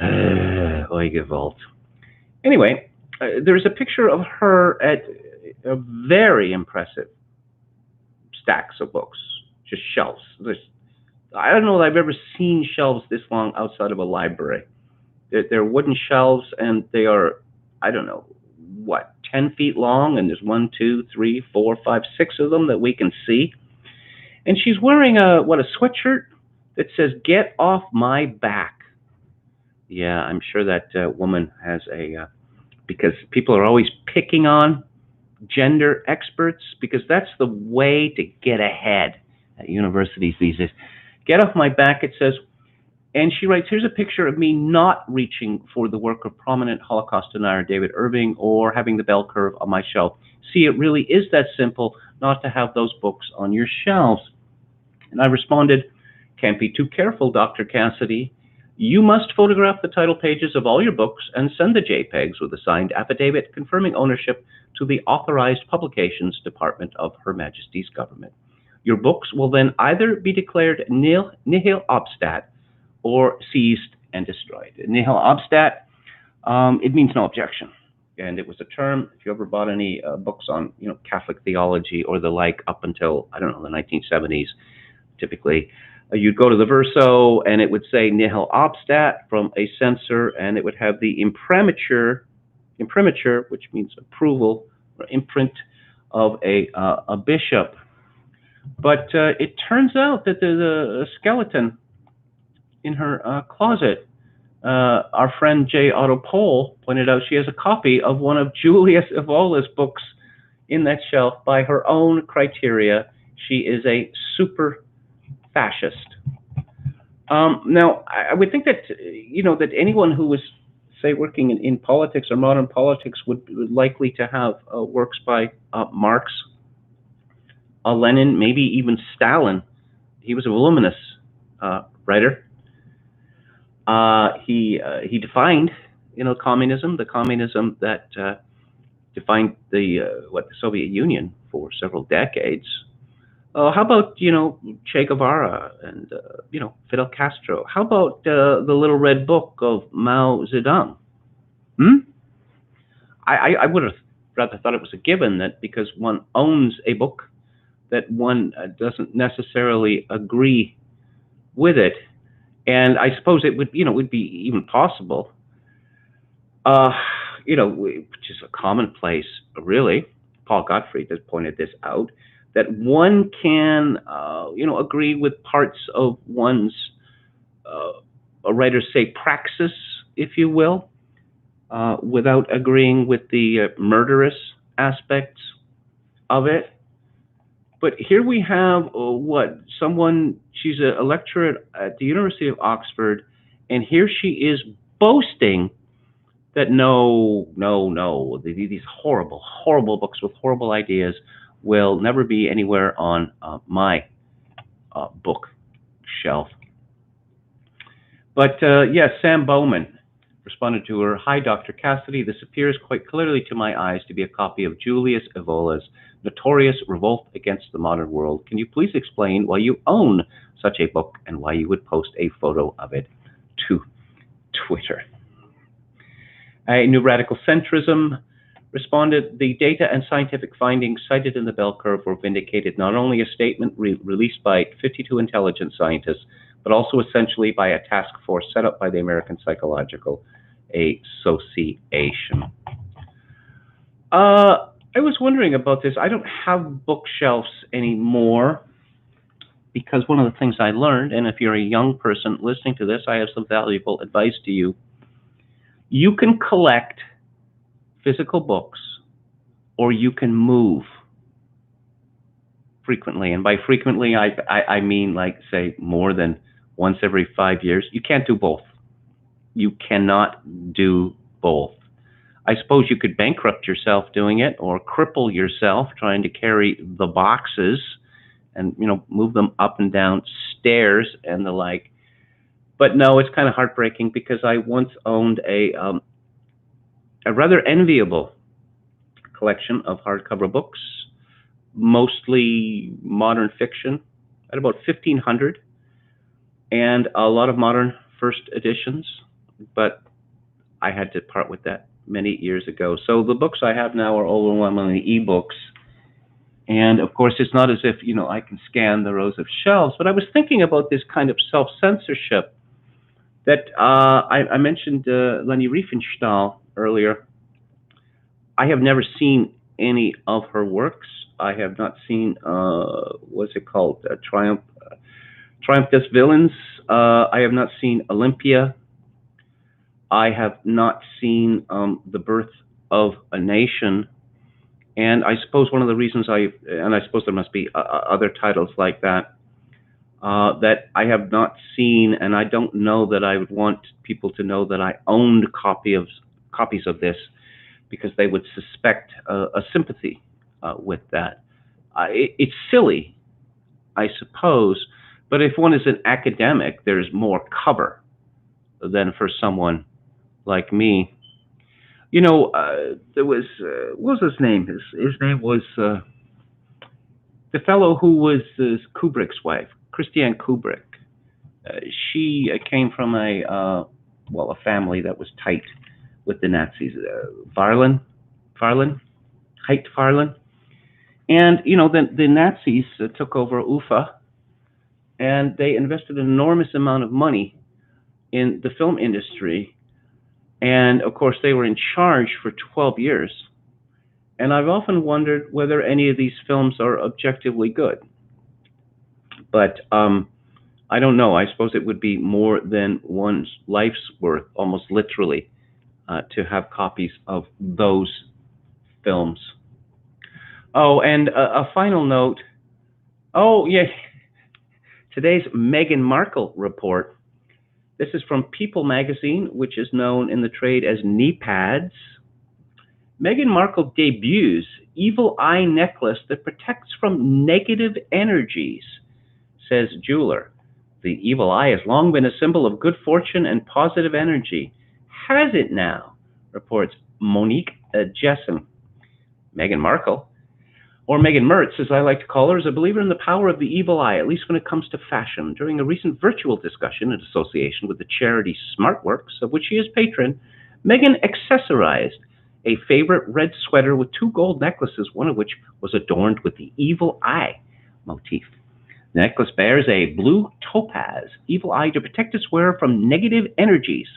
Oigewalt. Anyway, there's a picture of her at a very impressive stacks of books, just shelves. I don't know that I've ever seen shelves this long outside of a library. They're wooden shelves, and they are, I don't know, 10 feet long, and there's 1, 2, 3, 4, 5, 6 of them that we can see. And she's wearing a sweatshirt that says, "Get off my back." Yeah, I'm sure that woman has because people are always picking on gender experts, because that's the way to get ahead at universities these days. Get off my back, it says. And she writes, here's a picture of me not reaching for the work of prominent Holocaust denier David Irving or having the bell curve on my shelf. See, it really is that simple not to have those books on your shelves. And I responded, can't be too careful, Dr. Cassidy. You must photograph the title pages of all your books and send the JPEGs with a signed affidavit confirming ownership to the Authorized Publications Department of Her Majesty's Government. Your books will then either be declared nihil obstat or seized and destroyed. Nihil obstat, it means no objection. And it was a term, if you ever bought any books on Catholic theology or the like up until, I don't know, the 1970s, typically, you'd go to the verso and it would say nihil obstat from a censor, and it would have the imprimatur, which means approval or imprint of a bishop. But it turns out that there's a skeleton in her closet. Our friend Jay Otto Pohl pointed out she has a copy of one of Julius Evola's books in that shelf by her own criteria. She is a super fascist. Now, I would think that that anyone who was, say, working in politics or modern politics would likely to have works by Marx, Lenin, maybe even Stalin. He was a voluminous writer. He defined, communism, the communism that defined the Soviet Union for several decades. How about Che Guevara and Fidel Castro? How about the Little Red Book of Mao Zedong? Hmm? I would have rather thought it was a given that because one owns a book, that one doesn't necessarily agree with it. And I suppose it would be even possible, uh, which is a commonplace, really. Paul Gottfried has pointed this out, that one can, agree with parts of one's, a writer's, say, praxis, if you will, without agreeing with the murderous aspects of it. But here we have she's a lecturer at the University of Oxford, and here she is boasting that no, these horrible, horrible books with horrible ideas will never be anywhere on my bookshelf. But yes, Sam Bowman responded to her, "Hi, Dr. Cassidy. This appears quite clearly to my eyes to be a copy of Julius Evola's notorious Revolt Against the Modern World. Can you please explain why you own such a book and why you would post a photo of it to Twitter?" A New Radical Centrism responded, "The data and scientific findings cited in the bell curve were vindicated, not only a statement released by 52 intelligence scientists, but also essentially by a task force set up by the American Psychological Association." I was wondering about this. I don't have bookshelves anymore because one of the things I learned, and if you're a young person listening to this, I have some valuable advice to you. You can collect physical books, or you can move frequently. And by frequently, I mean, like, say, more than once every 5 years. You can't do both. You cannot do both. I suppose you could bankrupt yourself doing it, or cripple yourself trying to carry the boxes and move them up and down stairs and the like. But no, it's kind of heartbreaking because I once owned a rather enviable collection of hardcover books, mostly modern fiction, at about 1,500, and a lot of modern first editions. But I had to part with that many years ago. So the books I have now are overwhelmingly ebooks. And of course, it's not as if I can scan the rows of shelves. But I was thinking about this kind of self-censorship that I mentioned Leni Riefenstahl earlier. I have never seen any of her works. I have not seen what's it called, Triumph des Villains. I have not seen Olympia. I have not seen The Birth of a Nation. And I suppose one of the reasons and I suppose there must be other titles like that, that I have not seen, and I don't know that I would want people to know that I owned copies of this, because they would suspect a sympathy with that. It's silly, I suppose, but if one is an academic, there's more cover than for someone like me. There was, what was his name? His name was the fellow who was Kubrick's wife, Christiane Kubrick. She came from a family that was tight with the Nazis. Farland, Heit Farland. And, the Nazis took over UFA, and they invested an enormous amount of money in the film industry. And, of course, they were in charge for 12 years. And I've often wondered whether any of these films are objectively good. But I don't know. I suppose it would be more than one's life's worth, almost literally, to have copies of those films. Oh, and a final note. Oh, yeah, today's Meghan Markle report. This is from People magazine, which is known in the trade as knee pads. Meghan Markle debuts evil eye necklace that protects from negative energies, says jeweler. The evil eye has long been a symbol of good fortune and positive energy. Has it now? Reports Monique Jessen. Meghan Markle, or Meghan Mertz, as I like to call her, is a believer in the power of the evil eye, at least when it comes to fashion. During a recent virtual discussion in association with the charity SmartWorks, of which she is patron, Meghan accessorized a favorite red sweater with two gold necklaces, one of which was adorned with the evil eye motif. The necklace bears a blue topaz evil eye to protect its wearer from negative energies,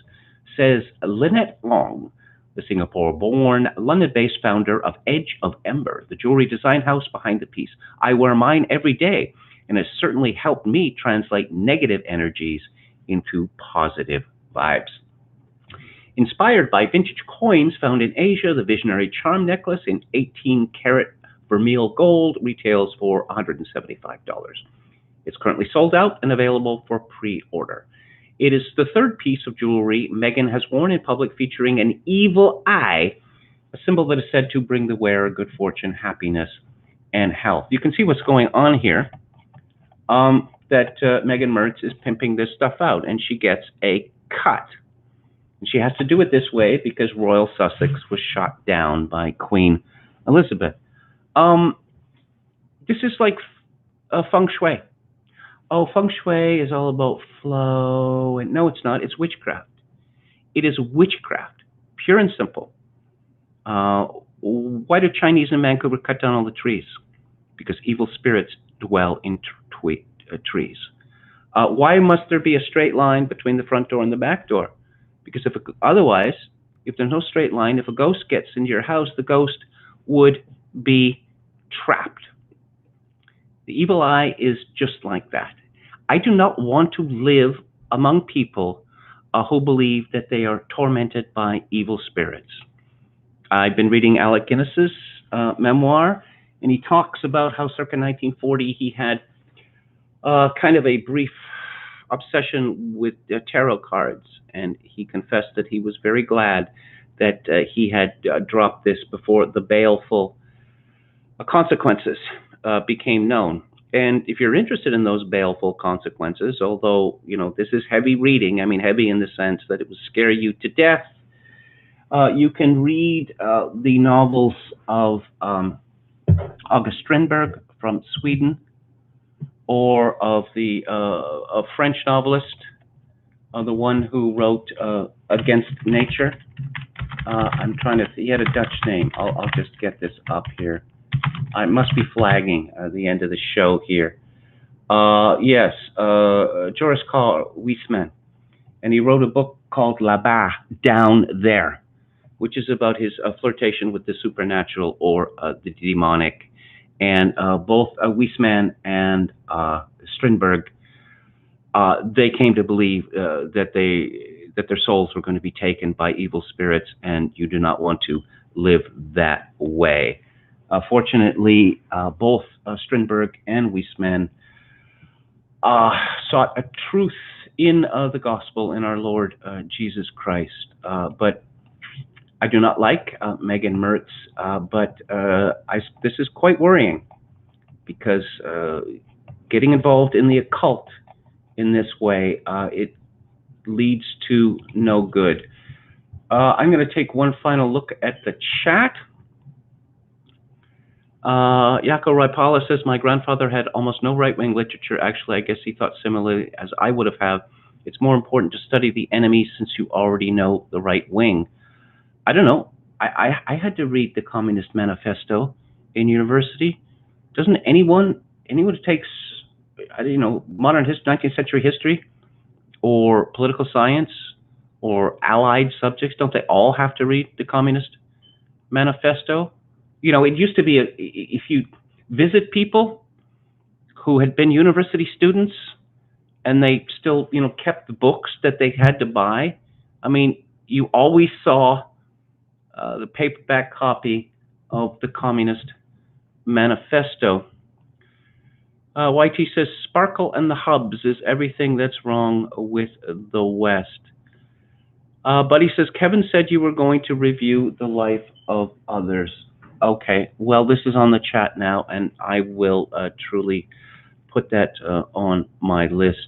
says Lynette Long, the Singapore-born, London-based founder of Edge of Ember, the jewelry design house behind the piece. I wear mine every day, and has certainly helped me translate negative energies into positive vibes. Inspired by vintage coins found in Asia, the visionary charm necklace in 18-karat vermeil gold retails for $175. It's currently sold out and available for pre-order. It is the third piece of jewelry Meghan has worn in public featuring an evil eye, a symbol that is said to bring the wearer good fortune, happiness, and health. You can see what's going on here, that Meghan Mertz is pimping this stuff out, and she gets a cut. And she has to do it this way because Royal Sussex was shot down by Queen Elizabeth. This is like feng shui. Oh, feng shui is all about flow. And no, it's not. It's witchcraft. It is witchcraft, pure and simple. Why do Chinese in Vancouver cut down all the trees? Because evil spirits dwell in trees. Why must there be a straight line between the front door and the back door? Because otherwise, if there's no straight line, if a ghost gets into your house, the ghost would be trapped. The evil eye is just like that. I do not want to live among people who believe that they are tormented by evil spirits. I've been reading Alec Guinness's memoir, and he talks about how circa 1940 he had kind of a brief obsession with tarot cards, and he confessed that he was very glad that he had dropped this before the baleful consequences became known. And if you're interested in those baleful consequences, although, this is heavy reading, I mean heavy in the sense that it would scare you to death, you can read the novels of August Strindberg from Sweden, or of the a French novelist, the one who wrote Against Nature. I'm trying to, he had a Dutch name. I'll just get this up here. I must be flagging the end of the show here. Yes, Joris Karl Huysmans, and he wrote a book called Là-bas, Down There, which is about his flirtation with the supernatural or the demonic. And both Huysmans and Strindberg, they came to believe that their souls were going to be taken by evil spirits, and you do not want to live that way. Fortunately, both Strindberg and Huysmans sought a truth in the gospel in our Lord Jesus Christ. But I do not like Meghan Mertz, but this is quite worrying, because getting involved in the occult in this way, it leads to no good. I'm going to take one final look at the chat. Yako Raipala says, my grandfather had almost no right-wing literature. Actually, I guess he thought similarly as I would have. It's more important to study the enemy since you already know the right wing. I don't know. I had to read the Communist Manifesto in university. Doesn't anyone who takes, modern 19th century history or political science or allied subjects, don't they all have to read the Communist Manifesto? It used to be if you visit people who had been university students and they still, kept the books that they had to buy. I mean, you always saw the paperback copy of the Communist manifesto. YT says, Sparkle and the Hubs is everything that's wrong with the West. Buddy says, Kevin said you were going to review the life of others. Okay, well, this is on the chat now, and I will truly put that on my list.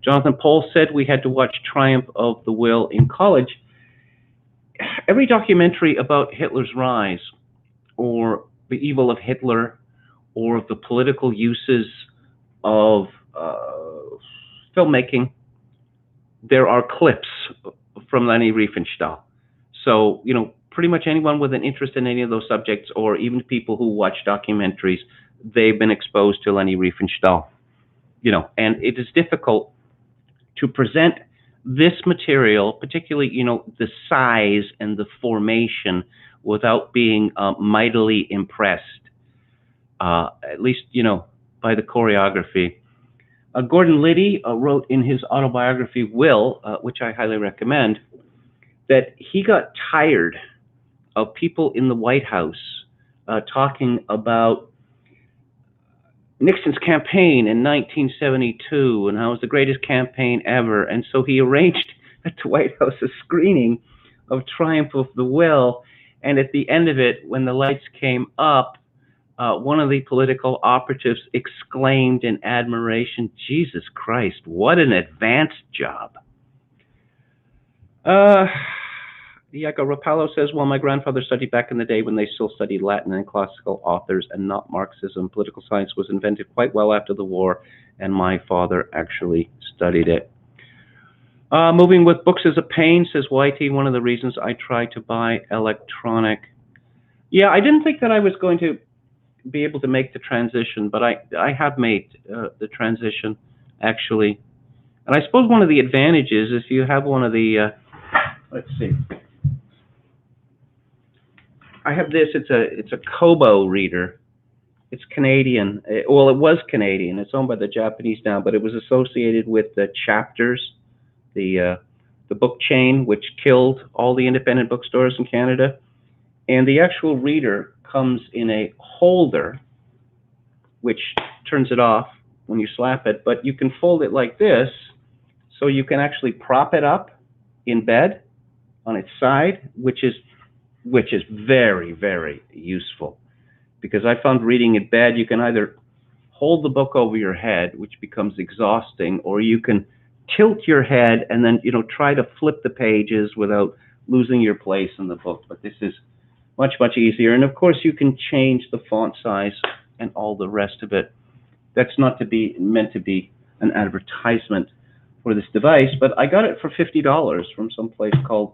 Jonathan Paul said we had to watch Triumph of the Will in college. Every documentary about Hitler's rise, or the evil of Hitler, or the political uses of filmmaking, there are clips from Leni Riefenstahl. So, pretty much anyone with an interest in any of those subjects, or even people who watch documentaries, they've been exposed to Leni Riefenstahl. And it is difficult to present this material, particularly, the size and the formation, without being mightily impressed, at least, by the choreography. Gordon Liddy wrote in his autobiography, Will, which I highly recommend, that he got tired of people in the White House talking about Nixon's campaign in 1972 and how it was the greatest campaign ever. And so he arranged at the White House a screening of Triumph of the Will. And at the end of it, when the lights came up, one of the political operatives exclaimed in admiration, Jesus Christ, what an advanced job. Iaco Rapallo says, well, my grandfather studied back in the day when they still studied Latin and classical authors and not Marxism. Political science was invented quite well after the war, and my father actually studied it. Moving with books is a pain, says YT, one of the reasons I tried to buy electronic. Yeah, I didn't think that I was going to be able to make the transition, but I have made the transition, actually. And I suppose one of the advantages is you have one of the, let's see. I have this, it's a Kobo reader. It's Canadian. Well, it was Canadian. It's owned by the Japanese now, but it was associated with the Chapters, the book chain, which killed all the independent bookstores in Canada. And the actual reader comes in a holder, which turns it off when you slap it, but you can fold it like this, so you can actually prop it up in bed on its side, which is very, very useful. Because I found reading in bed, you can either hold the book over your head, which becomes exhausting, or you can tilt your head and then try to flip the pages without losing your place in the book. But this is much, much easier. And of course, you can change the font size and all the rest of it. That's not meant to be an advertisement for this device, but I got it for $50 from some place called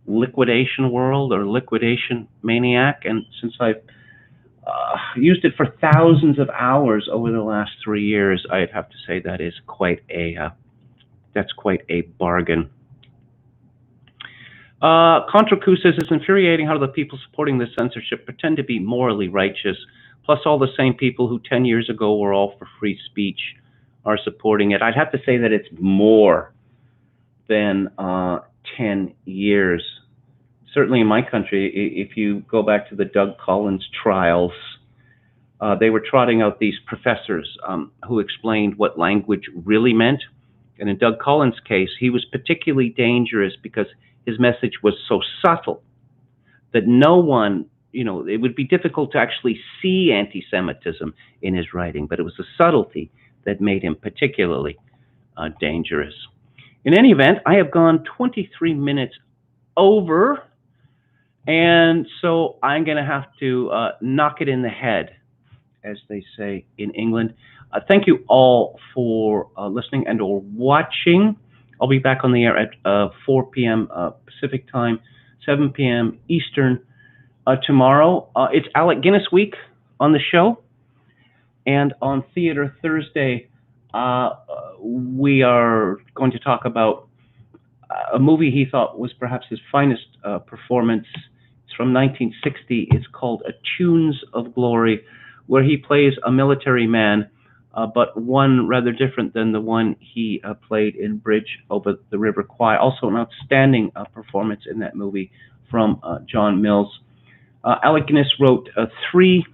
Liquidation World or Liquidation Maniac, and since I've used it for thousands of hours over the last 3 years, I'd have to say that is quite a bargain. Contra Q says, it's infuriating how the people supporting this censorship pretend to be morally righteous, plus all the same people who 10 years ago were all for free speech are supporting it. I'd have to say that it's more than 10 years. Certainly in my country, if you go back to the Doug Collins trials, they were trotting out these professors who explained what language really meant. And in Doug Collins' case, he was particularly dangerous because his message was so subtle that no one, it would be difficult to actually see anti-Semitism in his writing, but it was the subtlety that made him particularly dangerous. In any event, I have gone 23 minutes over, and so I'm going to have to knock it in the head, as they say in England. Thank you all for listening and or watching. I'll be back on the air at 4 p.m. Pacific time, 7 p.m. Eastern tomorrow. It's Alec Guinness Week on the show. And on Theater Thursday, we are going to talk about a movie he thought was perhaps his finest performance. It's from 1960. It's called A Tunes of Glory, where he plays a military man, but one rather different than the one he played in Bridge Over the River Kwai. Also an outstanding performance in that movie from John Mills. Alec Guinness wrote 3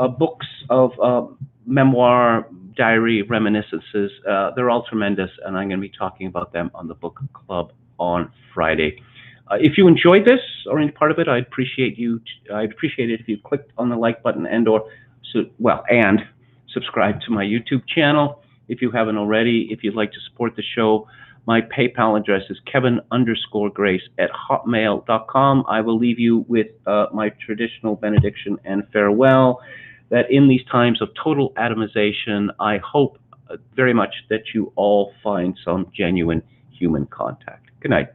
books of memoir, diary, reminiscences. They're all tremendous, and I'm going to be talking about them on the book club on Friday. If you enjoyed this or any part of it, I'd appreciate it if you clicked on the like button and subscribe to my YouTube channel if you haven't already. If you'd like to support the show, my PayPal address is kevin_grace@hotmail.com. I will leave you with my traditional benediction and farewell, that in these times of total atomization, I hope very much that you all find some genuine human contact. Good night.